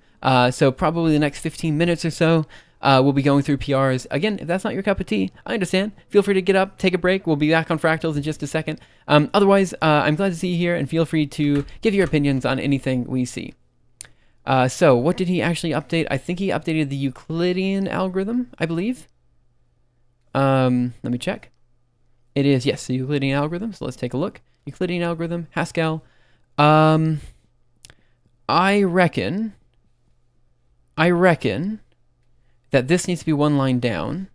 So probably the next 15 minutes or so, We'll be going through PRs. Again, if that's not your cup of tea, I understand. Feel free to get up, take a break. We'll be back on Fractals in just a second. Otherwise, I'm glad to see you here, and feel free to give your opinions on anything we see. So what did he actually update? I think he updated the Euclidean algorithm, I believe. Let me check. It is, yes, the Euclidean algorithm. So let's take a look. Euclidean algorithm, Haskell. I reckon that this needs to be one line down,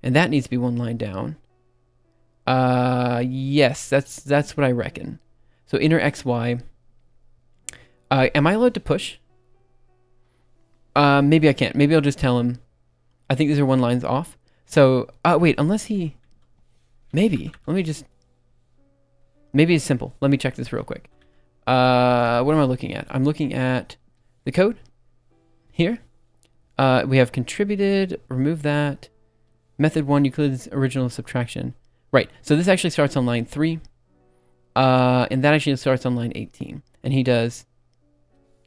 and that needs to be one line down. Yes, that's what I reckon. So inner XY. Am I allowed to push? Maybe I can't. Maybe I'll just tell him. I think these are one lines off. So, wait, unless he... Maybe. Let me just... Maybe it's simple. Let me check this real quick. What am I looking at? I'm looking at the code here. We have contributed, remove that. Method 1, Euclid's original subtraction. Right, so this actually starts on line 3. And that actually starts on line 18. And he does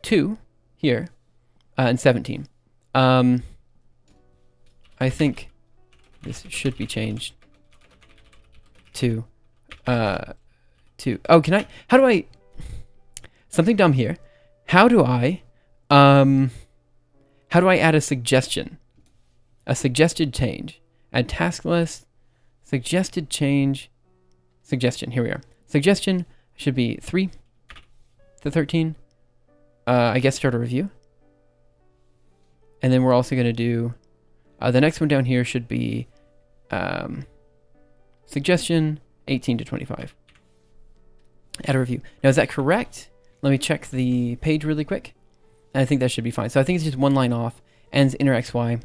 2 here and 17. I think this should be changed to... Oh, can I... How do I... Something dumb here. How do I add a suggestion? A suggested change. Add task list. Suggested change. Suggestion. Here we are. Suggestion should be 3 to 13. I guess start a review. And then we're also going to do... the next one down here should be suggestion 18 to 25. Add a review. Now, is that correct? Let me check the page really quick. And I think that should be fine. So I think it's just one line off. Ends inner XY.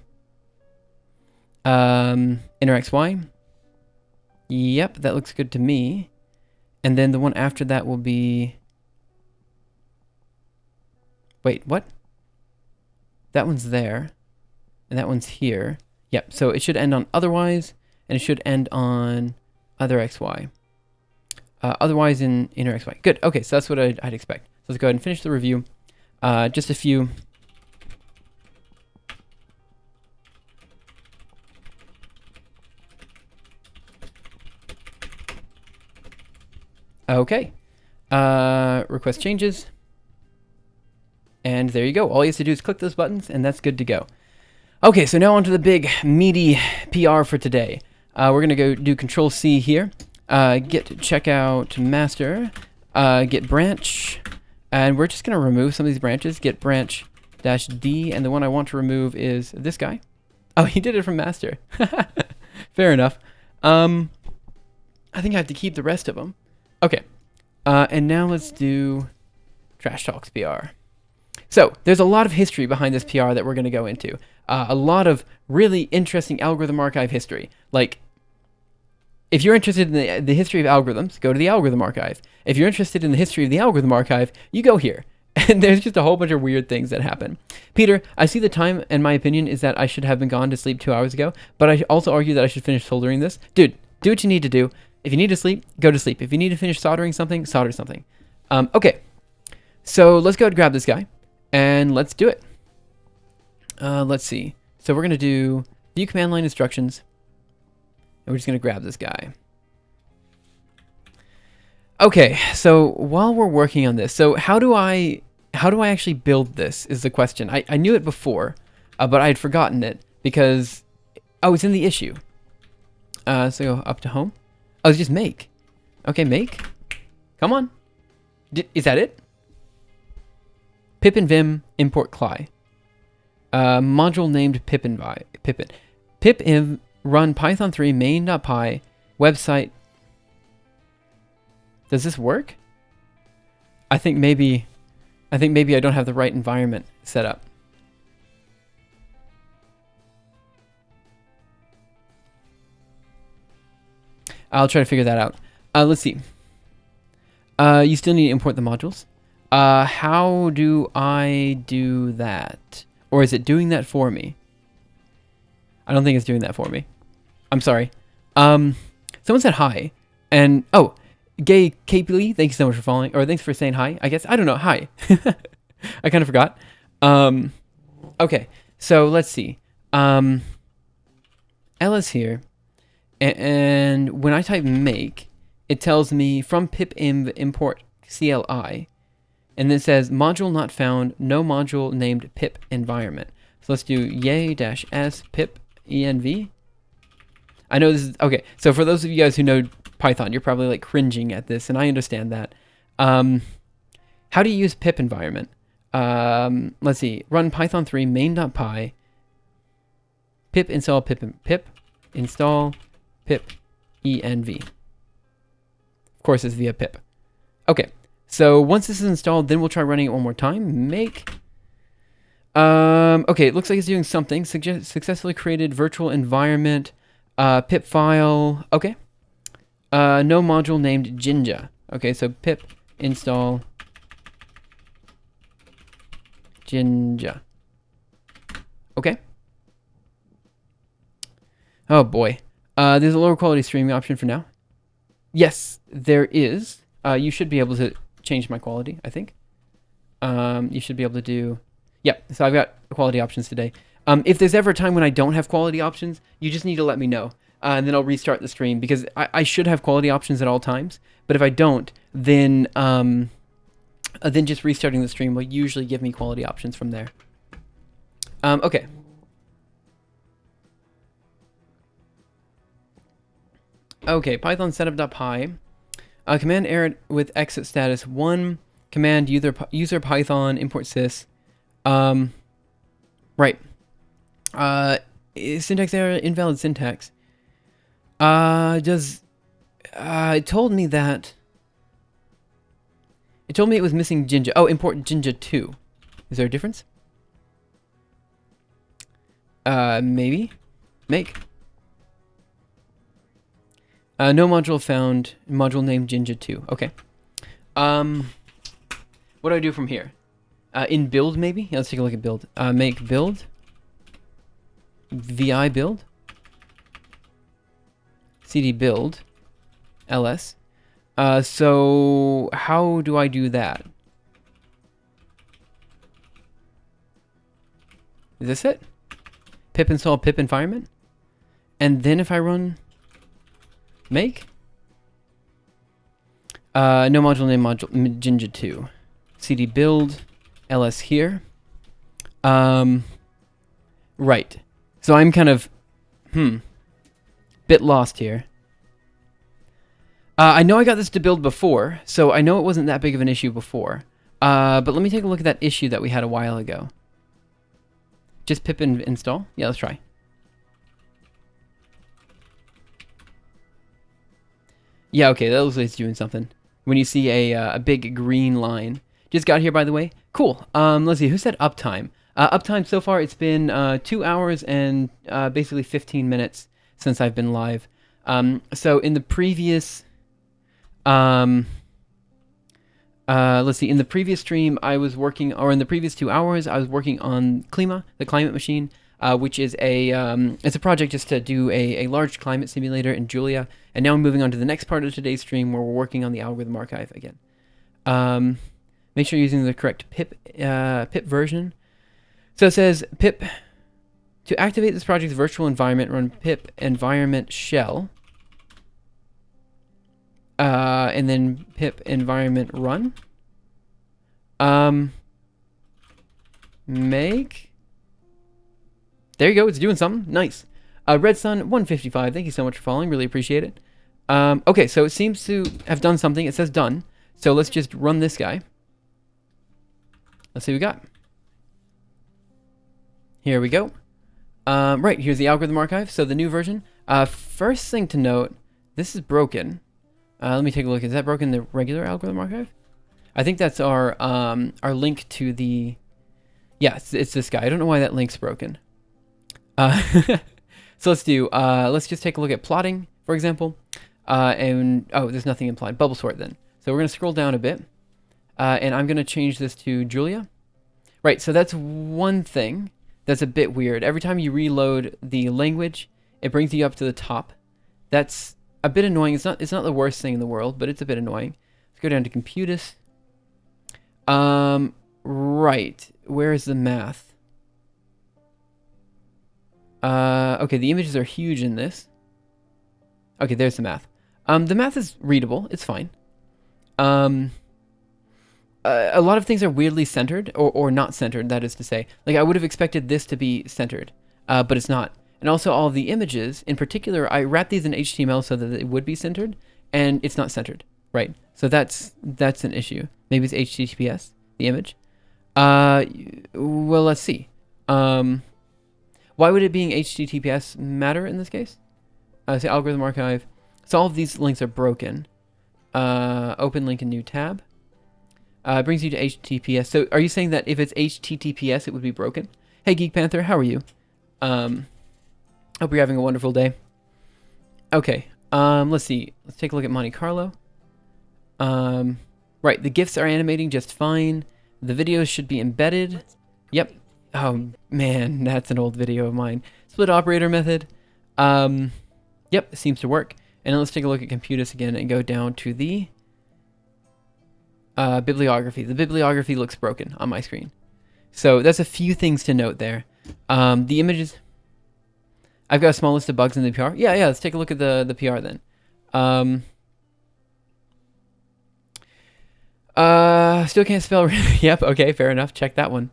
Inner XY. Yep, that looks good to me. And then the one after that will be... Wait, what? That one's there. And that one's here. Yep, so it should end on otherwise. And it should end on other XY. Otherwise in inner XY. Good. Okay, so that's what I'd expect. So let's go ahead and finish the review. Just a few. Okay. Request changes. And there you go. All you have to do is click those buttons, and that's good to go. Okay, so now on to the big, meaty PR for today. We're going to go do Control C here. Get checkout master, get branch, and we're just going to remove some of these branches. Get branch -D, and the one I want to remove is this guy. Oh, he did it from master. Fair enough. I think I have to keep the rest of them. Okay, and now let's do Trash Talks PR. So there's a lot of history behind this PR that we're going to go into. A lot of really interesting algorithm archive history. Like, if you're interested in the history of algorithms, go to the algorithm archive. If you're interested in the history of the algorithm archive, you go here. And there's just a whole bunch of weird things that happen. Peter, I see the time, and my opinion is that I should have been gone to sleep 2 hours ago, but I also argue that I should finish soldering this. Dude, do what you need to do. If you need to sleep, go to sleep. If you need to finish soldering something, solder something. Okay, so let's go ahead and grab this guy, and let's do it. Let's see. So we're going to do view command line instructions. And we're just going to grab this guy. Okay, so while we're working on this, so how do I actually build this is the question. I knew it before, but I had forgotten it because, oh, it's in the issue. So go up to home. Oh, it's just make. Okay, make. Come on. Is that it? Pip and Vim import Cly. Module named Pippin. Pip run Python 3 main.py website. Does this work? I think maybe I don't have the right environment set up. I'll try to figure that out. Let's see. You still need to import the modules. How do I do that? Or is it doing that for me? I don't think it's doing that for me. I'm sorry. Someone said hi. And, oh, Gay Capely, thank you so much for following. Or thanks for saying hi, I guess. I don't know. Hi. I kind of forgot. Okay, so let's see. ls here, and when I type make, it tells me from pip import CLI, and then it says module not found, no module named pip environment. So let's do yay-s pip env. I know this is, okay, so for those of you guys who know Python, you're probably like cringing at this, and I understand that. How do you use pip environment? Let's see, run python 3 main.py pip install pip install pip env. Of course, it's via pip. Okay, so once this is installed, then we'll try running it one more time. Make. Okay, it looks like it's doing something. Successfully created virtual environment. Pip file. Okay. No module named Jinja. Okay, so pip install Jinja. Okay. Oh boy. There's a lower quality streaming option for now. Yes, there is. You should be able to change my quality, I think. You should be able to do... Yeah, so I've got quality options today. If there's ever a time when I don't have quality options, you just need to let me know. And then I'll restart the stream, because I should have quality options at all times. But if I don't, then just restarting the stream will usually give me quality options from there. Okay. Okay, python setup.py. Command error with exit status 1. Command user python import sys. Right. Syntax error, invalid syntax. It told me that... It told me it was missing Jinja. Oh, import Jinja 2. Is there a difference? Maybe. Make. No module found. Module named Jinja 2. Okay. What do I do from here? In build, maybe? Yeah, let's take a look at build. Make build. VI build. CD build. LS. So how do I do that? Is this it? Pip install pip environment? And then if I run make? No module name module Jinja 2. CD build. LS here. Right. So I'm kind of, bit lost here. I know I got this to build before, so I know it wasn't that big of an issue before. But let me take a look at that issue that we had a while ago. Just pip install? Yeah, let's try. Yeah, okay, that looks like it's doing something. When you see a big green line. Just got here, by the way. Cool. Let's see, who said uptime? Uptime so far, it's been 2 hours and basically 15 minutes since I've been live. So in the previous... let's see, in the previous stream, I was working, or in the previous 2 hours, I was working on Klima, the climate machine, which is it's a project just to do a large climate simulator in Julia. And now I'm moving on to the next part of today's stream where we're working on the algorithm archive again. Make sure you're using the correct pip version. So it says pip, to activate this project's virtual environment, run pip environment shell. And then pip environment run. Make. There you go, it's doing something. Nice. Redsun155, thank you so much for following, really appreciate it. Okay, so it seems to have done something. It says done. So let's just run this guy. Let's see what we got. Here we go. Right, here's the algorithm archive. So the new version. First thing to note, this is broken. Let me take a look. Is that broken, the regular algorithm archive? I think that's our link to the... Yeah, it's this guy. I don't know why that link's broken. So let's just take a look at plotting, for example. And, oh, there's nothing implied. Bubble sort then. So we're going to scroll down a bit. And I'm going to change this to Julia. Right, so that's one thing that's a bit weird. Every time you reload the language, it brings you up to the top. That's a bit annoying. It's not the worst thing in the world, but it's a bit annoying. Let's go down to Computus. Right. Where is the math? Okay, the images are huge in this. Okay, there's the math. The math is readable. It's fine. A lot of things are weirdly centered or not centered, that is to say. Like, I would have expected this to be centered, but it's not. And also all of the images, in particular, I wrapped these in HTML so that it would be centered, and it's not centered, right? So that's an issue. Maybe it's HTTPS, the image. Well, let's see. Why would it being HTTPS matter in this case? Say algorithm archive. So all of these links are broken. Open link in new tab. It brings you to HTTPS. So are you saying that if it's HTTPS, it would be broken? Hey, Geek Panther, how are you? Hope you're having a wonderful day. Okay, let's see. Let's take a look at Monte Carlo. Right, the GIFs are animating just fine. The videos should be embedded. Yep. Oh, man, that's an old video of mine. Split operator method. Yep, it seems to work. And then let's take a look at Computus again and go down to the bibliography. The bibliography looks broken on my screen. So that's a few things to note there. The images... I've got a small list of bugs in the PR. Yeah, let's take a look at the PR then. Still can't spell... Yep, okay, fair enough. Check that one.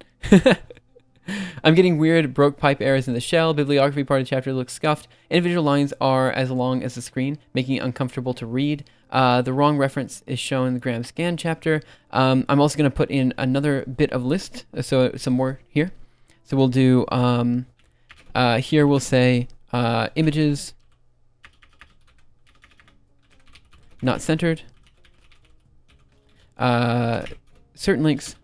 I'm getting weird broke pipe errors in the shell. Bibliography part of the chapter looks scuffed. Individual lines are as long as the screen, making it uncomfortable to read. The wrong reference is shown in the Graham scan chapter. I'm also going to put in another bit of list, so some more here. So we'll do, here we'll say images not centered. Certain links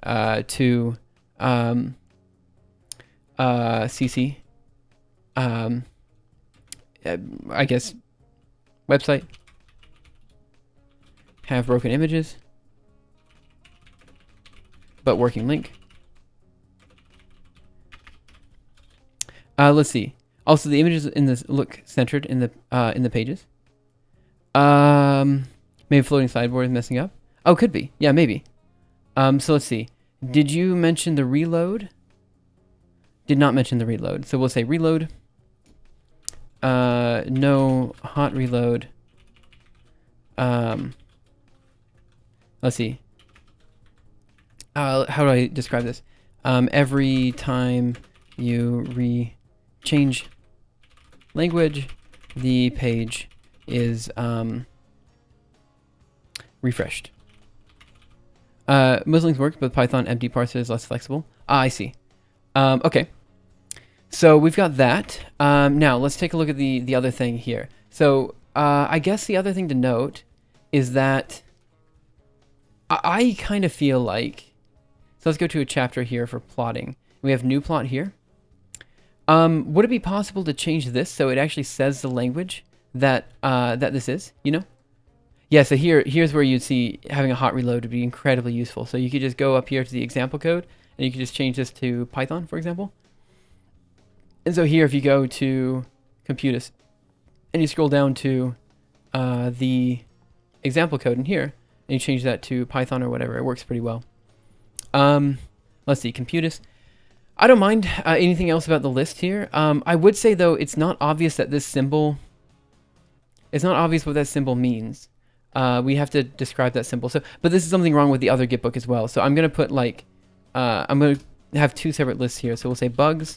to CC, I guess, website, have broken images, but working link. Let's see. Also, the images in this look centered in the pages. Maybe floating sideboard is messing up. Oh, could be. Yeah, maybe. So let's see. Did you mention the reload? Did not mention the reload. So we'll say reload. No hot reload. Let's see. How do I describe this? Every time you change language, the page is refreshed. Muslims work, but Python empty parser is less flexible. Ah, I see. Okay. So we've got that. Now let's take a look at the other thing here. So I guess the other thing to note is that I kind of feel like, so let's go to a chapter here for plotting. We have new plot here. Would it be possible to change this so it actually says the language that that this is, you know? Yeah, so here's where you'd see having a hot reload would be incredibly useful. So you could just go up here to the example code, and you could just change this to Python, for example. And so here, if you go to Computus, and you scroll down to the example code in here, and you change that to Python or whatever, it works pretty well. Let's see, Computus. I don't mind anything else about the list here. I would say, though, it's not obvious that this symbol... It's not obvious what that symbol means. We have to describe that symbol. So, but this is something wrong with the other Git book as well. So I'm going to put like, I'm going to have two separate lists here. So we'll say bugs,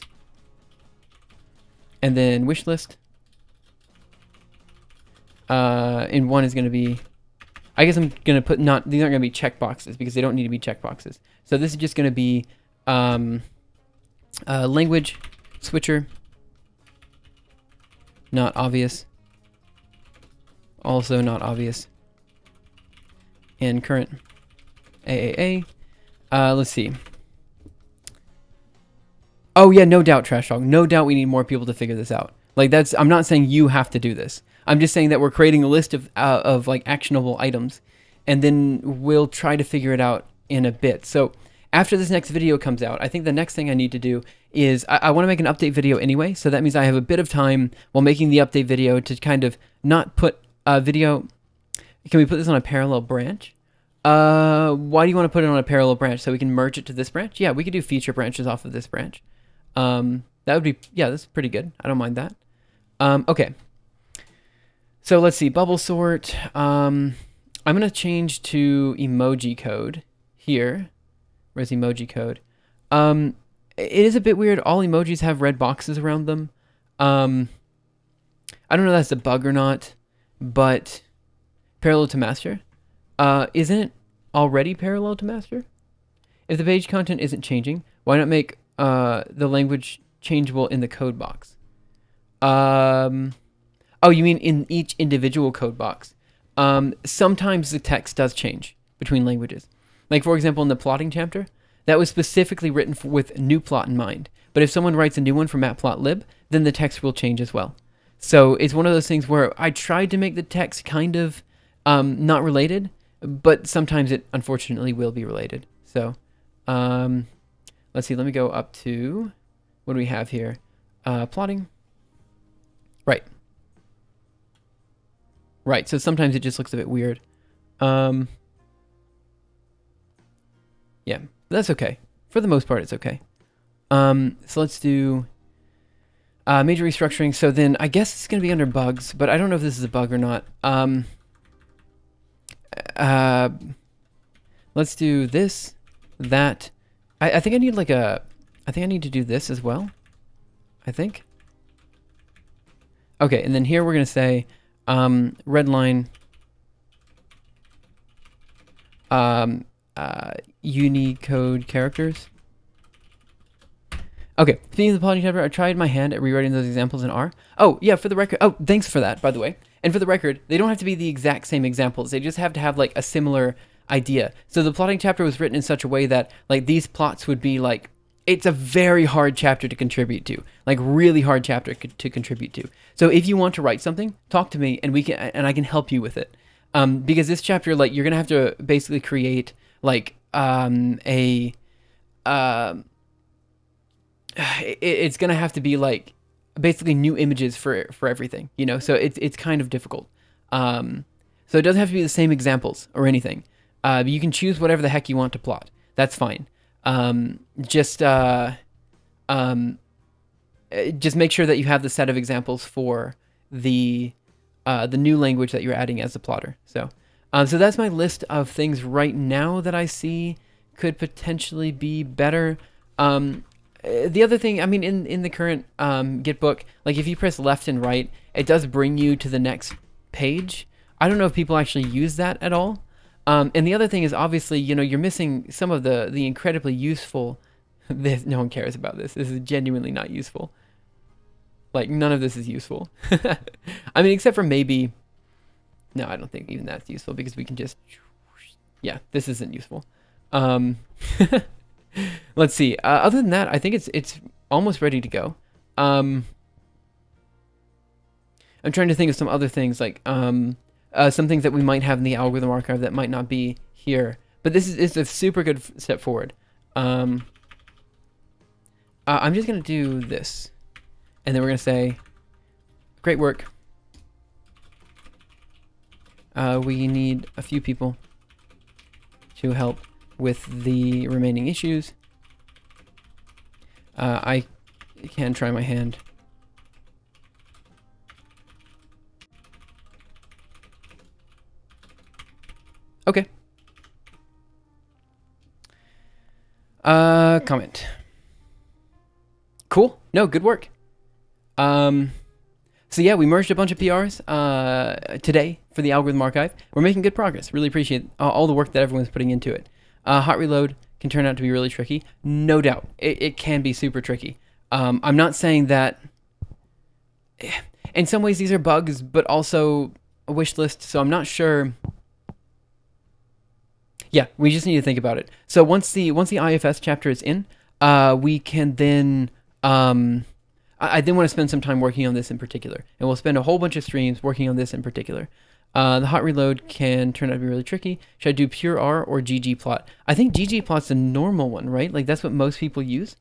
and then wish list. And one is going to be, I guess I'm going to put not, these aren't going to be checkboxes because they don't need to be checkboxes. So this is just going to be language switcher, not obvious, also not obvious. And current AAA. Let's see. Oh yeah, no doubt, Trash Dog. No doubt we need more people to figure this out. Like that's, I'm not saying you have to do this. I'm just saying that we're creating a list of like actionable items, and then we'll try to figure it out in a bit. So after this next video comes out, I think the next thing I need to do is I want to make an update video anyway. So that means I have a bit of time while making the update video to kind of not put a video. Can we put this on a parallel branch? Why do you want to put it on a parallel branch? So we can merge it to this branch? Yeah, we could do feature branches off of this branch. That would be, yeah, that's pretty good. I don't mind that. Okay. So let's see, bubble sort. I'm going to change to emoji code here. Where's emoji code? It is a bit weird. All emojis have red boxes around them. I don't know if that's a bug or not, but parallel to master. Isn't it already parallel to master? If the page content isn't changing, why not make the language changeable in the code box? Oh, you mean in each individual code box? Sometimes the text does change between languages. Like, for example, in the plotting chapter, that was specifically written with new plot in mind. But if someone writes a new one for matplotlib, then the text will change as well. So it's one of those things where I tried to make the text kind of not related, but sometimes it unfortunately will be related. So let's see, let me go up to, what do we have here? Plotting. Right. Right, so sometimes it just looks a bit weird. Yeah, that's okay. For the most part, it's okay. So let's do major restructuring. So then I guess it's going to be under bugs, but I don't know if this is a bug or not. Let's do this, that. I think I need like a, I think I need to do this as well. I think. Okay, and then here we're going to say red line Unicode characters. Okay, speaking of the plotting chapter, I tried my hand at rewriting those examples in R. Oh, yeah, for the record. Oh, thanks for that, by the way. And for the record, they don't have to be the exact same examples. They just have to have like a similar idea. So the plotting chapter was written in such a way that like these plots would be like, it's a very hard chapter to contribute to, like really hard chapter to contribute to. So if you want to write something, talk to me and I can help you with it. Because this chapter, like you're gonna have to basically create like it's gonna have to be like basically new images for everything, you know. So it's kind of difficult. So it doesn't have to be the same examples or anything. You can choose whatever the heck you want to plot. That's fine. Just make sure that you have the set of examples for the new language that you're adding as the plotter. So that's my list of things right now that I see could potentially be better. The other thing, I mean, in the current Git book, like if you press left and right, it does bring you to the next page. I don't know if people actually use that at all. And the other thing is obviously, you know, you're missing some of the incredibly useful. No one cares about this. This is genuinely not useful. Like none of this is useful. I mean, except for maybe. No, I don't think even that's useful because we can just. Yeah, this isn't useful. Let's see. Other than that, I think it's almost ready to go. I'm trying to think of some other things like some things that we might have in the algorithm archive that might not be here. But this is a super good step forward. I'm just gonna do this, and then we're gonna say, "Great work. We need a few people to help with the remaining issues. I can try my hand." Okay. Comment. Cool. No, good work. So yeah, we merged a bunch of PRs today for the algorithm archive. We're making good progress. Really appreciate all the work that everyone's putting into it. Hot reload can turn out to be really tricky. No doubt. It can be super tricky. I'm not saying that... In some ways, these are bugs, but also a wish list, so I'm not sure... Yeah, we just need to think about it. So once the IFS chapter is in, we can then... I then want to spend some time working on this in particular. And we'll spend a whole bunch of streams working on this in particular. The hot reload can turn out to be really tricky. Should I do pure R or ggplot? I think ggplot's the normal one, right? Like that's what most people use.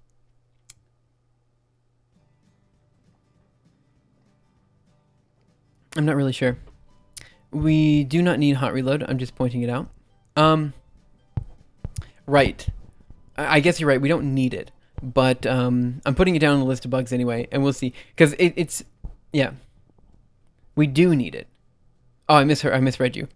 I'm not really sure. We do not need hot reload. I'm just pointing it out. Right. I guess you're right. We don't need it. but I'm putting it down on the list of bugs anyway, and we'll see. Because it's, yeah, we do need it. Oh, I misread you.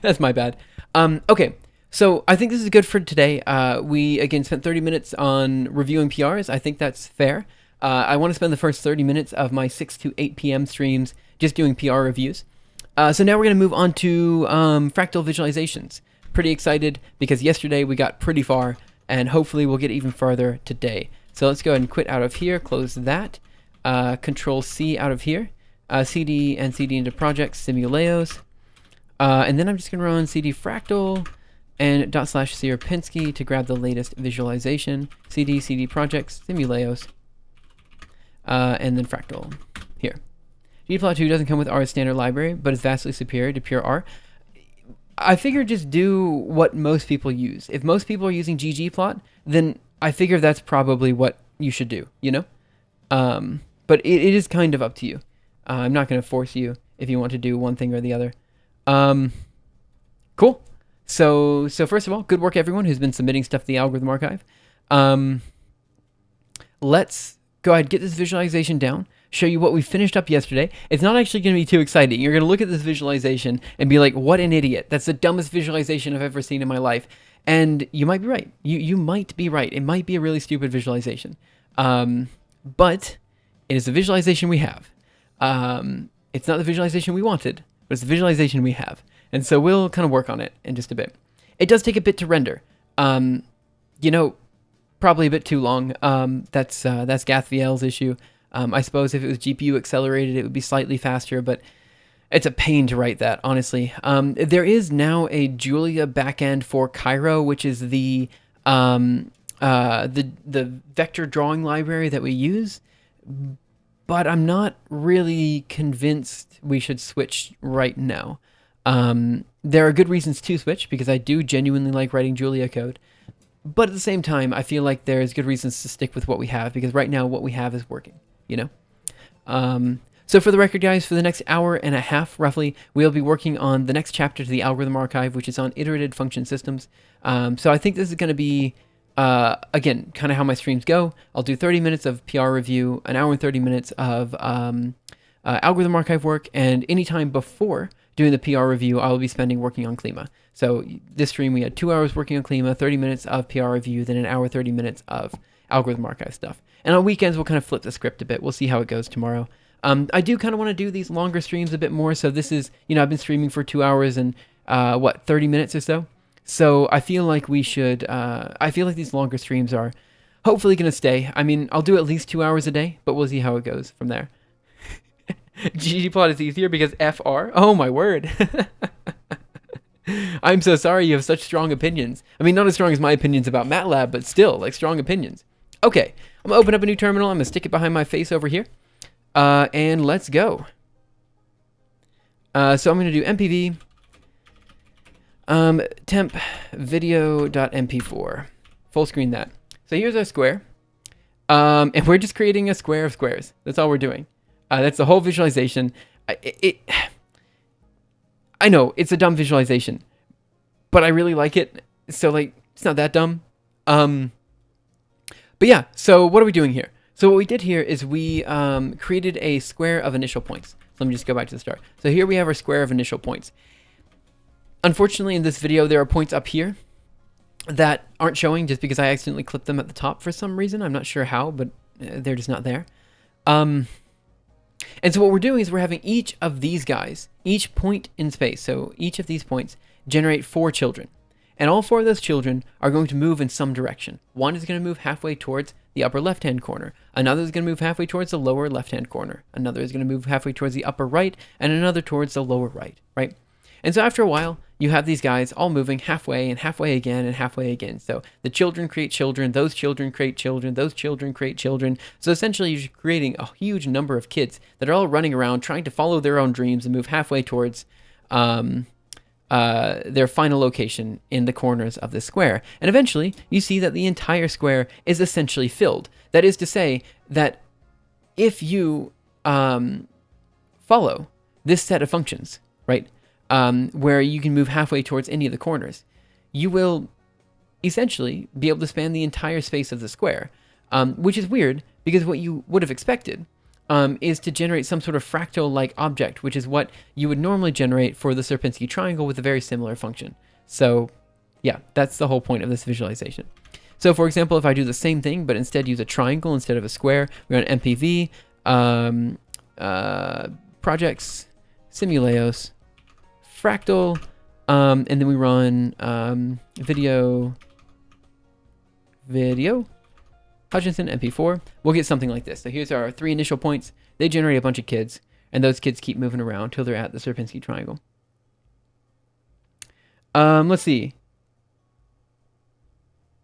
That's my bad. Okay, so I think this is good for today. We, again, spent 30 minutes on reviewing PRs. I think that's fair. I want to spend the first 30 minutes of my 6 to 8 p.m. streams just doing PR reviews. So now we're going to move on to fractal visualizations. Pretty excited because yesterday we got pretty far, and hopefully we'll get even farther today. So let's go ahead and quit out of here, close that, Control C out of here, CD and CD into projects, Simuleos, and then I'm just going to run CD Fractal and /Sierpinski to grab the latest visualization, CD projects, Simuleos, and then Fractal here. ggplot2 doesn't come with R's standard library, but is vastly superior to pure R. I figure just do what most people use. If most people are using ggplot, then I figure that's probably what you should do, you know? But it is kind of up to you. I'm not going to force you if you want to do one thing or the other. Cool. So first of all, good work everyone who's been submitting stuff to the algorithm archive. Let's go ahead, get this visualization down, show you what we finished up yesterday. It's not actually going to be too exciting. You're going to look at this visualization and be like, what an idiot. That's the dumbest visualization I've ever seen in my life. And you might be right. You might be right. It might be a really stupid visualization. But it is the visualization we have. It's not the visualization we wanted, but it's the visualization we have. And so we'll kind of work on it in just a bit. It does take a bit to render. You know, probably a bit too long. That's GathVL's issue. I suppose if it was GPU accelerated, it would be slightly faster, but it's a pain to write that, honestly. There is now a Julia backend for Cairo, which is the vector drawing library that we use, but I'm not really convinced we should switch right now. There are good reasons to switch, because I do genuinely like writing Julia code. But at the same time, I feel like there's good reasons to stick with what we have, because right now what we have is working, you know? So for the record, guys, for the next hour and a half, roughly, we'll be working on the next chapter to the algorithm archive, which is on iterated function systems. So I think this is going to be, again, kind of how my streams go. I'll do 30 minutes of PR review, an hour and 30 minutes of algorithm archive work, and any time before doing the PR review, I will be spending working on Klima. So this stream, we had 2 hours working on Klima, 30 minutes of PR review, then an hour, 30 minutes of algorithm archive stuff. And on weekends, we'll kind of flip the script a bit. We'll see how it goes tomorrow. I do kind of want to do these longer streams a bit more. So this is, you know, I've been streaming for 2 hours and, 30 minutes or so. So I feel like we should, I feel like these longer streams are hopefully going to stay. I mean, I'll do at least 2 hours a day, but we'll see how it goes from there. ggplot is easier because FR? Oh my word. I'm so sorry you have such strong opinions. I mean, not as strong as my opinions about MATLAB, but still, like, strong opinions. Okay, I'm going to open up a new terminal. I'm going to stick it behind my face over here. And let's go. So I'm going to do mpv temp video.mp4. Full screen that. So here's our square. And we're just creating a square of squares. That's all we're doing. That's the whole visualization. I know it's a dumb visualization, but I really like it. So, like, it's not that dumb. But yeah, so what are we doing here? So what we did here is we created a square of initial points. So let me just go back to the start. So here we have our square of initial points. Unfortunately, in this video, there are points up here that aren't showing just because I accidentally clipped them at the top for some reason. I'm not sure how, but they're just not there. And so what we're doing is we're having each of these guys, each point in space, so each of these points generate 4 children. And all 4 of those children are going to move in some direction. One is going to move halfway towards the upper left-hand corner. Another is going to move halfway towards the lower left-hand corner. Another is going to move halfway towards the upper right, and another towards the lower right, right? And so after a while, you have these guys all moving halfway and halfway again and halfway again. So the children create children, those children create children, those children create children. So essentially you're creating a huge number of kids that are all running around trying to follow their own dreams and move halfway towards their final location in the corners of this square. And eventually you see that the entire square is essentially filled. That is to say that if you follow this set of functions, right, where you can move halfway towards any of the corners, you will essentially be able to span the entire space of the square, which is weird because what you would have expected is to generate some sort of fractal-like object, which is what you would normally generate for the Sierpinski triangle with a very similar function. So yeah, that's the whole point of this visualization. So for example, if I do the same thing, but instead use a triangle instead of a square, we run MPV, projects, Simuleos, Fractal, and then we run video, Hutchinson, MP4, we'll get something like this. So here's our 3 initial points. They generate a bunch of kids, and those kids keep moving around till they're at the Sierpinski triangle. Let's see.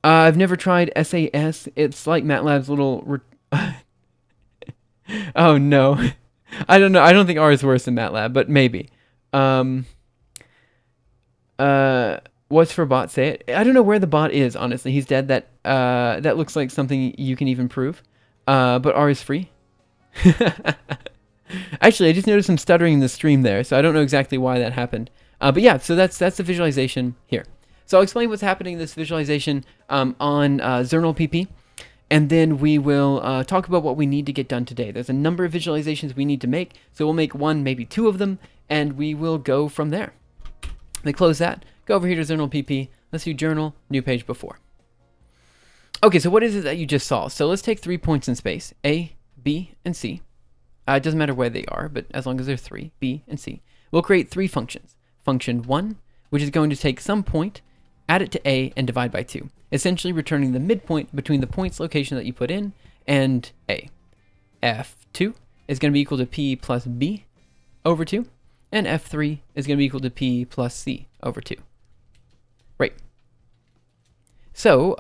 I've never tried SAS. It's like MATLAB's little... Oh, no. I don't know. I don't think R is worse than MATLAB, but maybe. What's for bot? Say it. I don't know where the bot is, honestly. He's dead. That looks like something you can even prove. But R is free. Actually, I just noticed some stuttering in the stream there, so I don't know exactly why that happened. But yeah, so that's the visualization here. So I'll explain what's happening in this visualization on Zernal PP, and then we will talk about what we need to get done today. There's a number of visualizations we need to make, so we'll make 1, maybe 2 of them, and we will go from there. Let me close that, go over here to Zernal PP, let's do journal, new page before. Okay, so what is it that you just saw? So let's take 3 points in space, A, B, and C. It doesn't matter where they are, but as long as they're 3, B and C. We'll create 3 functions. Function 1, which is going to take some point, add it to A, and divide by 2, essentially returning the midpoint between the points location that you put in and A. F2 is going to be equal to P plus B over 2, and F3 is going to be equal to P plus C over 2. Right. So,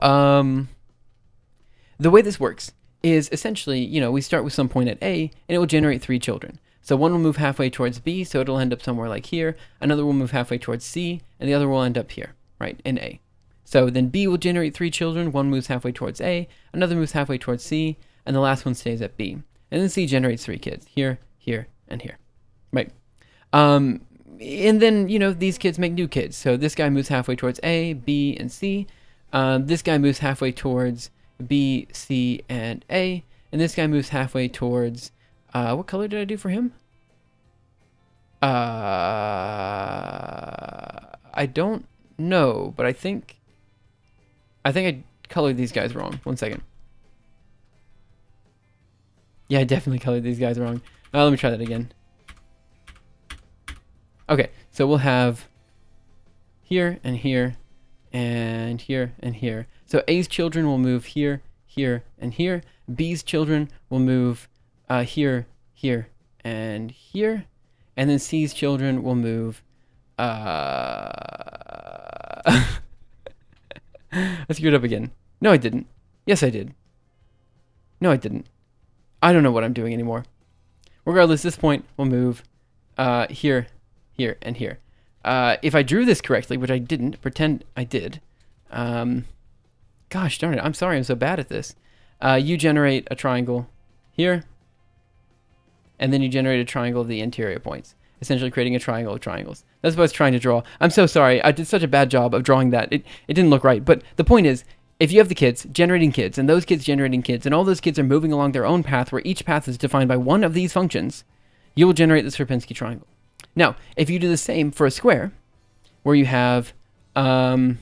the way this works is essentially, we start with some point at A, and it will generate 3 children. So one will move halfway towards B, so it'll end up somewhere like here. Another will move halfway towards C, and the other will end up here, right, in A. So then B will generate 3 children. One moves halfway towards A, another moves halfway towards C, and the last one stays at B. And then C generates 3 kids, here, here, and here, right? And then, these kids make new kids. So this guy moves halfway towards A, B, and C. This guy moves halfway towards B, C, and A. And this guy moves halfway towards... what color did I do for him? I don't know, but I think I colored these guys wrong. 1 second. Yeah, I definitely colored these guys wrong. Let me try that again. Okay, so we'll have here and here and here and here. So A's children will move here, here, and here. B's children will move here, here, and here. And then C's children will move... I screwed up again. No, I didn't. Yes, I did. No, I didn't. I don't know what I'm doing anymore. Regardless, this point will move here, here, and here. If I drew this correctly, which I didn't, pretend I did. Gosh darn it, I'm sorry I'm so bad at this. You generate a triangle here, and then you generate a triangle of the interior points, essentially creating a triangle of triangles. That's what I was trying to draw. I'm so sorry. I did such a bad job of drawing that. It didn't look right. But the point is, if you have the kids generating kids, and those kids generating kids, and all those kids are moving along their own path, where each path is defined by one of these functions, you will generate the Sierpinski triangle. Now, if you do the same for a square, where you have 1,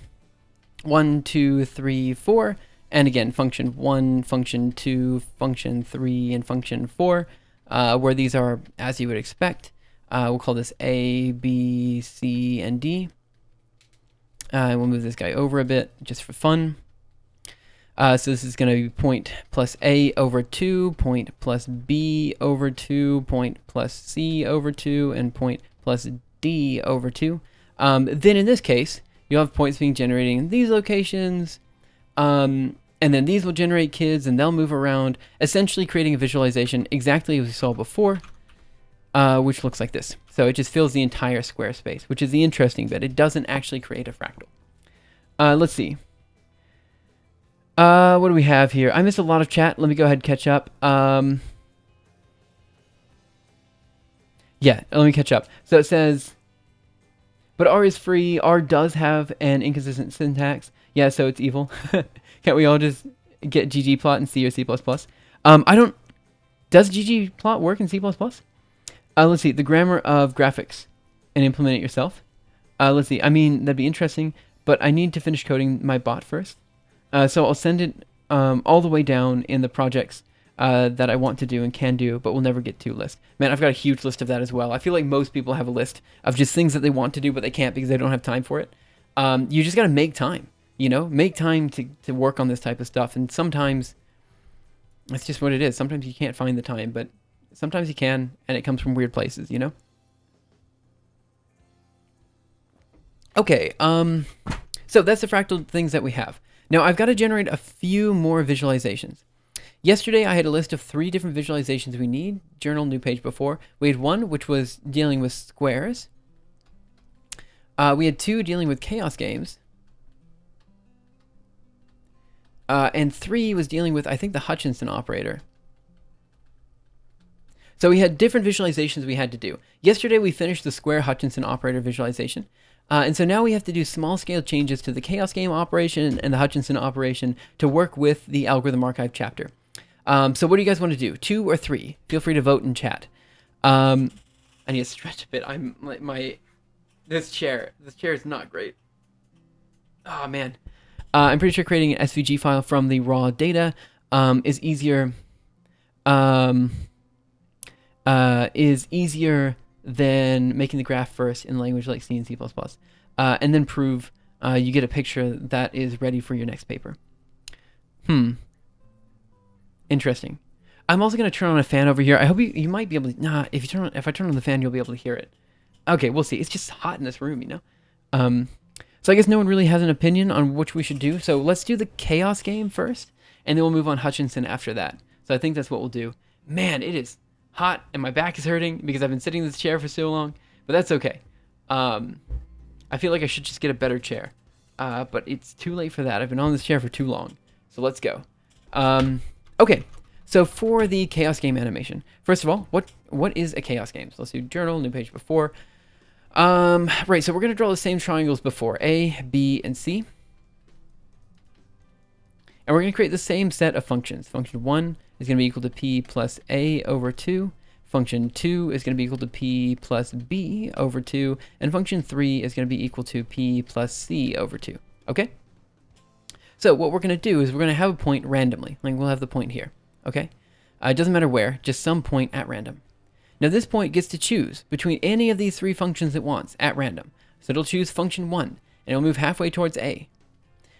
2, 3, 4, and again, function 1, function 2, function 3, and function 4, where these are as you would expect. We'll call this A, B, C, and D. We'll move this guy over a bit just for fun. So this is going to be point plus A over 2, point plus B over 2, point plus C over 2, and point plus D over 2. Then in this case, you'll have points being generated in these locations, and then these will generate kids, and they'll move around, essentially creating a visualization exactly as we saw before, which looks like this. So it just fills the entire square space, which is the interesting bit. It doesn't actually create a fractal. Let's see. What do we have here? I missed a lot of chat. Let me go ahead and catch up. Yeah, let me catch up. So it says, but R is free. R does have an inconsistent syntax. Yeah, so it's evil. Can't we all just get ggplot in C or C++? I don't... Does ggplot work in C++? Let's see. The grammar of graphics and implement it yourself. Let's see. I mean, that'd be interesting, but I need to finish coding my bot first. So I'll send it all the way down in the projects that I want to do and can do, but will never get to list. Man, I've got a huge list of that as well. I feel like most people have a list of just things that they want to do, but they can't because they don't have time for it. You just got to make time, make time to work on this type of stuff. And sometimes that's just what it is. Sometimes you can't find the time, but sometimes you can, and it comes from weird places, Okay, so that's the fractal things that we have. Now I've got to generate a few more visualizations. Yesterday I had a list of 3 different visualizations we need. Journal, new page before. We had 1 which was dealing with squares. We had 2 dealing with chaos games. And 3 was dealing with, I think, the Hutchinson operator. So we had different visualizations we had to do. Yesterday we finished the square Hutchinson operator visualization. And so now we have to do small scale changes to the chaos game operation and the Hutchinson operation to work with the algorithm archive chapter. So what do you guys want to do? 2 or 3? Feel free to vote in chat. I need to stretch a bit. This chair is not great. Oh man. I'm pretty sure creating an SVG file from the raw data is easier than making the graph first in language like C and C++, and then prove you get a picture that is ready for your next paper. Interesting. I'm also going to turn on a fan over here. I hope you might be able to... Nah, if I turn on the fan, you'll be able to hear it. Okay, we'll see. It's just hot in this room, So I guess no one really has an opinion on which we should do. So let's do the chaos game first, and then we'll move on Hutchinson after that. So I think that's what we'll do. Man, it is hot, and my back is hurting because I've been sitting in this chair for so long, but that's okay. I feel like I should just get a better chair, but it's too late for that. I've been on this chair for too long, so let's go. Okay, so for the chaos game animation, first of all, what is a chaos game? So let's do journal, new page before. Right, so we're going to draw the same triangles before, A, B, and C. And we're going to create the same set of functions. Function 1 is going to be equal to P plus A over 2. Function 2 is going to be equal to P plus B over 2. And function 3 is going to be equal to P plus C over 2. Okay? So what we're going to do is we're going to have a point randomly. Like we'll have the point here. Okay? It doesn't matter where, just some point at random. Now this point gets to choose between any of these 3 functions it wants at random. So it'll choose function 1, and it'll move halfway towards A.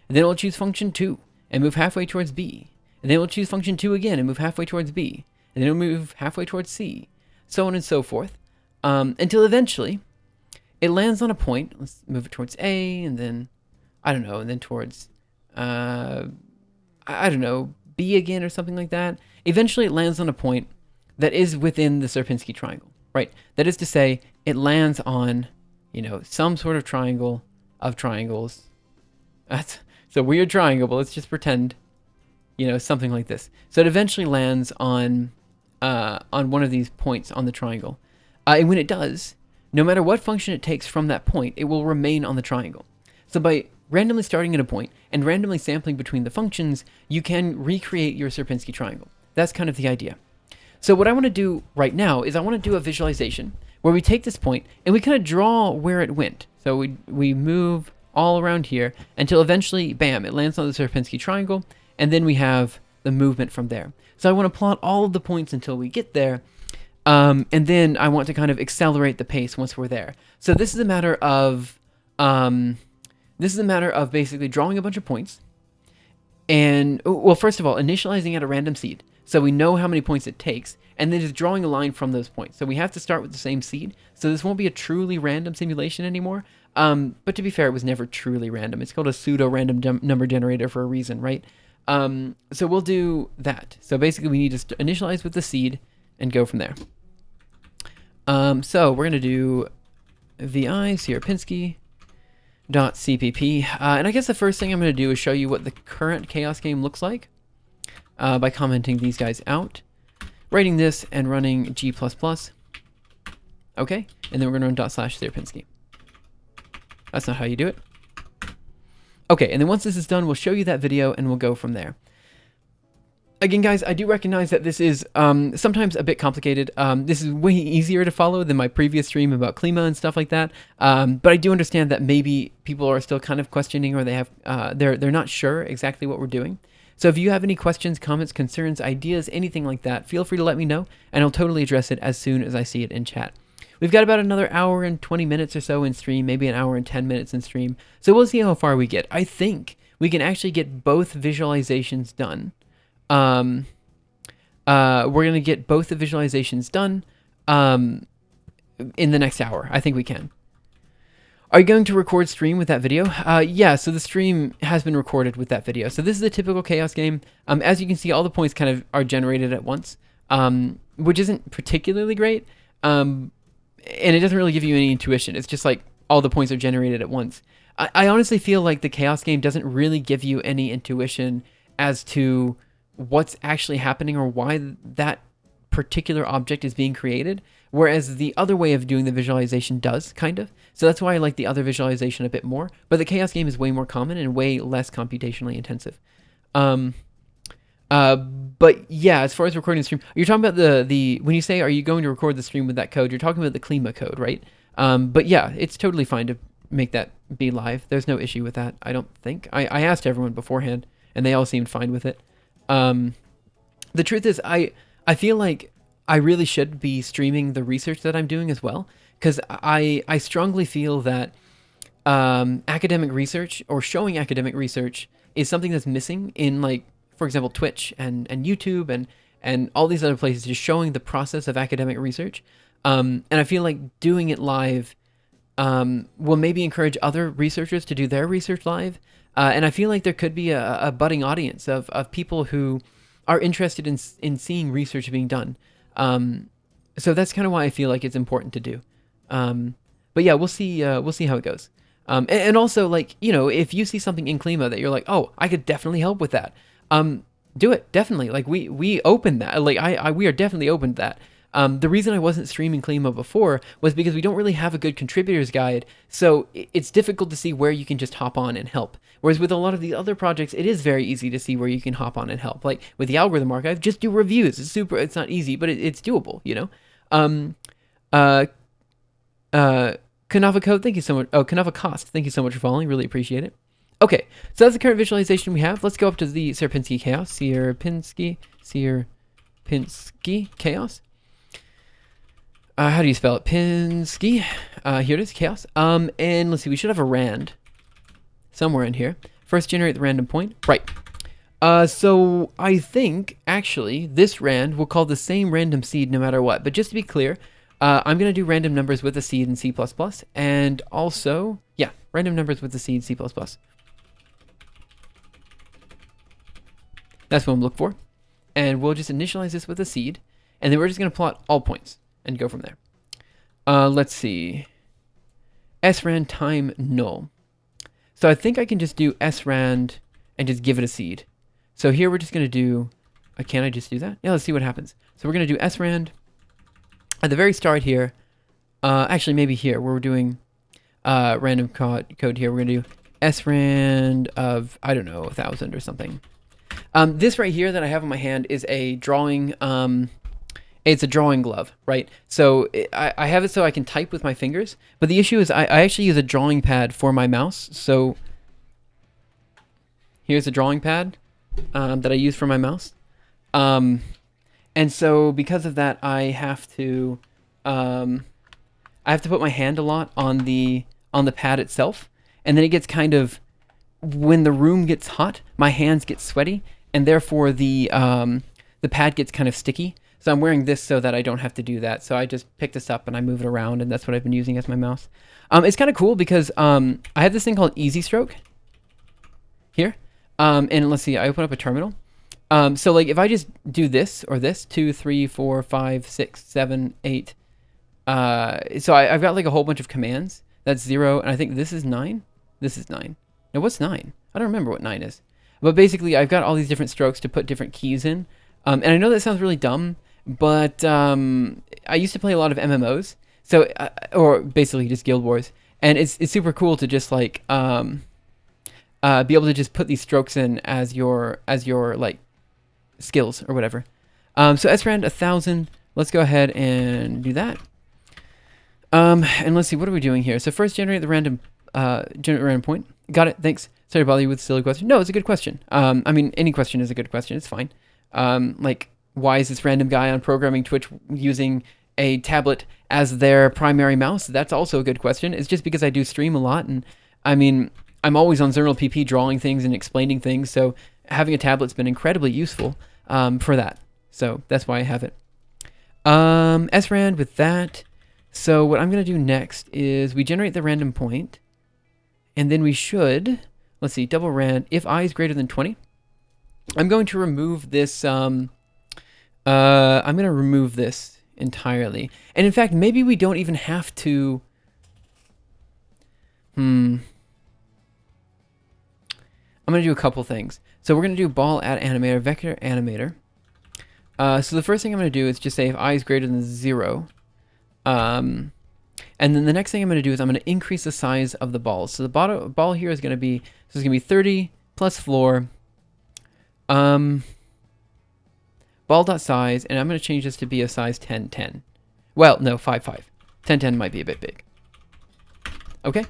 And then it'll choose function 2, and move halfway towards B. And then it'll choose function 2 again, and move halfway towards B. And then it'll move halfway towards C. So on and so forth. Until eventually, it lands on a point. Let's move it towards A, and then, I don't know, and then towards, I don't know, B again or something like that. Eventually it lands on a point that is within the Sierpinski triangle, right? That is to say, it lands on, some sort of triangle of triangles. It's a weird triangle, but let's just pretend, something like this. So it eventually lands on one of these points on the triangle. And when it does, no matter what function it takes from that point, it will remain on the triangle. So by randomly starting at a point and randomly sampling between the functions, you can recreate your Sierpinski triangle. That's kind of the idea. So what I want to do right now is I want to do a visualization where we take this point and we kind of draw where it went. So we move all around here until eventually, bam, it lands on the Sierpinski triangle, and then we have the movement from there. So I want to plot all of the points until we get there, and then I want to kind of accelerate the pace once we're there. So this is a matter of basically drawing a bunch of points, and well, first of all, initializing at a random seed. So we know how many points it takes, and then just drawing a line from those points. So we have to start with the same seed. So this won't be a truly random simulation anymore. But to be fair, it was never truly random. It's called a pseudo-random number generator for a reason, right? So we'll do that. So basically we need to initialize with the seed and go from there. So we're going to do vi Sierpinski .cpp. And I guess the first thing I'm going to do is show you what the current chaos game looks like. By commenting these guys out, writing this and running G++. Okay, and then we're going to run /Sierpinski. That's not how you do it. Okay, and then once this is done, we'll show you that video and we'll go from there. Again, guys, I do recognize that this is sometimes a bit complicated. This is way easier to follow than my previous stream about Klima and stuff like that. But I do understand that maybe people are still kind of questioning, or they have they're not sure exactly what we're doing. So if you have any questions, comments, concerns, ideas, anything like that, feel free to let me know, and I'll totally address it as soon as I see it in chat. We've got about another hour and 20 minutes or so in stream, maybe an hour and 10 minutes in stream. So we'll see how far we get. I think we can actually get both visualizations done. We're going to get both the visualizations done in the next hour. I think we can. Are you going to record stream with that video? Yeah, so the stream has been recorded with that video. So this is a typical Chaos game. As you can see, all the points kind of are generated at once, which isn't particularly great. And it doesn't really give you any intuition. It's just like all the points are generated at once. I honestly feel like the Chaos game doesn't really give you any intuition as to what's actually happening or why that particular object is being created, whereas the other way of doing the visualization does, kind of. So that's why I like the other visualization a bit more. But the Chaos game is way more common and way less computationally intensive. But yeah, as far as recording the stream, you're talking about the when you say, are you going to record the stream with that code, you're talking about the Klima code, right? But yeah, it's totally fine to make that be live. There's no issue with that, I don't think. I asked everyone beforehand, and they all seemed fine with it. The truth is, I feel like I really should be streaming the research that I'm doing as well, because I strongly feel that academic research, or showing academic research, is something that's missing in, like, for example, Twitch and YouTube and all these other places, just showing the process of academic research. And I feel like doing it live will maybe encourage other researchers to do their research live. And I feel like there could be a budding audience of people who are interested in seeing research being done. So that's kind of why I feel like it's important to do. But yeah, we'll see how it goes. And also, like, you know, if you see something in Klima that you're like, oh, I could definitely help with that. Do it, definitely. Like, we opened that. Like, we are definitely open to that. The reason I wasn't streaming Klima before was because we don't really have a good contributors guide, so it's difficult to see where you can just hop on and help. Whereas with a lot of the other projects, it is very easy to see where you can hop on and help. Like with the algorithm archive, just do reviews. It's not easy, but it's doable, you know? Kanava Code, thank you so much. Oh, Kanava Cost, thank you so much for following. Really appreciate it. Okay, so that's the current visualization we have. Let's go up to the Sierpinski Chaos. Sierpinski Chaos. How do you spell it? Pinsky. Here it is, Chaos. And let's see, we should have a rand somewhere in here. First, generate the random point. Right. So I think, actually, this rand will call the same random seed no matter what. But just to be clear, I'm going to do random numbers with a seed in C++. And also, yeah, random numbers with the seed C++. That's what I'm looking for. And we'll just initialize this with a seed. And then we're just going to plot all points and go from there. Let's see. srand time null. So I think I can just do srand and just give it a seed. So here we're just going to do, can I just do that? Yeah, let's see what happens. So we're going to do srand at the very start here. Actually, maybe here where we're doing random code here. We're going to do srand of, I don't know, 1,000 or something. This right here that I have in my hand is a drawing, it's a drawing glove, right? So I have it so I can type with my fingers, but the issue is I actually use a drawing pad for my mouse. So here's a drawing pad that I use for my mouse. And so because of that, I have to put my hand a lot on the pad itself, and then it gets kind of, when the room gets hot, my hands get sweaty, and therefore the pad gets kind of sticky. So I'm wearing this so that I don't have to do that. So I just pick this up and I move it around, and that's what I've been using as my mouse. It's kind of cool because I have this thing called Easy Stroke here. And let's see, I open up a terminal. So like if I just do this or this, 2, 3, 4, 5, 6, 7, 8. So I've got like a whole bunch of commands. That's 0, and I think this is 9. This is 9. Now what's 9? I don't remember what 9 is. But basically I've got all these different strokes to put different keys in. And I know that sounds really dumb, but I used to play a lot of MMOs, so or basically just Guild Wars, and it's super cool to just like be able to just put these strokes in as your like skills or whatever. So srand 1000. Let's go ahead and do that. And let's see, what are we doing here? So first generate the random point. Got it. Thanks. Sorry to bother you with a silly question. No, it's a good question. I mean, any question is a good question. It's fine. Like, why is this random guy on programming Twitch using a tablet as their primary mouse? That's also a good question. It's just because I do stream a lot, and I mean, I'm always on Zernal PP drawing things and explaining things, so having a tablet's been incredibly useful for that. So that's why I have it. srand with that. So what I'm going to do next is we generate the random point, and then we should, let's see, double rand, if I is greater than 20, I'm going to remove this, I'm going to remove this entirely. And in fact, maybe we don't even have to, I'm going to do a couple things. So we're going to do ball add animator, vector animator. So the first thing I'm going to do is just say if I is greater than 0, and then the next thing I'm going to do is I'm going to increase the size of the balls. So the ball here is going to be, so it's going to be 30 plus floor, ball.size, and I'm going to change this to be a size 10, 10. Well, no, 5, 5. 10, 10 might be a bit big. Okay.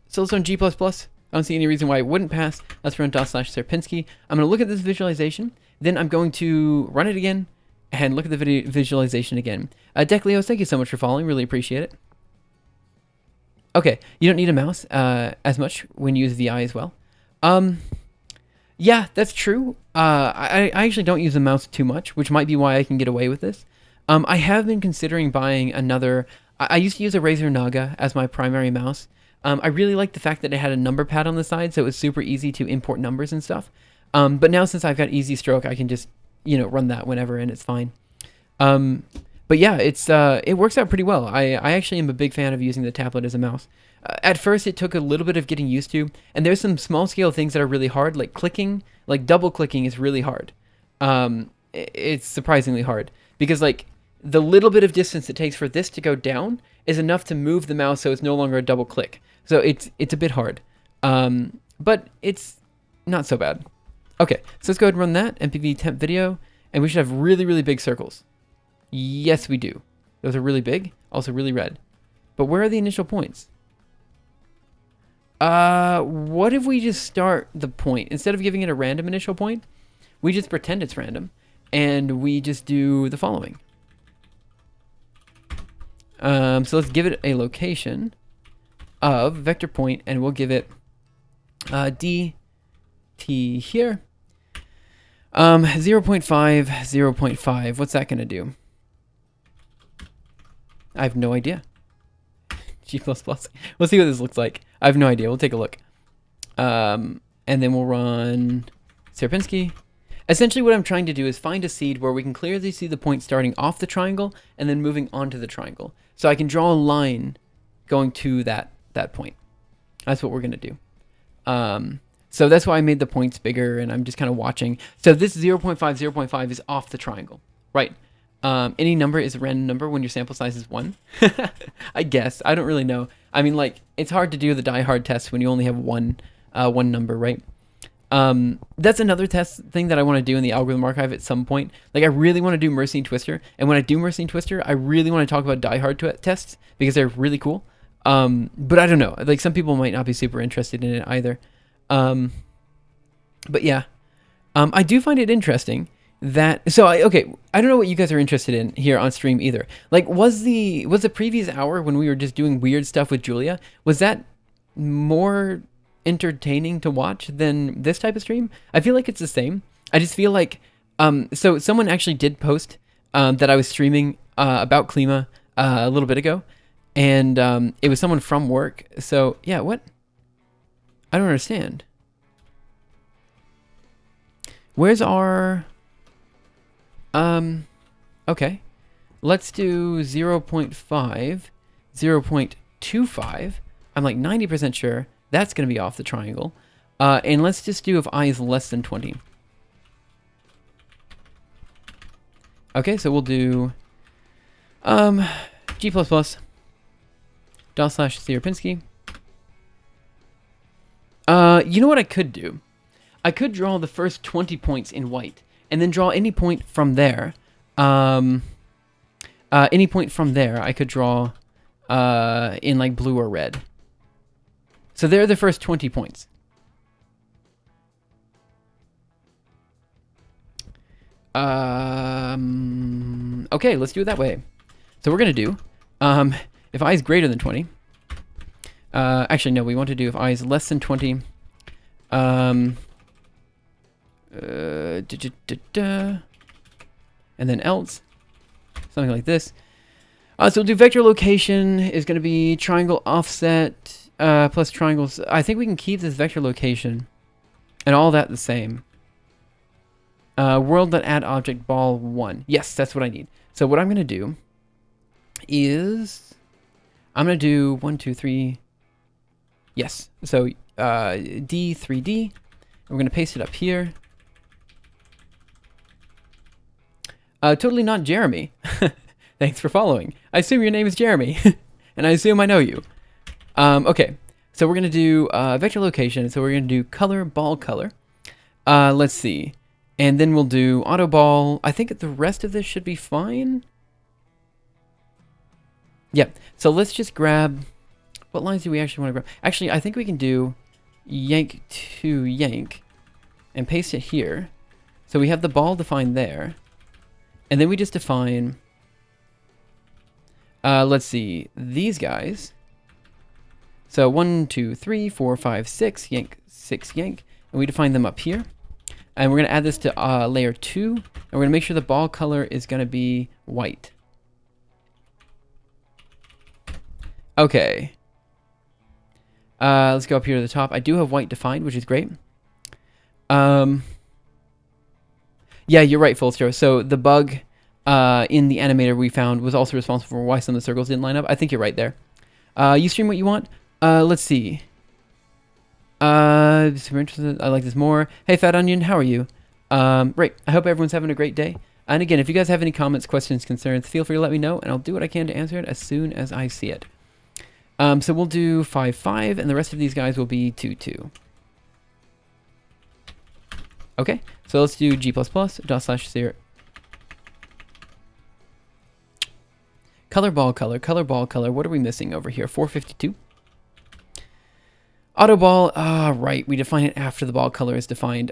So let's run G++. I don't see any reason why it wouldn't pass. Let's run /Sierpinski. I'm going to look at this visualization. Then I'm going to run it again and look at the visualization again. Decleos, thank you so much for following. Really appreciate it. Okay, you don't need a mouse as much when you use VI as well. Yeah, that's true. I actually don't use the mouse too much, which might be why I can get away with this. I have been considering buying another. I used to use a Razer Naga as my primary mouse. I really liked the fact that it had a number pad on the side, so it was super easy to import numbers and stuff. But now since I've got Easy Stroke, I can just, run that whenever and it's fine. But yeah, it works out pretty well. I actually am a big fan of using the tablet as a mouse. At first, it took a little bit of getting used to, and there's some small scale things that are really hard, like clicking, like double clicking is really hard. It's surprisingly hard because like the little bit of distance it takes for this to go down is enough to move the mouse so it's no longer a double click. So it's a bit hard, but it's not so bad. Okay, so let's go ahead and run that MPV temp video, and we should have really, really big circles. Yes, we do. Those are really big, also really red. But where are the initial points? What if we just start the point? Instead of giving it a random initial point, we just pretend it's random, and we just do the following. So let's give it a location of vector point, and we'll give it dt here. 0.5, 0.5. What's that going to do? I have no idea. G++. We'll see what this looks like. I have no idea. We'll take a look. And then we'll run Sierpinski. Essentially what I'm trying to do is find a seed where we can clearly see the point starting off the triangle and then moving onto the triangle. So I can draw a line going to that point. That's what we're going to do. So that's why I made the points bigger, and I'm just kind of watching. So this 0.5, 0.5 is off the triangle, right? Any number is a random number when your sample size is 1. I guess. I don't really know. I mean, like, it's hard to do the die-hard test when you only have one number, right? That's another test thing that I want to do in the algorithm archive at some point. Like, I really want to do Mercy and Twister, and when I do Mercy and Twister, I really want to talk about die-hard tests because they're really cool. But I don't know. Like, some people might not be super interested in it either. But yeah, I do find it interesting that, okay, I don't know what you guys are interested in here on stream either. Like, was the previous hour when we were just doing weird stuff with Julia, was that more entertaining to watch than this type of stream? I feel like it's the same. I just feel like, so someone actually did post, that I was streaming, about Klima, a little bit ago, and, it was someone from work. So yeah, what? I don't understand. Where's our... Okay. Let's do 0.5, 0.25. I'm like 90% sure that's going to be off the triangle. And let's just do if I is less than 20. Okay, so we'll do... G++. /Sierpinski. You know what I could do? I could draw the first 20 points in white, and then draw any point from there. Any point from there, I could draw in like blue or red. So they're the first 20 points. Okay, let's do it that way. So we're going to do, if I is greater than 20, actually, no, we want to do if I is less than 20, and then else, something like this. So we'll do vector location is going to be triangle offset plus triangles. I think we can keep this vector location and all that the same. World.add object ball 1. Yes, that's what I need. So what I'm going to do is I'm going to do 1, 2, 3. Yes. So D, 3D. We're going to paste it up here. Totally not Jeremy. Thanks for following. I assume your name is Jeremy, and I assume I know you. Okay, so we're going to do vector location. So we're going to do color, ball color. Let's see. And then we'll do auto ball. I think the rest of this should be fine. Yep. So let's just grab... What lines do we actually want to grab? Actually, I think we can do yank to yank and paste it here. So we have the ball defined there. And then we just define... let's see, these guys. So 1, 2, 3, 4, 5, 6, yank, 6, yank. And we define them up here. And we're going to add this to layer 2. And we're going to make sure the ball color is going to be white. Okay. Let's go up here to the top. I do have white defined, which is great. Yeah, you're right, Fullstro. So the bug in the animator we found was also responsible for why some of the circles didn't line up. I think you're right there. You stream what you want. Let's see. Super interested. I like this more. Hey, Fat Onion, how are you? Great. I hope everyone's having a great day. And again, if you guys have any comments, questions, concerns, feel free to let me know, and I'll do what I can to answer it as soon as I see it. So we'll do 5, 5, and the rest of these guys will be 2, 2. Okay, so let's do g++ /0. Color ball color, color ball color. What are we missing over here? 452. Auto ball. Right. We define it after the ball color is defined.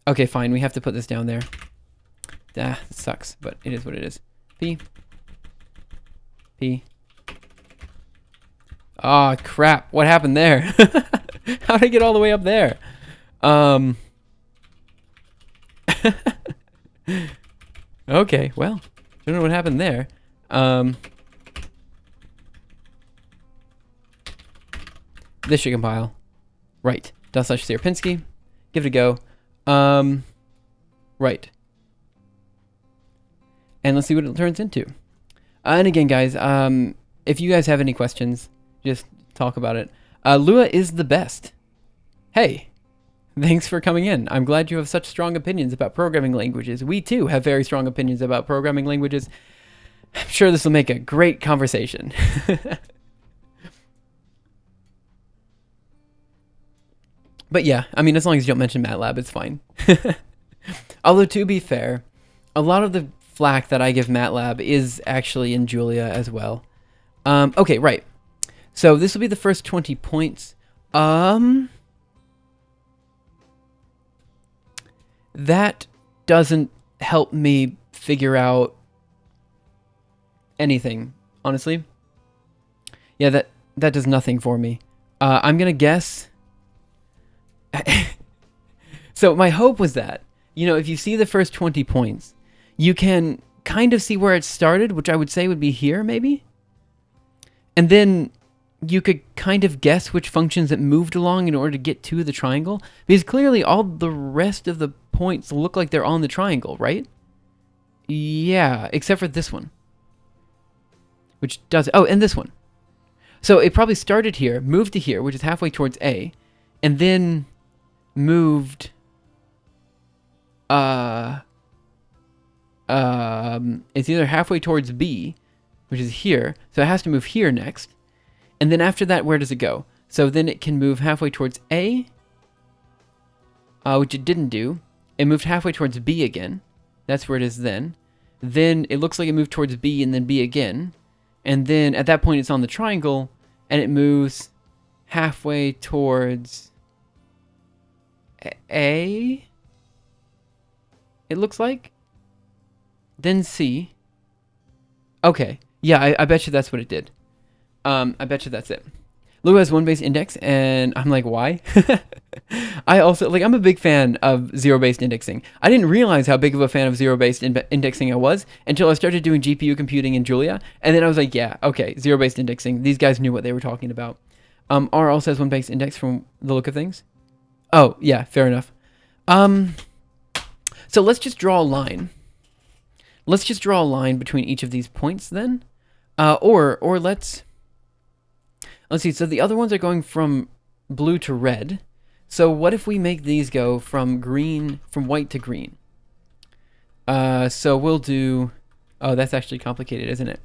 Okay, fine. We have to put this down there. It sucks, but it is what it is. P. P. Oh, crap. What happened there? How did I get all the way up there? Okay, well, don't know what happened there. This should compile. Right. /Sierpinski. Give it a go. Right. And let's see what it turns into. And again, guys, if you guys have any questions, just talk about it. Lua is the best. Hey, thanks for coming in. I'm glad you have such strong opinions about programming languages. We, too, have very strong opinions about programming languages. I'm sure this will make a great conversation. But yeah, I mean, as long as you don't mention MATLAB, it's fine. Although, to be fair, a lot of the flack that I give MATLAB is actually in Julia as well. Okay, right. So this will be the first 20 points. That doesn't help me figure out anything, honestly. Yeah, that does nothing for me. I'm gonna guess... So my hope was that, you know, if you see the first 20 points, you can kind of see where it started, which I would say would be here, maybe? And then you could kind of guess which functions it moved along in order to get to the triangle. Because clearly all the rest of the points look like they're on the triangle, right? Yeah, except for this one. Which does... Oh, and this one. So it probably started here, moved to here, which is halfway towards A, and then moved... it's either halfway towards B, which is here, so it has to move here next. And then after that, where does it go? So then it can move halfway towards A, which it didn't do. It moved halfway towards B again. That's where it is then. Then it looks like it moved towards B and then B again. And then at that point it's on the triangle and it moves halfway towards A, it looks like. Then C. Okay. Yeah, I bet you that's what it did. I bet you that's it. Lou has one base index, and I'm like, why? I also, like, I'm a big fan of zero-based indexing. I didn't realize how big of a fan of zero-based indexing I was until I started doing GPU computing in Julia, and then I was like, yeah, okay, zero-based indexing. These guys knew what they were talking about. R also has one base index from the look of things. Oh, yeah, fair enough. So let's just draw a line. Let's just draw a line between each of these points then. Or let's see. So the other ones are going from blue to red. So what if we make these go from white to green? So we'll do, oh, that's actually complicated, isn't it?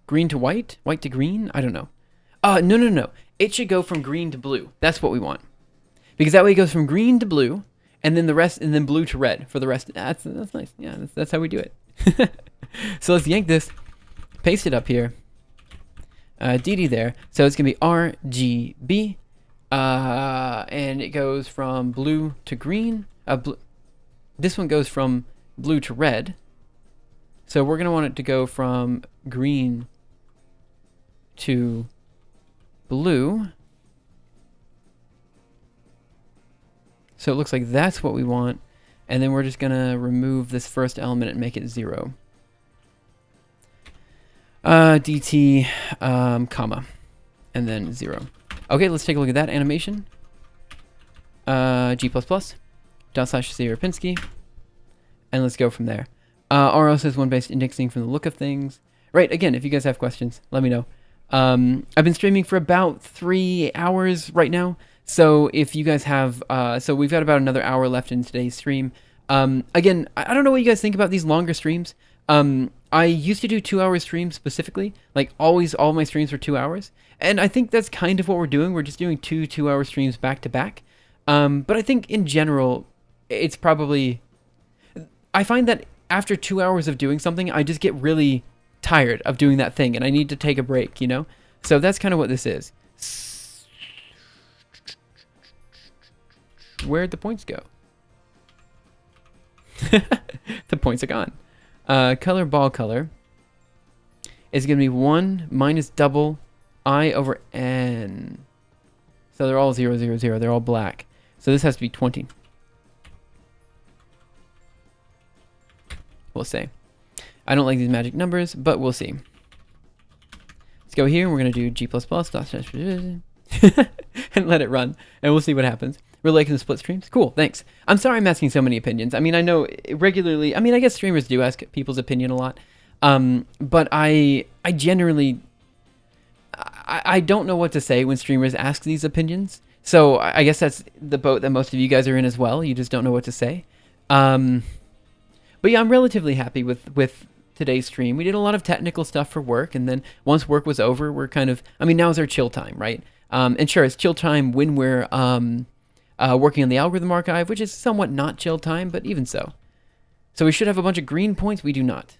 Green to white? White to green? I don't know. No. It should go from green to blue. That's what we want. Because that way it goes from green to blue, and then the rest, and then blue to red for the rest. That's nice. Yeah, that's how we do it. So let's yank this, paste it up here. DD there. So it's going to be RGB. And it goes from blue to green. This one goes from blue to red. So we're going to want it to go from green to blue. So it looks like that's what we want. And then we're just going to remove this first element and make it 0. DT, comma, and then 0. Okay, let's take a look at that animation. G++, /Sierpinski, and let's go from there. R also has one based indexing from the look of things. Right, again, if you guys have questions, let me know. I've been streaming for about 3 hours right now, so if you guys have, so we've got about another hour left in today's stream. Again, I don't know what you guys think about these longer streams. I used to do 2-hour streams specifically, like always, all my streams were 2 hours, and I think that's kind of what we're doing. We're just doing 2-hour streams back to back. But I think in general, it's probably, I find that after 2 hours of doing something, I just get really tired of doing that thing, and I need to take a break, you know? So that's kind of what this is. Where'd the points go? The points are gone. Color ball color is going to be 1 minus double I over n. So they're all 0, 0, 0. They're all black. So this has to be 20. We'll see. I don't like these magic numbers, but we'll see. Let's go here. We're going to do G++ and let it run, and we'll see what happens. We're liking the split streams. Cool, thanks. I'm sorry I'm asking so many opinions. I mean, I know regularly, I mean, I guess streamers do ask people's opinion a lot. But I generally, I don't know what to say when streamers ask these opinions. So I guess that's the boat that most of you guys are in as well. You just don't know what to say. But yeah, I'm relatively happy with today's stream. We did a lot of technical stuff for work, and then once work was over, we're kind of, I mean, now is our chill time, right? And sure, it's chill time when we're working on the algorithm archive, which is somewhat not chill time, but even so. So we should have a bunch of green points. We do not.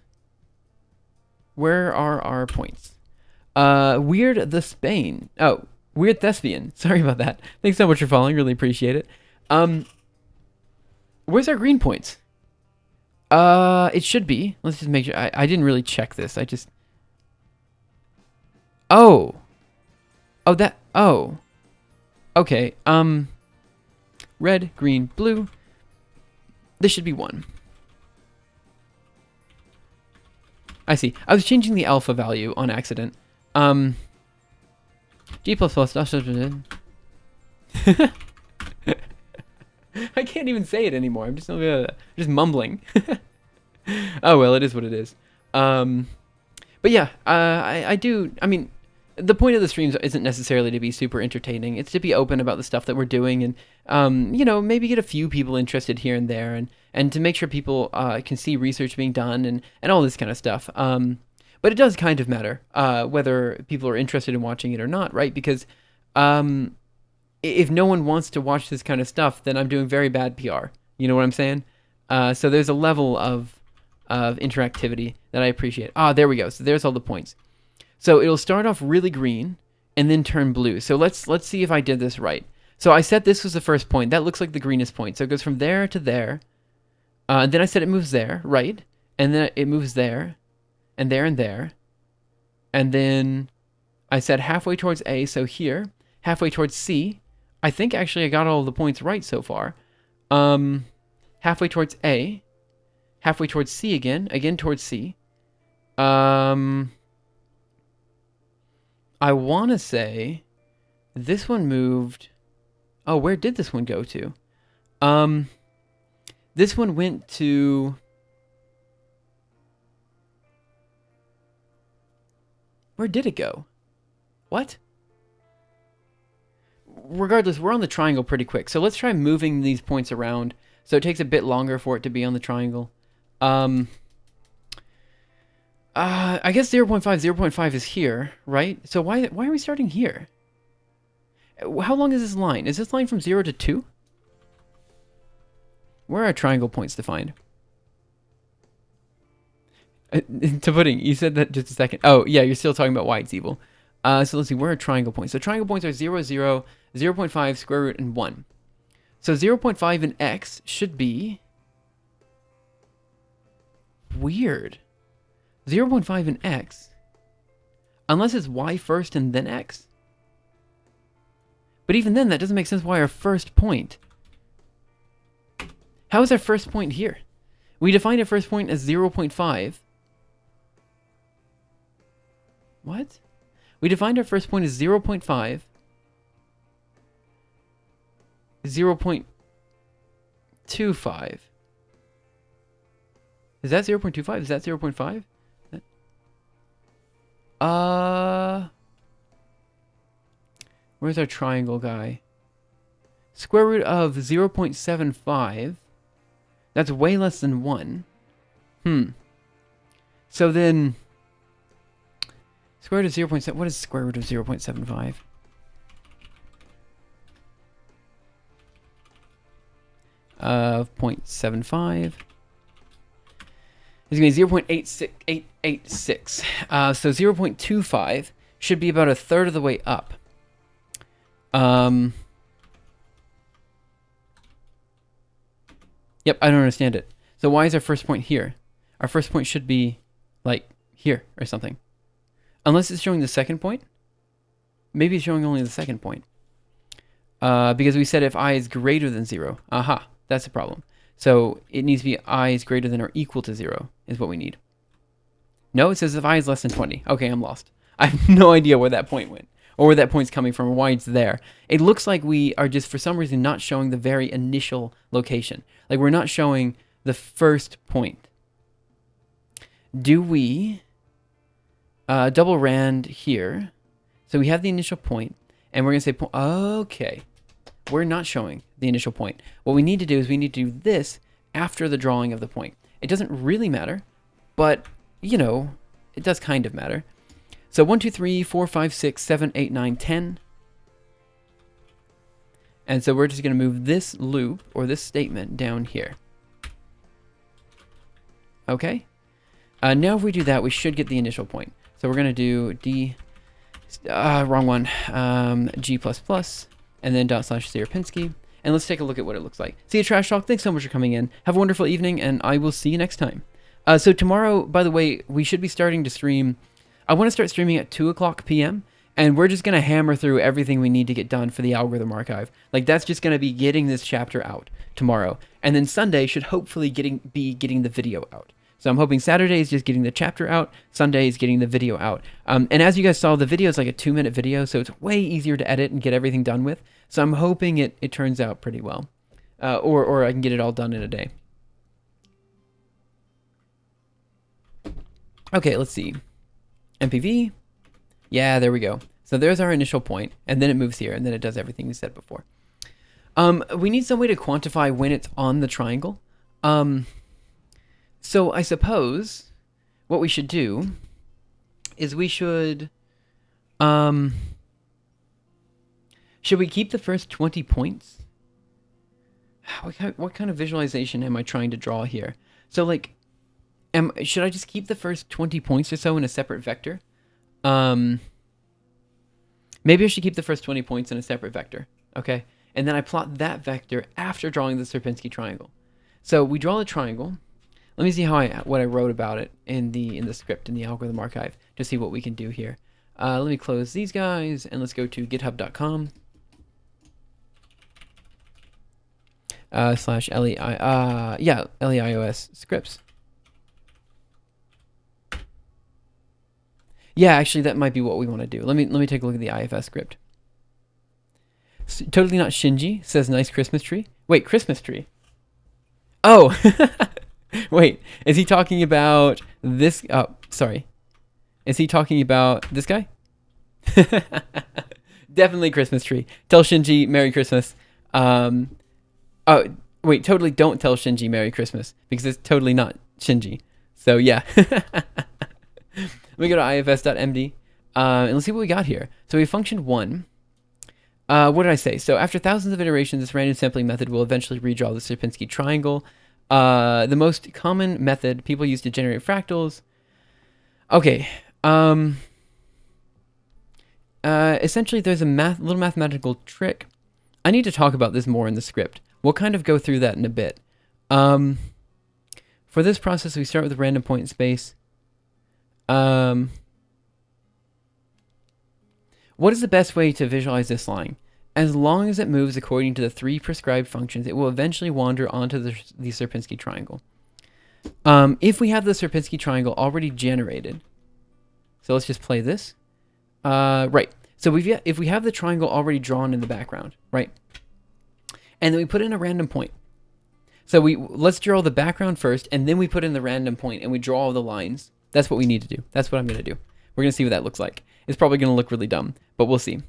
Where are our points? Weird the Spain. Oh, Weird Thespian. Sorry about that. Thanks so much for following. Really appreciate it. Where's our green points? It should be. Let's just make sure. I didn't really check this. I just... Oh. Oh, that... Oh. Okay. Red, green, blue. This should be 1. I see. I was changing the alpha value on accident. G++. I can't even say it anymore. I'm just mumbling. Oh well, it is what it is. But yeah, I do. I mean, the point of the streams isn't necessarily to be super entertaining. It's to be open about the stuff that we're doing, and you know, maybe get a few people interested here and there, and to make sure people can see research being done and all this kind of stuff. But it does kind of matter whether people are interested in watching it or not, right? Because if no one wants to watch this kind of stuff, then I'm doing very bad PR. You know what I'm saying? So there's a level of interactivity that I appreciate. There we go. So there's all the points. So it'll start off really green and then turn blue. So let's see if I did this right. So I said this was the first point. That looks like the greenest point. So it goes from there to there. And then I said it moves there, right? And then it moves there, and there, and there. And then I said halfway towards A, so here. Halfway towards C. I think actually I got all the points right so far. Halfway towards A. Halfway towards C again. Again towards C. I want to say this one moved... Oh, where did this one go to? This one went to... Where did it go? What? Regardless, we're on the triangle pretty quick. So let's try moving these points around. So it takes a bit longer for it to be on the triangle. I guess 0.5 is here, right? So why are we starting here? How long is this line? Is this line from 0 to 2? Where are triangle points defined? To pudding, you said that just a second. Oh, yeah, you're still talking about why it's evil. So let's see, where are triangle points? So triangle points are 0, 0, 0.5, square root, and 1. So 0.5 in x should be... Weird. 0.5 in x. Unless it's y first and then x. But even then, that doesn't make sense why our first point... How is our first point here? We defined our first point as 0.5. What? We defined our first point as 0.5. 0.25. Is that 0.25? Is that 0.5? Where's our triangle guy? Square root of 0.75. That's way less than 1. So then... Square root of 0.7... What is square root of 0.75? Of 0.75. It's going to be 0.886. So 0.25 should be about a third of the way up. Yep, I don't understand it. So why is our first point here? Our first point should be, like, here or something. Unless it's showing the second point. Maybe it's showing only the second point. Because we said if I is greater than 0. Aha, that's the problem. So it needs to be I is greater than or equal to 0 is what we need. No, it says if I is less than 20. Okay, I'm lost. I have no idea where that point went. Or where that point's coming from, or why it's there. It looks like we are just, for some reason, not showing the very initial location. Like, we're not showing the first point. Do we double rand here? So we have the initial point, and we're going to say, okay, we're not showing the initial point. What we need to do is we need to do this after the drawing of the point. It doesn't really matter, but, you know, it does kind of matter. So 1, 2, 3, 4, 5, 6, 7, 8, 9, 10. And so we're just going to move this loop, or this statement, down here. Okay? Now if we do that, we should get the initial point. So we're going to do wrong one, G++, and then /Sierpinski. And let's take a look at what it looks like. See you, Trash Talk. Thanks so much for coming in. Have a wonderful evening, and I will see you next time. So tomorrow, by the way, we should be starting to stream... I want to start streaming at 2 o'clock p.m., and we're just going to hammer through everything we need to get done for the algorithm archive. Like, that's just going to be getting this chapter out tomorrow. And then Sunday should hopefully be getting the video out. So I'm hoping Saturday is just getting the chapter out, Sunday is getting the video out. And as you guys saw, the video is like a 2-minute video, so it's way easier to edit and get everything done with. So I'm hoping it turns out pretty well. Or I can get it all done in a day. Okay, let's see. MPV. Yeah, there we go. So there's our initial point, and then it moves here, and then it does everything we said before. We need some way to quantify when it's on the triangle. So I suppose what we should do is we um, should we keep the first 20 points? What kind of visualization am I trying to draw here? So like, should I just keep the first 20 points or so in a separate vector? Maybe I should keep the first 20 points in a separate vector, okay? And then I plot that vector after drawing the Sierpinski triangle. So we draw the triangle. Let me see what I wrote about it in the script in the algorithm archive to see what we can do here. Let me close these guys and let's go to github.com / leios scripts. Yeah, actually, that might be what we want to do. Let me take a look at the IFS script. Totally not Shinji says nice Christmas tree. Wait, Christmas tree. Oh, wait. Is he talking about this? Oh, sorry. Is he talking about this guy? Definitely Christmas tree. Tell Shinji Merry Christmas. Oh, wait. Totally don't tell Shinji Merry Christmas because it's totally not Shinji. So yeah. Let me go to ifs.md and let's see what we got here. So we have function 1. What did I say? So after thousands of iterations, this random sampling method will eventually redraw the Sierpinski triangle. The most common method people use to generate fractals. Okay. Essentially, there's a little mathematical trick. I need to talk about this more in the script. We'll kind of go through that in a bit. For this process, we start with a random point in space. What is the best way to visualize this line? As long as it moves according to the 3 prescribed functions, it will eventually wander onto the Sierpinski triangle. If we have the Sierpinski triangle already generated, so let's just play this. Right. So if we have the triangle already drawn in the background, right? And then we put in a random point. So let's draw the background first, and then we put in the random point, and we draw all the lines. That's what we need to do. That's what I'm going to do. We're going to see what that looks like. It's probably going to look really dumb, but we'll see.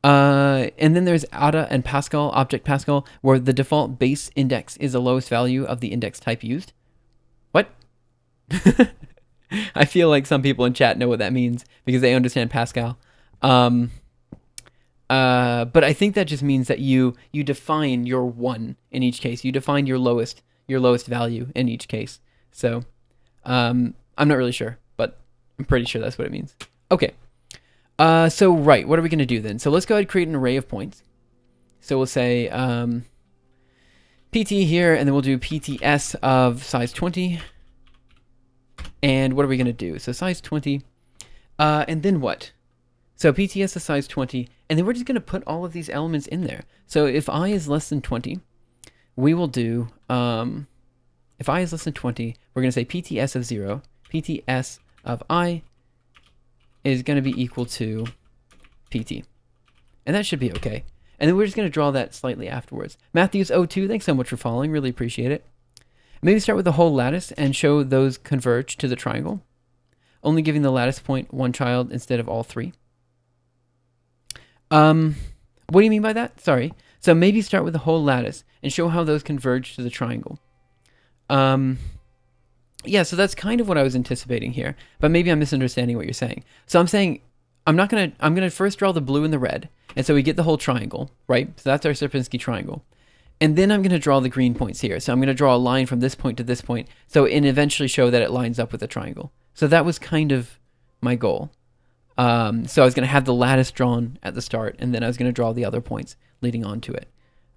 And then there's ADA and Pascal, Object Pascal, where the default base index is the lowest value of the index type used. What? I feel like some people in chat know what that means because they understand Pascal. But I think that just means that you define your 1 in each case. You define your lowest value in each case. So I'm not really sure, but I'm pretty sure that's what it means. Okay. So right, what are we going to do then? So let's go ahead and create an array of points. So we'll say PT here, and then we'll do PTS of size 20. And what are we going to do? So size 20. And then what? So PTS is size 20. And then we're just going to put all of these elements in there. So if I is less than 20, we will do, if I is less than 20, we're going to say PTS of 0. PTS of I is going to be equal to PT. And that should be okay. And then we're just going to draw that slightly afterwards. Matthews02, thanks so much for following. Really appreciate it. Maybe start with the whole lattice and show those converge to the triangle. Only giving the lattice point 1 child instead of all 3. What do you mean by that? Sorry. So maybe start with the whole lattice and show how those converge to the triangle. Yeah, so that's kind of what I was anticipating here, but maybe I'm misunderstanding what you're saying. So I'm saying I'm going to first draw the blue and the red, and so we get the whole triangle, right? So that's our Sierpinski triangle. And then I'm going to draw the green points here. So I'm going to draw a line from this point to this point, and eventually show that it lines up with the triangle. So that was kind of my goal. So I was going to have the lattice drawn at the start, and then I was going to draw the other points leading on to it.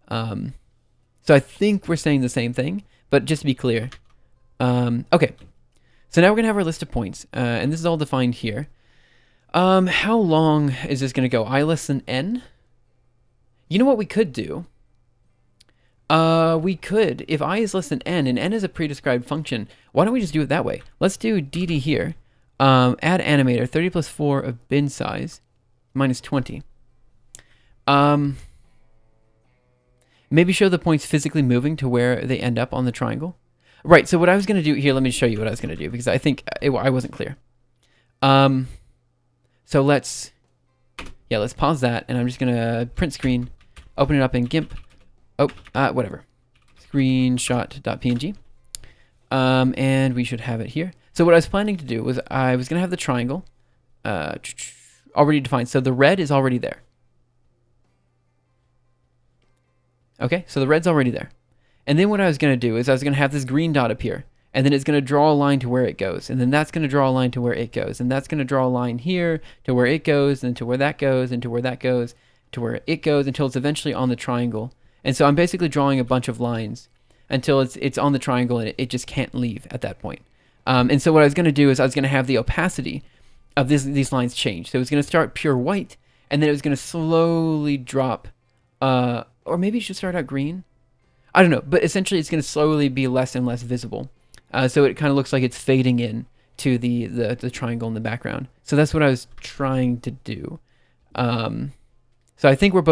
So I think we're saying the same thing, but just to be clear. Okay, so now we're going to have our list of points, and this is all defined here. How long is this going to go? I less than n? You know what we could do? We could, if I is less than n, and n is a pre-described function, why don't we just do it that way? Let's do dd here. Add animator, 30 plus 4 of bin size, minus 20. Maybe show the points physically moving to where they end up on the triangle. Right, so what I was going to do here, let me show you what I was going to do, because I think I wasn't clear. So let's pause that, and I'm just going to print screen, open it up in GIMP. Oh, whatever. Screenshot.png. And we should have it here. So what I was planning to do was I was going to have the triangle already defined. So the red is already there. Okay, so the red's already there. And then what I was going to do is I was going to have this green dot appear. And then it's going to draw a line to where it goes. And then that's going to draw a line to where it goes. And that's going to draw a line here to where it goes, and to where that goes, and to where that goes, to where it goes, until it's eventually on the triangle. And so I'm basically drawing a bunch of lines until it's on the triangle, and it just can't leave at that point. And so what I was going to do is I was going to have the opacity of these lines change. So it was going to start pure white, and then it was going to slowly drop, or maybe it should start out green. I don't know, but essentially it's going to slowly be less and less visible. So it kind of looks like it's fading in to the triangle in the background. So that's what I was trying to do. So I think we're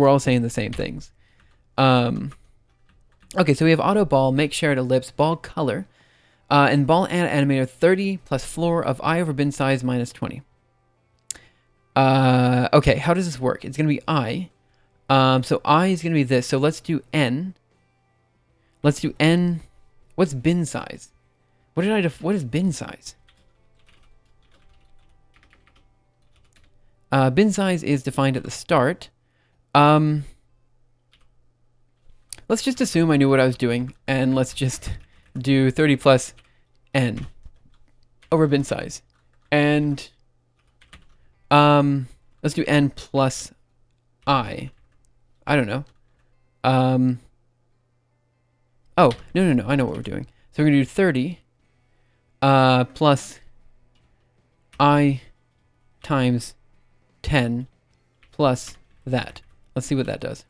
all saying the same things. Okay, so we have auto ball, make shared ellipse, ball color, and ball animator 30 plus floor of I over bin size minus 20. Okay, how does this work? It's going to be I. So I is going to be this. So let's do N. Let's do N. What's bin size? What is bin size? Bin size is defined at the start. Let's just assume I knew what I was doing, and let's just do 30 plus N over bin size. And let's do N plus I. I don't know. Oh, no. I know what we're doing. So we're going to do 30 plus I times 10 plus that. Let's see what that does.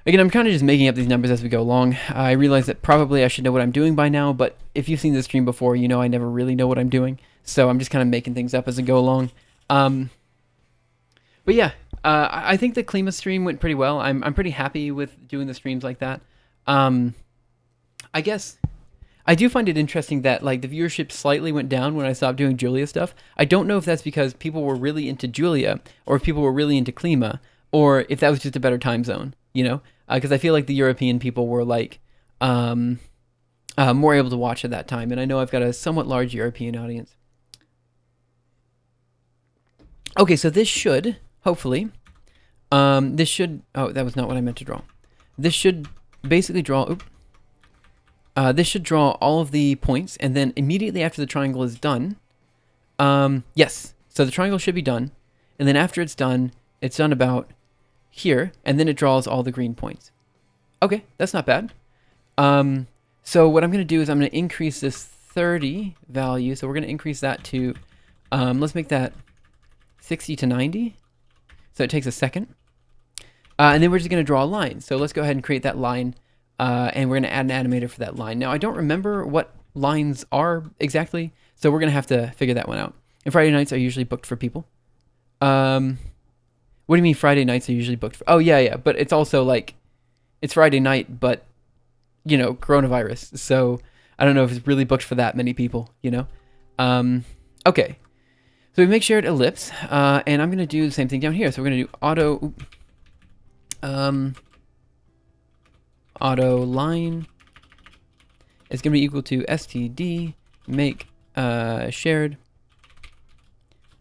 Again, I'm kind of just making up these numbers as we go along. I realize that probably I should know what I'm doing by now, but if you've seen this stream before, you know I never really know what I'm doing. So I'm just kind of making things up as I go along. But yeah, I think the Klima stream went pretty well. I'm pretty happy with doing the streams like that. I guess I do find it interesting that like the viewership slightly went down when I stopped doing Julia stuff. I don't know if that's because people were really into Julia, or if people were really into Klima, or if that was just a better time zone, you know? Because I feel like the European people were like more able to watch at that time, and I know I've got a somewhat large European audience. Okay, so this should, hopefully, oh, that was not what I meant to draw. This should basically draw, this should draw all of the points, and then immediately after the triangle is done, yes, so the triangle should be done, and then after it's done about here, and then it draws all the green points. Okay, that's not bad. So what I'm going to do is I'm going to increase this 30 value, so we're going to increase that to, let's make that 60 to 90, so it takes a second. And then we're just going to draw a line. So let's go ahead and create that line, and we're going to add an animator for that line. Now, I don't remember what lines are exactly, so we're going to have to figure that one out. And Friday nights are usually booked for people. What do you mean Friday nights are usually booked for? Oh, yeah, but it's also like, it's Friday night, but, you know, coronavirus. So I don't know if it's really booked for that many people, you know? Okay. So we make shared ellipse, and I'm going to do the same thing down here. So we're going to do auto line is going to be equal to std make shared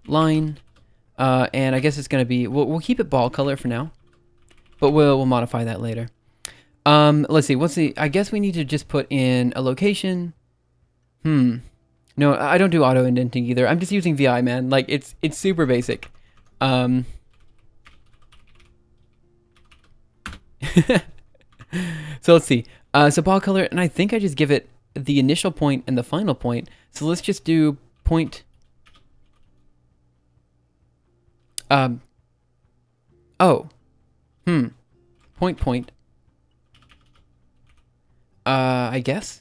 line, and I guess it's going to be, we'll keep it ball color for now, but we'll modify that later. Let's see, I guess we need to just put in a location. No, I don't do auto indenting either. I'm just using VI, man. Like, it's super basic. So let's see. So ball color, and I think I just give it the initial point and the final point. So let's just do point. Point. I guess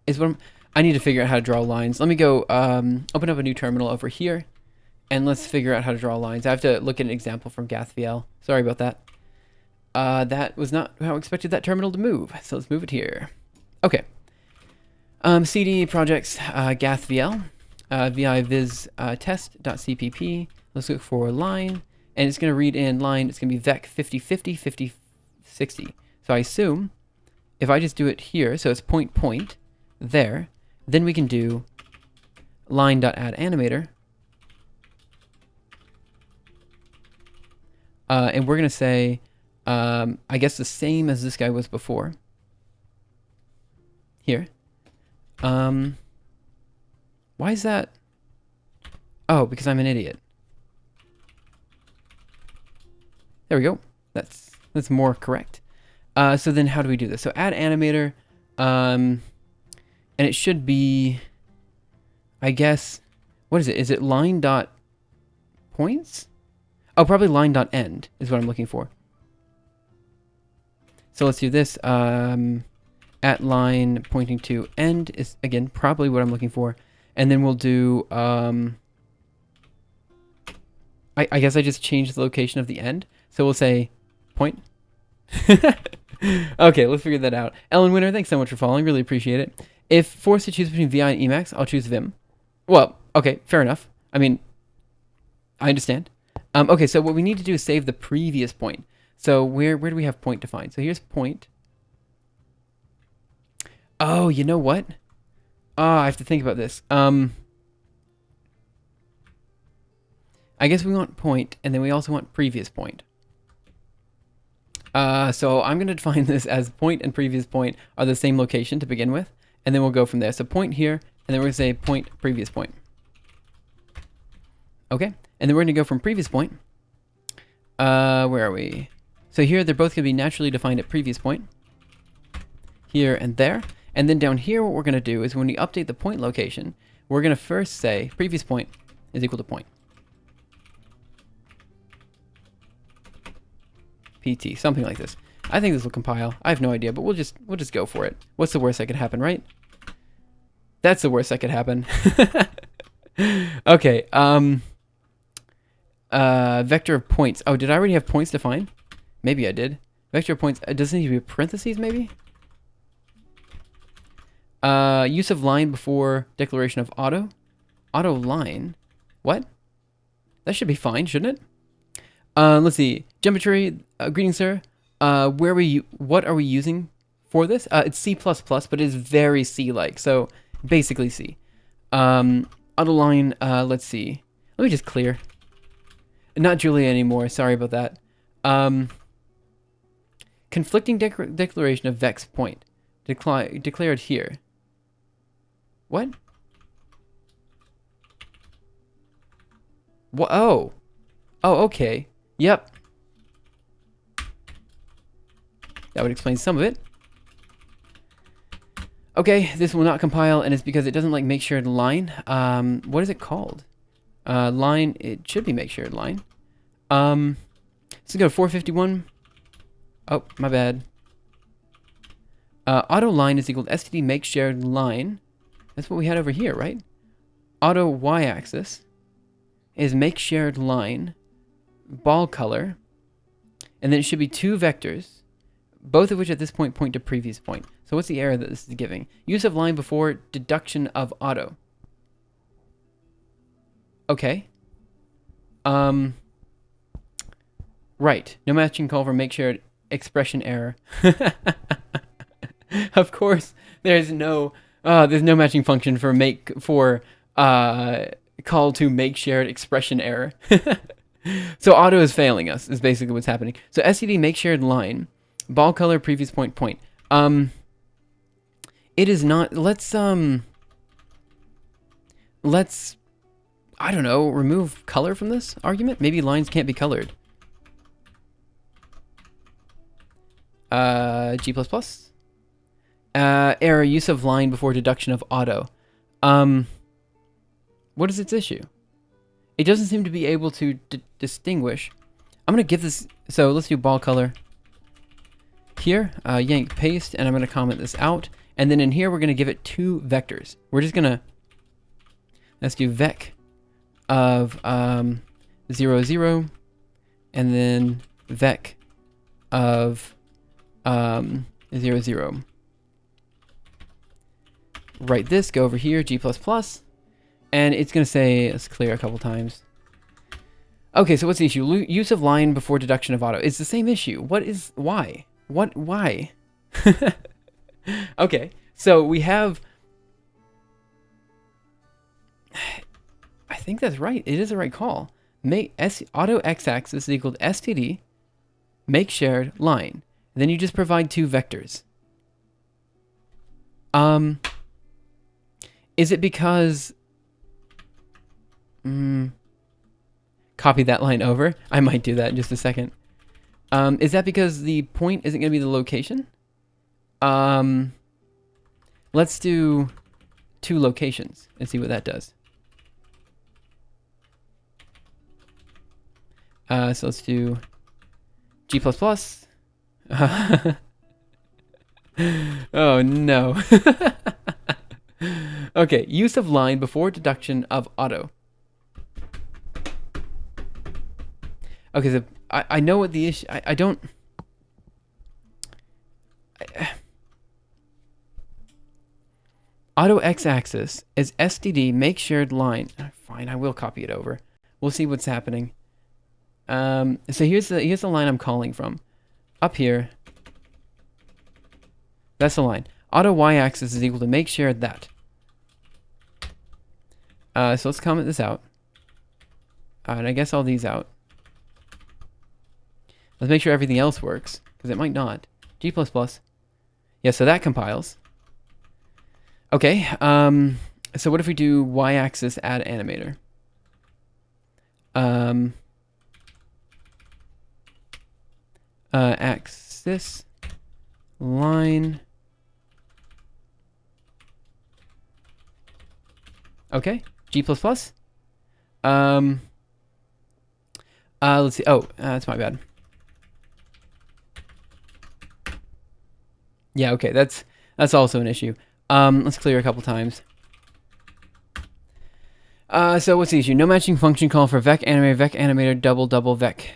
is what I need to figure out how to draw lines. Let me go open up a new terminal over here, and let's figure out how to draw lines. I have to look at an example from GathVL. Sorry about that. That was not how I expected that terminal to move. So let's move it here. Okay. CD projects GathVL vi viz test.cpp. Let's look for line, and it's going to read in line. It's going to be vec 5050 5060. So I assume if I just do it here, so it's point, there. Then we can do line.addAnimator. And we're going to say, I guess the same as this guy was before. Here. Why is that? Oh, because I'm an idiot. There we go. That's more correct. So then how do we do this? So add animator, and it should be, I guess, what is it? Is it line dot points? Oh, probably line dot end is what I'm looking for. So let's do this. At line pointing to end is, again, probably what I'm looking for. And then we'll do, I guess I just changed the location of the end. So we'll say point. Okay, let's figure that out. Ellen Winter, thanks so much for following. Really appreciate it. If forced to choose between VI and Emacs, I'll choose Vim. Well, okay, fair enough. I mean, I understand. Okay, so what we need to do is save the previous point. So where do we have point defined? So here's point. Oh, you know what? Oh, I have to think about this. I guess we want point, and then we also want previous point. So I'm going to define this as point and previous point are the same location to begin with, and then we'll go from there. So point here, and then we're going to say point, previous point. Okay, and then we're going to go from previous point. Where are we? So here, they're both going to be naturally defined at previous point. Here and there. And then down here, what we're going to do is when we update the point location, we're going to first say previous point is equal to point. PT, something like this. I think this will compile. I have no idea, but we'll just go for it. What's the worst that could happen, right? That's the worst that could happen. Okay. Vector of points. Oh, did I already have points defined? Maybe I did. Vector of points. Does it need to be parentheses, maybe? Use of line before declaration of auto. Auto line. What? That should be fine, shouldn't it? Let's see. Geometry. Greetings, sir. What are we using for this? It's C++, but it is very C-like. So basically C. Auto line. Let's see. Let me just clear. Not Julia anymore. Sorry about that. Conflicting declaration of vex point. Declared here. What? What? Oh. Oh, okay. Yep. That would explain some of it. Okay, this will not compile, and it's because it doesn't like make shared line. What is it called? Line, it should be make shared line. Let's go to 451. Oh, my bad. Auto line is equal to std make shared line. That's what we had over here, right? Auto y-axis is make shared line, ball color, and then it should be two vectors, both of which at this point point to previous point. So what's the error that this is giving? Use of line before deduction of auto. Okay. Right. No matching call for make shared expression error. Of course, there's no matching function for call to make shared expression error. So auto is failing us is basically what's happening. So std make shared line, ball color previous point point. It is not. Let's I don't know, remove color from this argument. Maybe lines can't be colored. G++. Error, use of line before deduction of auto. What is its issue? It doesn't seem to be able to distinguish. I'm going to give this, so let's do ball color. Here, yank paste, and I'm going to comment this out. And then in here, we're going to give it two vectors. We're just going to, let's do vec of 0, 0, and then vec of 0, 0. Write this, go over here, G++, and it's going to say, let's clear a couple times. Okay, so what's the issue? Use of line before deduction of auto. It's the same issue. Why? Why? Okay, so we have think that's right. It is the right call. Make auto x-axis is equal to std, make shared line. And then you just provide two vectors. Is it because... copy that line over? I might do that in just a second. Is that because the point isn't going to be the location? Let's do 2 locations and see what that does. So let's do G++. Oh no. Okay, use of line before deduction of auto. Okay, so I know what the issue... I don't... Auto x-axis is std make shared line. Fine, I will copy it over. We'll see what's happening. So here's the line I'm calling from. Up here. That's the line. Auto y-axis is equal to make shared that. So let's comment this out. And I guess all these out. Let's make sure everything else works, because it might not. G++. Yeah, so that compiles. Okay, so what if we do y-axis add animator? Axis line. Okay, G++. Let's see. Oh, that's my bad. Yeah, okay, that's also an issue. Let's clear a couple times. So what's the issue? No matching function call for vec animator double vec.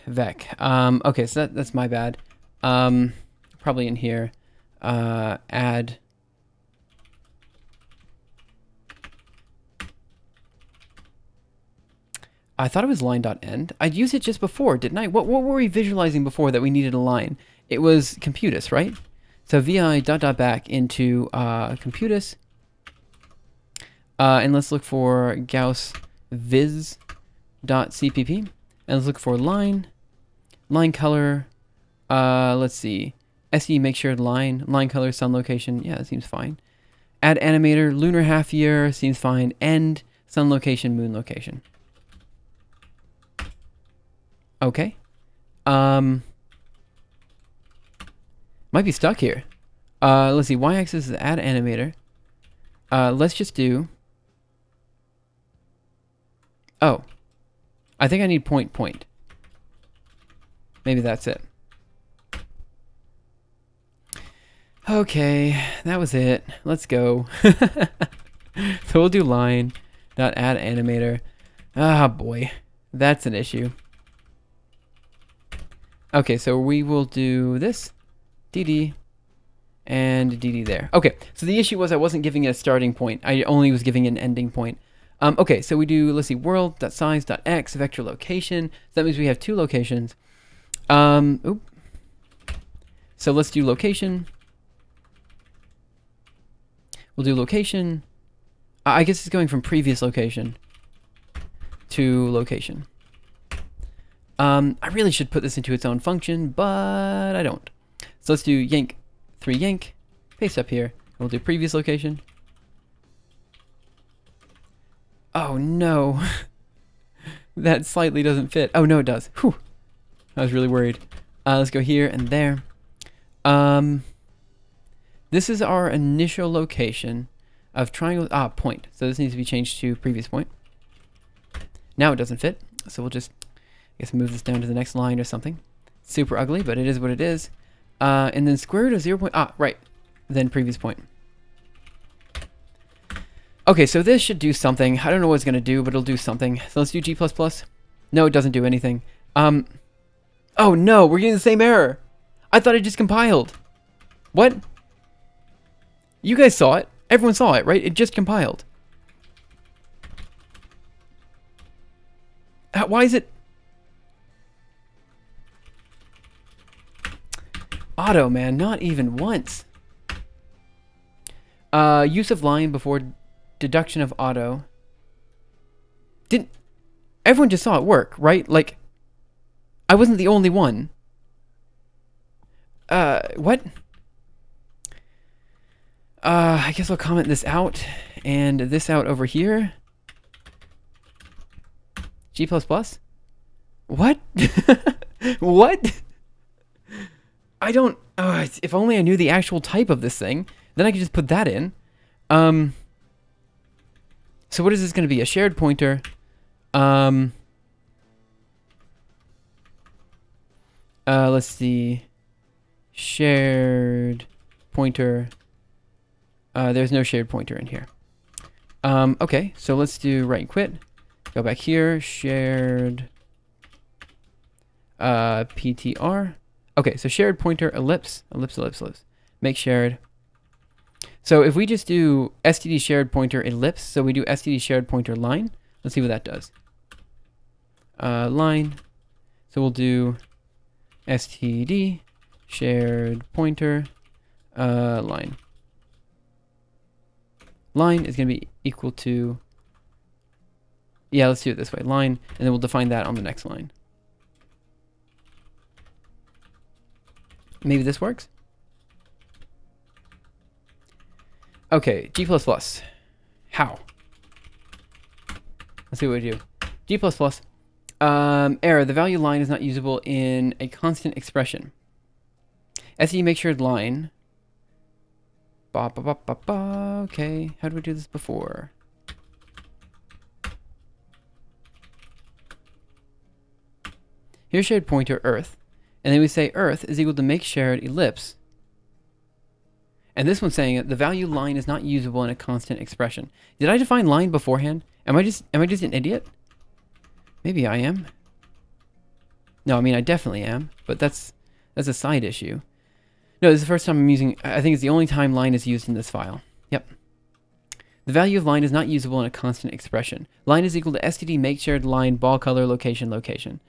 Okay, so that's my bad. Probably in here. Add. I thought it was line.end. I'd used it just before, didn't I? What were we visualizing before that we needed a line? It was computus, right? So vi back into computus. And let's look for Gauss viz.cpp. And let's look for line color. Let's see. SE make shared line color, sun location. Yeah, that seems fine. Add animator, lunar half year seems fine. End, sun location, moon location. Okay. Might be stuck here. Let's see. Y-axis is add animator. Let's just do... Oh. I think I need point. Maybe that's it. Okay. That was it. Let's go. So we'll do line dot add animator. Ah, boy. That's an issue. Okay, so we will do this. DD and DD there. Okay, so the issue was I wasn't giving it a starting point. I only was giving it an ending point. Okay, so we do, let's see, world.size.x, vector location. So that means we have 2 locations. So let's do location. We'll do location. I guess it's going from previous location to location. I really should put this into its own function, but I don't. So let's do yank 3 yank, paste up here. We'll do previous location. Oh no. That slightly doesn't fit. Oh no, it does. Whew. I was really worried. Let's go here and there. This is our initial location of triangle. Point. So this needs to be changed to previous point. Now it doesn't fit. So we'll just, I guess, move this down to the next line or something. Super ugly, but it is what it is. And then square root of 0. Right. Then previous point. Okay, so this should do something. I don't know what it's going to do, but it'll do something. So let's do G++. No, it doesn't do anything. Oh no, we're getting the same error. I thought it just compiled. What? You guys saw it. Everyone saw it, right? It just compiled. Why is it... Auto, man. Not even once. Use of line before deduction of auto. Everyone just saw it work, right? Like, I wasn't the only one. What? I guess I'll comment this out and this out over here. G++? What? What? I don't... if only I knew the actual type of this thing, then I could just put that in. So what is this going to be? A shared pointer. Let's see. Shared pointer. There's no shared pointer in here. Okay, so let's do write and quit. Go back here, shared PTR. Okay, so shared pointer ellipse, make shared. So if we just do std shared pointer ellipse, so we do std shared pointer line, let's see what that does. Line, so we'll do std shared pointer line. Line is going to be equal to, yeah, let's do it this way, line, and then we'll define that on the next line. Maybe this works? Okay, G++. How? Let's see what we do. G++. Error, the value line is not usable in a constant expression. SE make sure line. Okay, how did we do this before? Here's shared pointer earth, and then we say earth is equal to make shared ellipse. And this one's saying that the value line is not usable in a constant expression. Did I define line beforehand? Am I just an idiot? Maybe I am. No, I mean I definitely am, but that's a side issue. No, this is the first time I'm using, I think it's the only time line is used in this file. Yep. The value of line is not usable in a constant expression. Line is equal to std make shared line ball color location location.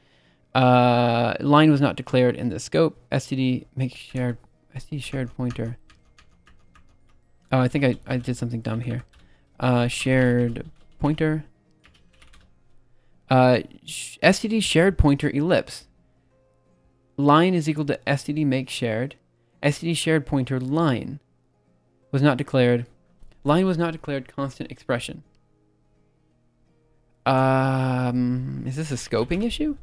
Line was not declared in the scope. std make shared, std shared pointer. Oh, I think I did something dumb here. Shared pointer. Std shared pointer ellipse. Line is equal to std make shared. std shared pointer line was not declared. Line was not declared constant expression. Is this a scoping issue?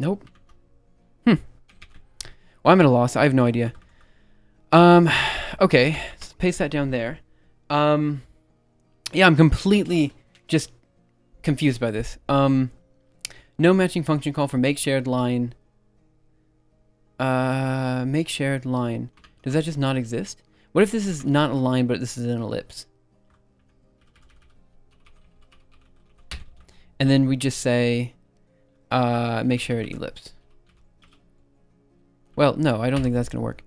Nope. Well, I'm at a loss. I have no idea. Okay. Let's paste that down there. Yeah, I'm completely just confused by this. No matching function call for make shared line. Make shared line. Does that just not exist? What if this is not a line, but this is an ellipse? And then we just say, make shared ellipse. Well, no, I don't think that's going to work.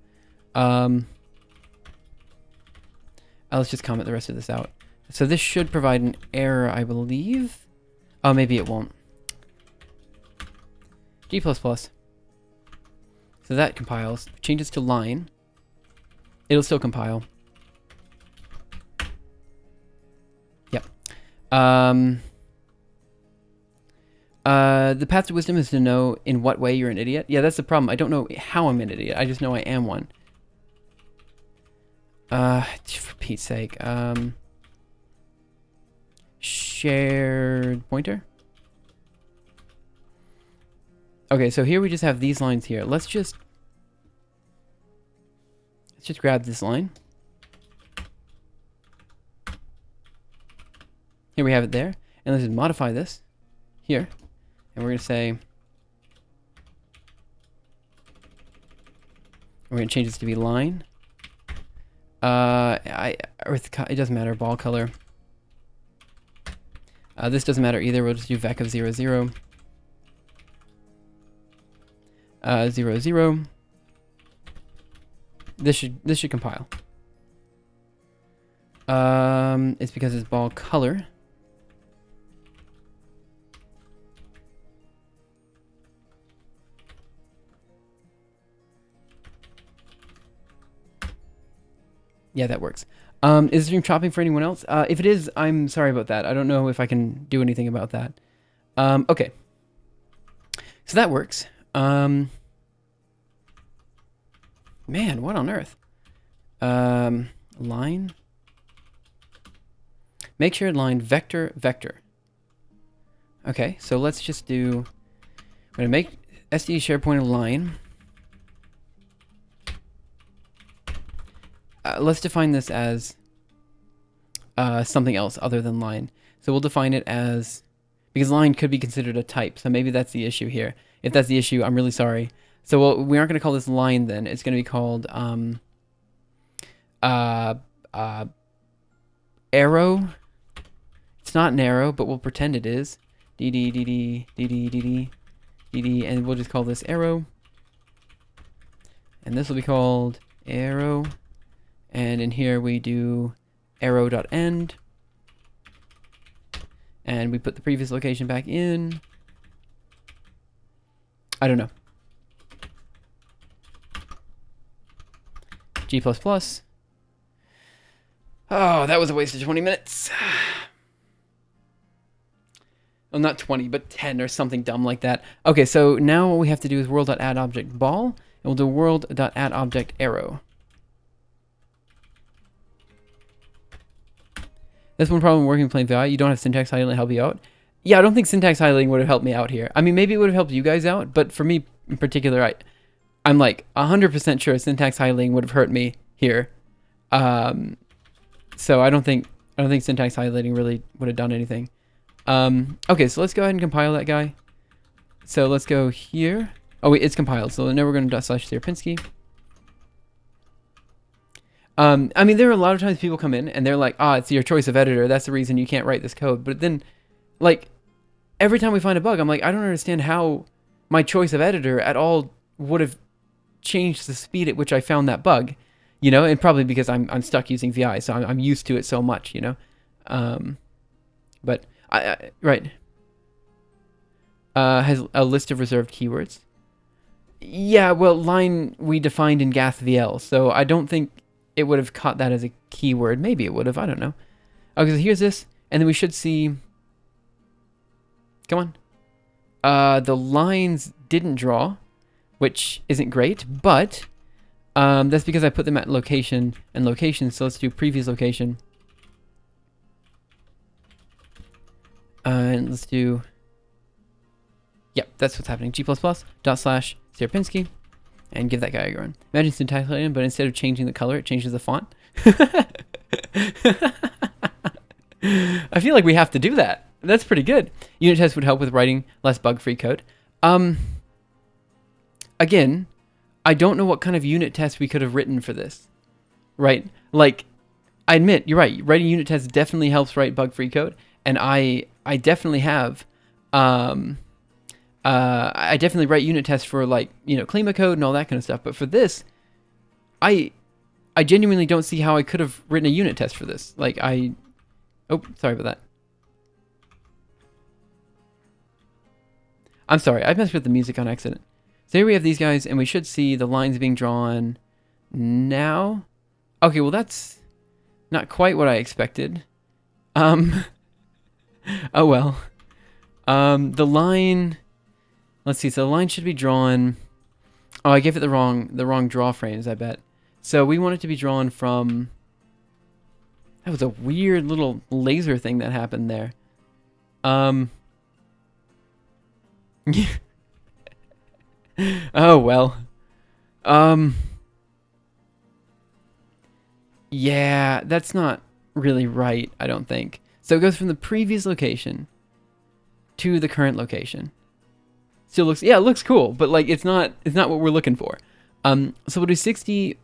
Let's just comment the rest of this out. So this should provide an error, I believe. Oh, maybe it won't. G++. So that compiles. Changes to line. It'll still compile. Yep. The path to wisdom is to know in what way you're an idiot. Yeah, that's the problem. I don't know how I'm an idiot. I just know I am one. For Pete's sake. Shared pointer. Okay, so here we just have these lines here. Let's just grab this line. Here we have it there. And let's just modify this here. And we're going to say, we're going to change this to be line. It doesn't matter, ball color. This doesn't matter either. We'll just do vec of 0, 0. 0, 0. This should compile. It's because it's ball color. Yeah, that works. Is the stream chopping for anyone else? If it is, I'm sorry about that. I don't know if I can do anything about that. Okay. So that works. Man, what on earth? Line. Make shared line vector vector. Okay, so let's just do. I'm gonna make SD shared point line. Let's define this as something else other than line. So we'll define it as, because line could be considered a type. So maybe that's the issue here. If that's the issue, I'm really sorry. So we aren't going to call this line then. It's going to be called arrow. It's not an arrow, but we'll pretend it is. dd dd dd dd dd, and we'll just call this arrow. And this will be called arrow. And in here we do arrow.end. And we put the previous location back in. I don't know. G++. Oh, that was a waste of 20 minutes. Well, not 20, but 10 or something dumb like that. Okay, so now what we have to do is world.addObjectBall, and we'll do world.addObjectArrow. That's one problem working with plain VI. You don't have syntax highlighting to help you out. Yeah, I don't think syntax highlighting would have helped me out here. I mean, maybe it would have helped you guys out, but for me in particular, I'm like 100% sure syntax highlighting would have hurt me here. So I don't think syntax highlighting really would have done anything. Okay, so let's go ahead and compile that guy. So let's go here. Oh wait, it's compiled. So now we're going to /Sierpinski. I mean, there are a lot of times people come in and they're like, it's your choice of editor. That's the reason you can't write this code. But then, like, every time we find a bug, I'm like, I don't understand how my choice of editor at all would have changed the speed at which I found that bug, you know, and probably because I'm stuck using VI, so I'm used to it so much, you know. But right. Has a list of reserved keywords. Yeah, well, line we defined in GathVL, so I don't think it would have caught that as a keyword. Maybe it would have. I don't know. Okay, so here's this, and then we should see. Come on. The lines didn't draw, which isn't great, but that's because I put them at location and location. So let's do previous location, and let's do. Yep, that's what's happening. G++./Sierpinski. And give that guy a run. Imagine syntax highlighting, but instead of changing the color, it changes the font. I feel like we have to do that. That's pretty good. Unit tests would help with writing less bug-free code. Again, I don't know what kind of unit test we could have written for this, right? Like, I admit, you're right. Writing unit tests definitely helps write bug-free code, and I definitely have. I definitely write unit tests for, like, you know, Klima code and all that kind of stuff. But for this, I genuinely don't see how I could have written a unit test for this. Like, oh, sorry about that. I'm sorry, I messed with the music on accident. So here we have these guys, and we should see the lines being drawn now. Okay, well, that's not quite what I expected. Oh well. The line. Let's see. So the line should be drawn. Oh, I gave it the wrong draw frames, I bet. So we want it to be drawn from. That was a weird little laser thing that happened there. Oh well. Yeah, that's not really right, I don't think. So it goes from the previous location to the current location. Still looks, yeah, it looks cool, but like it's not what we're looking for. So we'll do 60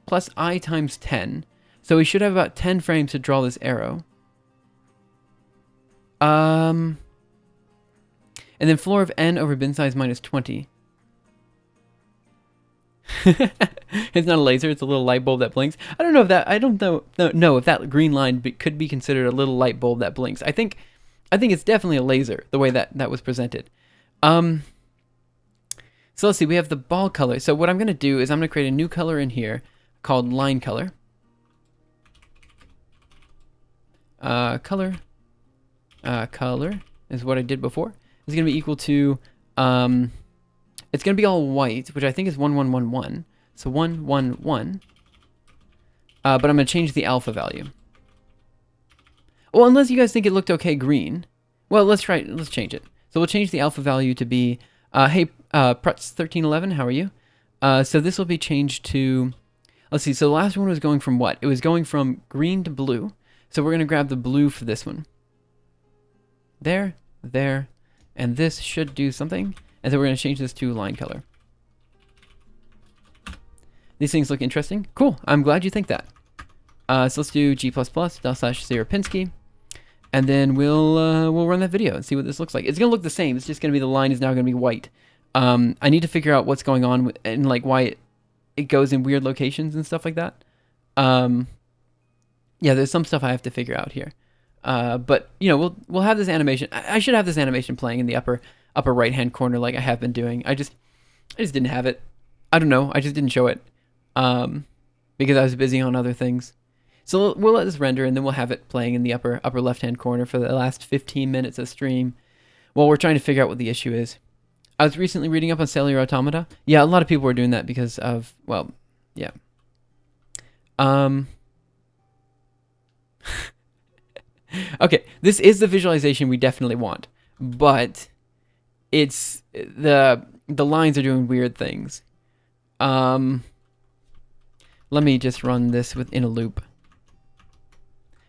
plus I times 10. So we should have about 10 frames to draw this arrow. And then floor of n over bin size minus 20. It's not a laser, it's a little light bulb that blinks. I don't know if that green line could be considered a little light bulb that blinks. I think it's definitely a laser, the way that was presented. So let's see, we have the ball color. So what I'm going to do is I'm going to create a new color in here called line color. color is what I did before. It's going to be equal to, it's going to be all white, which I think is 1111. So 111. But I'm going to change the alpha value. Well, unless you guys think it looked okay green. Well, let's change it. So we'll change the alpha value to be, hey, Prutz1311, how are you? So this will be changed to, let's see, so the last one was going from what? It was going from green to blue. So we're going to grab the blue for this one. There, and this should do something. And then we're going to change this to line color. These things look interesting. Cool, I'm glad you think that. So let's do g++/Sierapinski. And then we'll run that video and see what this looks like. It's going to look the same. It's just going to be the line is now going to be white. I need to figure out what's going on and like why it goes in weird locations and stuff like that. Yeah, there's some stuff I have to figure out here. But you know, we'll have this animation. I should have this animation playing in the upper right hand corner like I have been doing. I just didn't have it. I don't know. I just didn't show it because I was busy on other things. So we'll let this render and then we'll have it playing in the upper left hand corner for the last 15 minutes of stream while we're trying to figure out what the issue is. I was recently reading up on cellular automata. Yeah, a lot of people were doing that because of, well, yeah. Okay, this is the visualization we definitely want, but it's the lines are doing weird things. Let me just run this within a loop.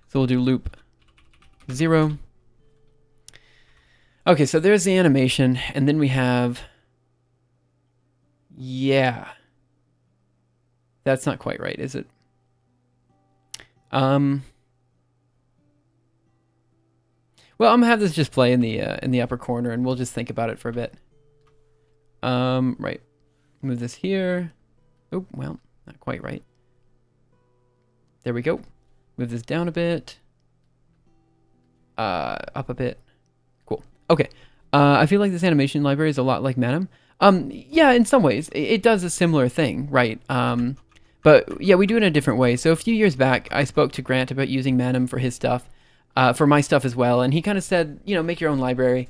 So we'll do loop 0. Okay, so there's the animation, and then we have, yeah. That's not quite right, is it? Well, I'm gonna have this just play in the upper corner, and we'll just think about it for a bit. Right. Move this here. Oh, well, not quite right. There we go. Move this down a bit. Up a bit. Cool. Okay. I feel like this animation library is a lot like Manum. Yeah, in some ways. It does a similar thing, right? But yeah, we do it in a different way. So a few years back, I spoke to Grant about using Manum for his stuff. For my stuff as well, and he kind of said, you know, make your own library,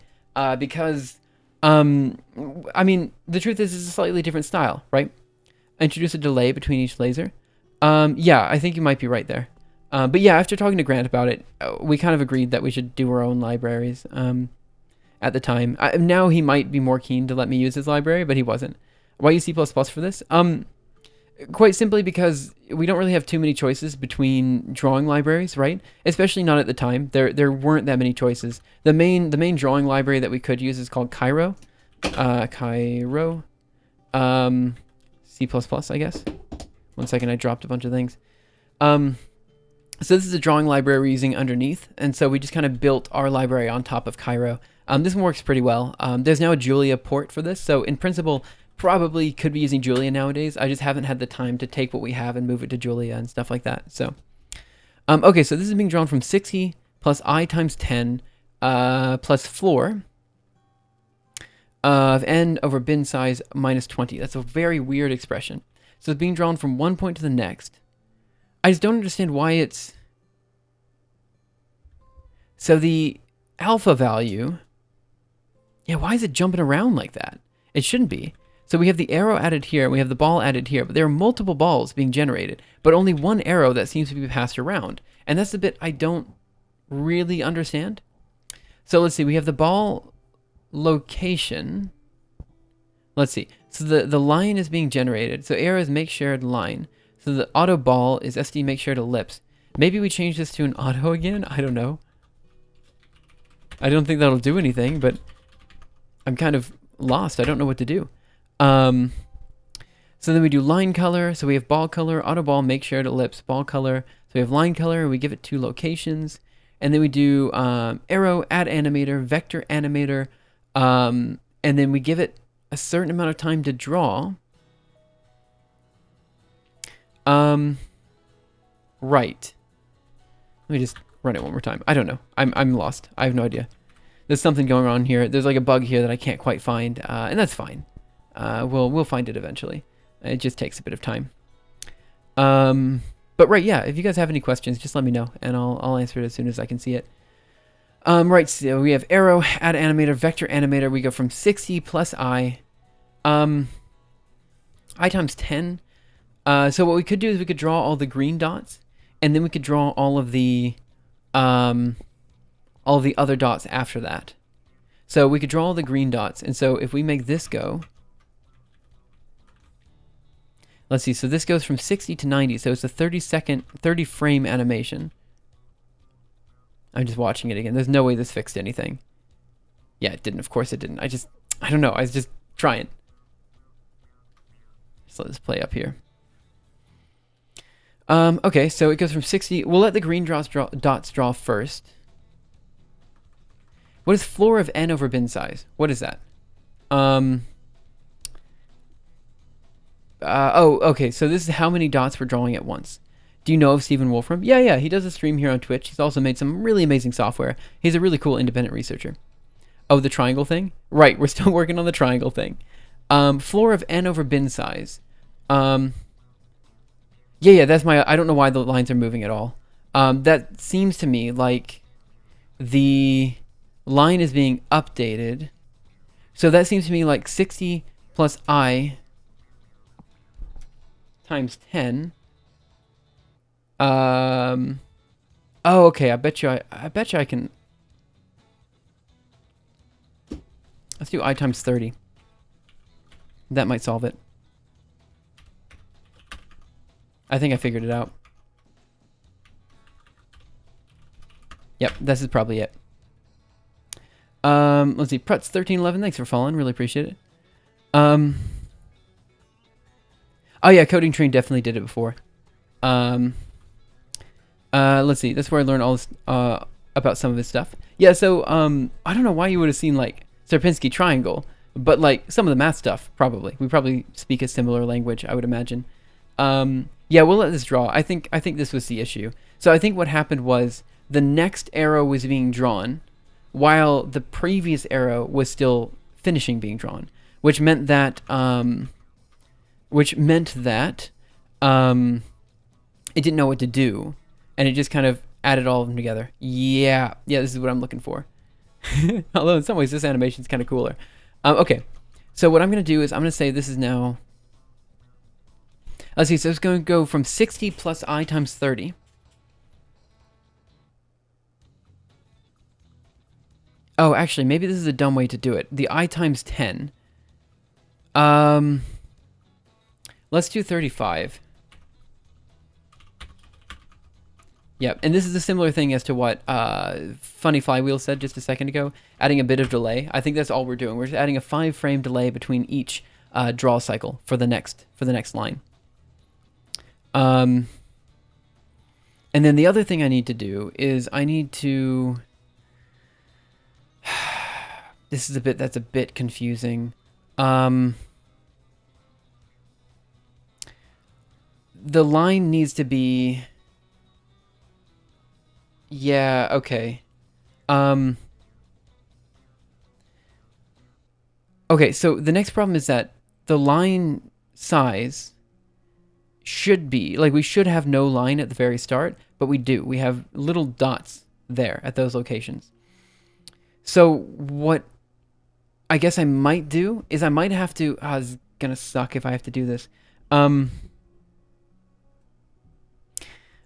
because, I mean, the truth is it's a slightly different style, right? Introduce a delay between each laser. Yeah, I think you might be right there. But yeah, after talking to Grant about it, we kind of agreed that we should do our own libraries, at the time. Now he might be more keen to let me use his library, but he wasn't. Why use C++ for this? Quite simply because we don't really have too many choices between drawing libraries, right? Especially not at the time. There weren't that many choices. The main drawing library that we could use is called Cairo. Cairo. C++, I guess. 1 second, I dropped a bunch of things. So this is a drawing library we're using underneath, and so we just kind of built our library on top of Cairo. This one works pretty well. There's now a Julia port for this, so in principle, probably could be using Julia nowadays. I just haven't had the time to take what we have and move it to Julia and stuff like that. So, okay, so this is being drawn from 60 plus I times 10 plus floor of n over bin size minus 20. That's a very weird expression. So it's being drawn from one point to the next. I just don't understand why it's... So the alpha value... Yeah, why is it jumping around like that? It shouldn't be. So we have the arrow added here, and we have the ball added here, but there are multiple balls being generated, but only one arrow that seems to be passed around. And that's the bit I don't really understand. So let's see, we have the ball location. Let's see. So the line is being generated. So arrow is make shared line. So the auto ball is SD make shared ellipse. Maybe we change this to an auto again? I don't know. I don't think that'll do anything, but I'm kind of lost. I don't know what to do. So then we do line color. So we have ball color, auto ball, make shared ellipse, ball color. So we have line color, and we give it 2 locations. And then we do arrow, add animator, vector animator, and then we give it a certain amount of time to draw. Right. Let me just run it one more time. I don't know. I'm lost. I have no idea. There's something going on here. There's like a bug here that I can't quite find, and that's fine. We'll find it eventually. It just takes a bit of time. But right, yeah, if you guys have any questions, just let me know, and I'll answer it as soon as I can see it. Right, so we have arrow, add animator, vector animator. We go from 60 plus I. I times 10. So what we could do is we could draw all the green dots, and then we could draw all of the other dots after that. So we could draw all the green dots, and so if we make this go, let's see, so this goes from 60 to 90, so it's a 30 frame animation. I'm just watching it again. There's no way this fixed anything. Yeah, it didn't. Of course it didn't. I don't know. I was just trying. Just let this play up here. Okay, so it goes from 60. We'll let the green dots draw first. What is floor of n over bin size? What is that? Oh, okay, so this is how many dots we're drawing at once. Do you know of Stephen Wolfram? Yeah, he does a stream here on Twitch. He's also made some really amazing software. He's a really cool independent researcher. Oh, the triangle thing? Right, we're still working on the triangle thing. Floor of n over bin size. Yeah, that's my... I don't know why the lines are moving at all. That seems to me like the line is being updated. So that seems to me like 60 plus I times 10. Oh, okay. I bet you I can. Let's do I times 30. That might solve it. I think I figured it out. Yep, this is probably it. Let's see. Prutz1311, thanks for following. Really appreciate it. Oh yeah, Coding Train definitely did it before. Let's see. That's where I learned all this about some of his stuff. Yeah, so I don't know why you would have seen like Sierpinski triangle, but like some of the math stuff probably. We probably speak a similar language, I would imagine. Yeah, we'll let this draw. I think this was the issue. So I think what happened was the next arrow was being drawn while the previous arrow was still finishing being drawn, which meant that it didn't know what to do, and it just kind of added all of them together. Yeah, this is what I'm looking for. Although in some ways this animation is kind of cooler. Okay, so what I'm going to do is I'm going to say this is now... Let's see, so it's going to go from 60 plus I times 30. Oh, actually, maybe this is a dumb way to do it. The I times 10. Let's do 35. Yep, and this is a similar thing as to what Funny Flywheel said just a second ago, adding a bit of delay. I think that's all we're doing. We're just adding a 5-frame delay between each draw cycle for the next line. And then the other thing I need to do is I need to... This is that's a bit confusing. The line needs to be... Yeah, okay. Okay, so the next problem is that the line size should be, like, we should have no line at the very start, but we do. We have little dots there at those locations. So what I guess I might do is I might have to... Oh, it's gonna suck if I have to do this. I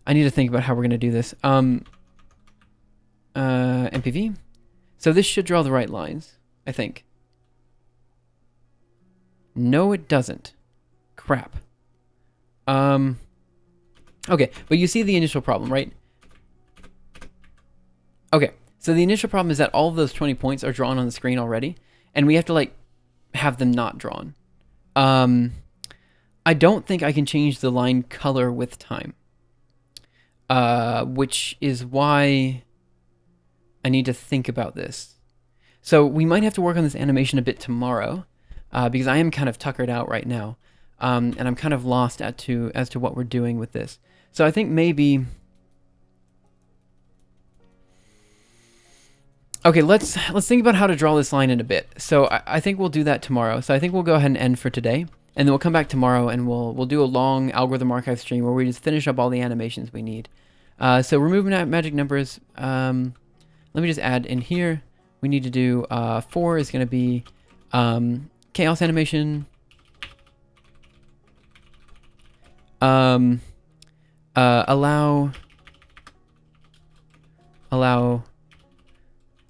need to think about how we're gonna do this. MPV. So this should draw the right lines, I think. No, it doesn't. Crap. Okay, but you see the initial problem, right? Okay, so the initial problem is that all of those 20 points are drawn on the screen already, and we have to, like, have them not drawn. I don't think I can change the line color with time. Which is why I need to think about this. So we might have to work on this animation a bit tomorrow, because I am kind of tuckered out right now, and I'm kind of lost as to what we're doing with this. So I think maybe... Okay, let's think about how to draw this line in a bit. So I think we'll do that tomorrow. So I think we'll go ahead and end for today, and then we'll come back tomorrow and we'll do a long algorithm archive stream where we just finish up all the animations we need. So removing magic numbers. Let me just add in here. We need to do 4 is going to be chaos animation. Allow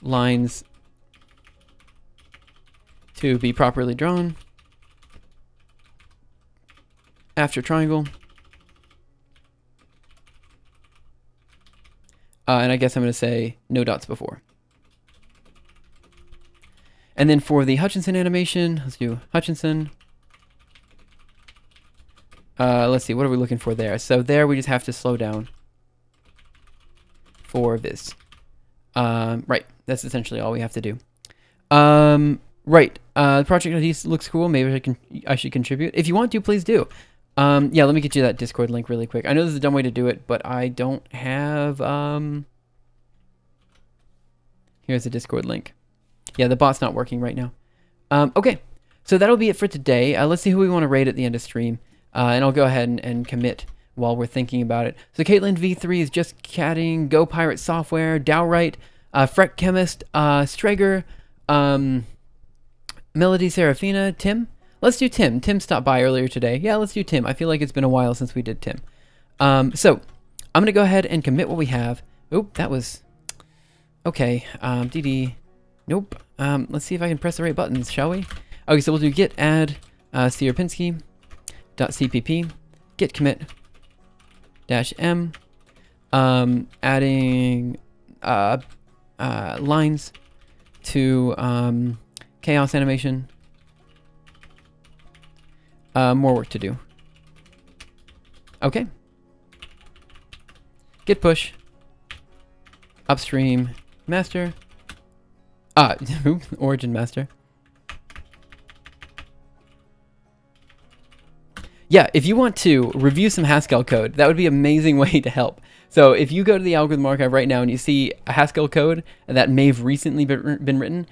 lines to be properly drawn after triangle. And I guess I'm going to say no dots before. And then for the Hutchinson animation, let's do Hutchinson. Let's see, what are we looking for there? So there we just have to slow down for this. Right, that's essentially all we have to do. Right, the project ID looks cool. Maybe I should contribute. If you want to, please do. Yeah, let me get you that Discord link really quick. I know this is a dumb way to do it, but I don't have, here's the Discord link. Yeah, the bot's not working right now. Okay, so that'll be it for today. Let's see who we want to raid at the end of stream. And I'll go ahead and commit while we're thinking about it. So Caitlin V3 is just catting, Go Pirate Software, Dowright, Freck Chemist, Strager, Melody Serafina, Tim. Let's do Tim. Tim stopped by earlier today. Yeah, let's do Tim. I feel like it's been a while since we did Tim. So I'm going to go ahead and commit what we have. Oop, that was... Okay, DD... Nope. Let's see if I can press the right buttons, shall we? Okay, so we'll do git add Sierpinski.cpp, git commit -m, adding lines to chaos animation. More work to do. Okay. Git push upstream master. Origin master. Yeah, if you want to review some Haskell code, that would be an amazing way to help. So if you go to the algorithm archive right now and you see a Haskell code that may have recently been written,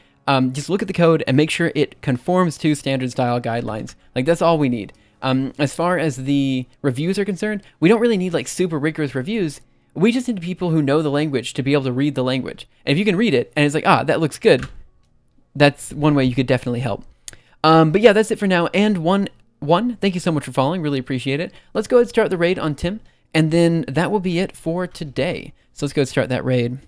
just look at the code and make sure it conforms to standard style guidelines. Like, that's all we need. As far as the reviews are concerned, we don't really need like super rigorous reviews. We just need people who know the language to be able to read the language. And if you can read it and it's like, that looks good, that's one way you could definitely help. But yeah, that's it for now. And one, thank you so much for following. Really appreciate it. Let's go ahead and start the raid on Tim. And then that will be it for today. So let's go ahead and start that raid.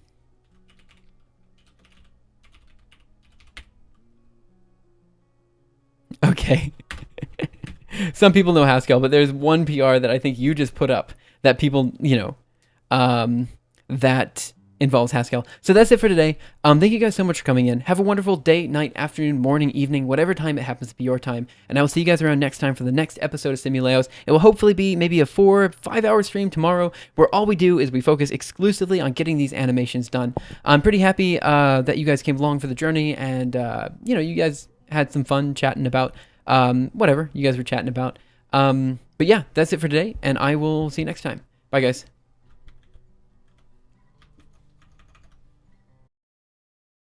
Okay. Some people know Haskell, but there's one PR that I think you just put up that people, that involves Haskell. So that's it for today. Thank you guys so much for coming in. Have a wonderful day, night, afternoon, morning, evening, whatever time it happens to be your time. And I will see you guys around next time for the next episode of Simuleos. It will hopefully be maybe a 4 or 5 hour stream tomorrow where all we do is we focus exclusively on getting these animations done. I'm pretty happy that you guys came along for the journey and, you guys had some fun chatting about whatever you guys were chatting about. But yeah, that's it for today and I will see you next time. Bye guys.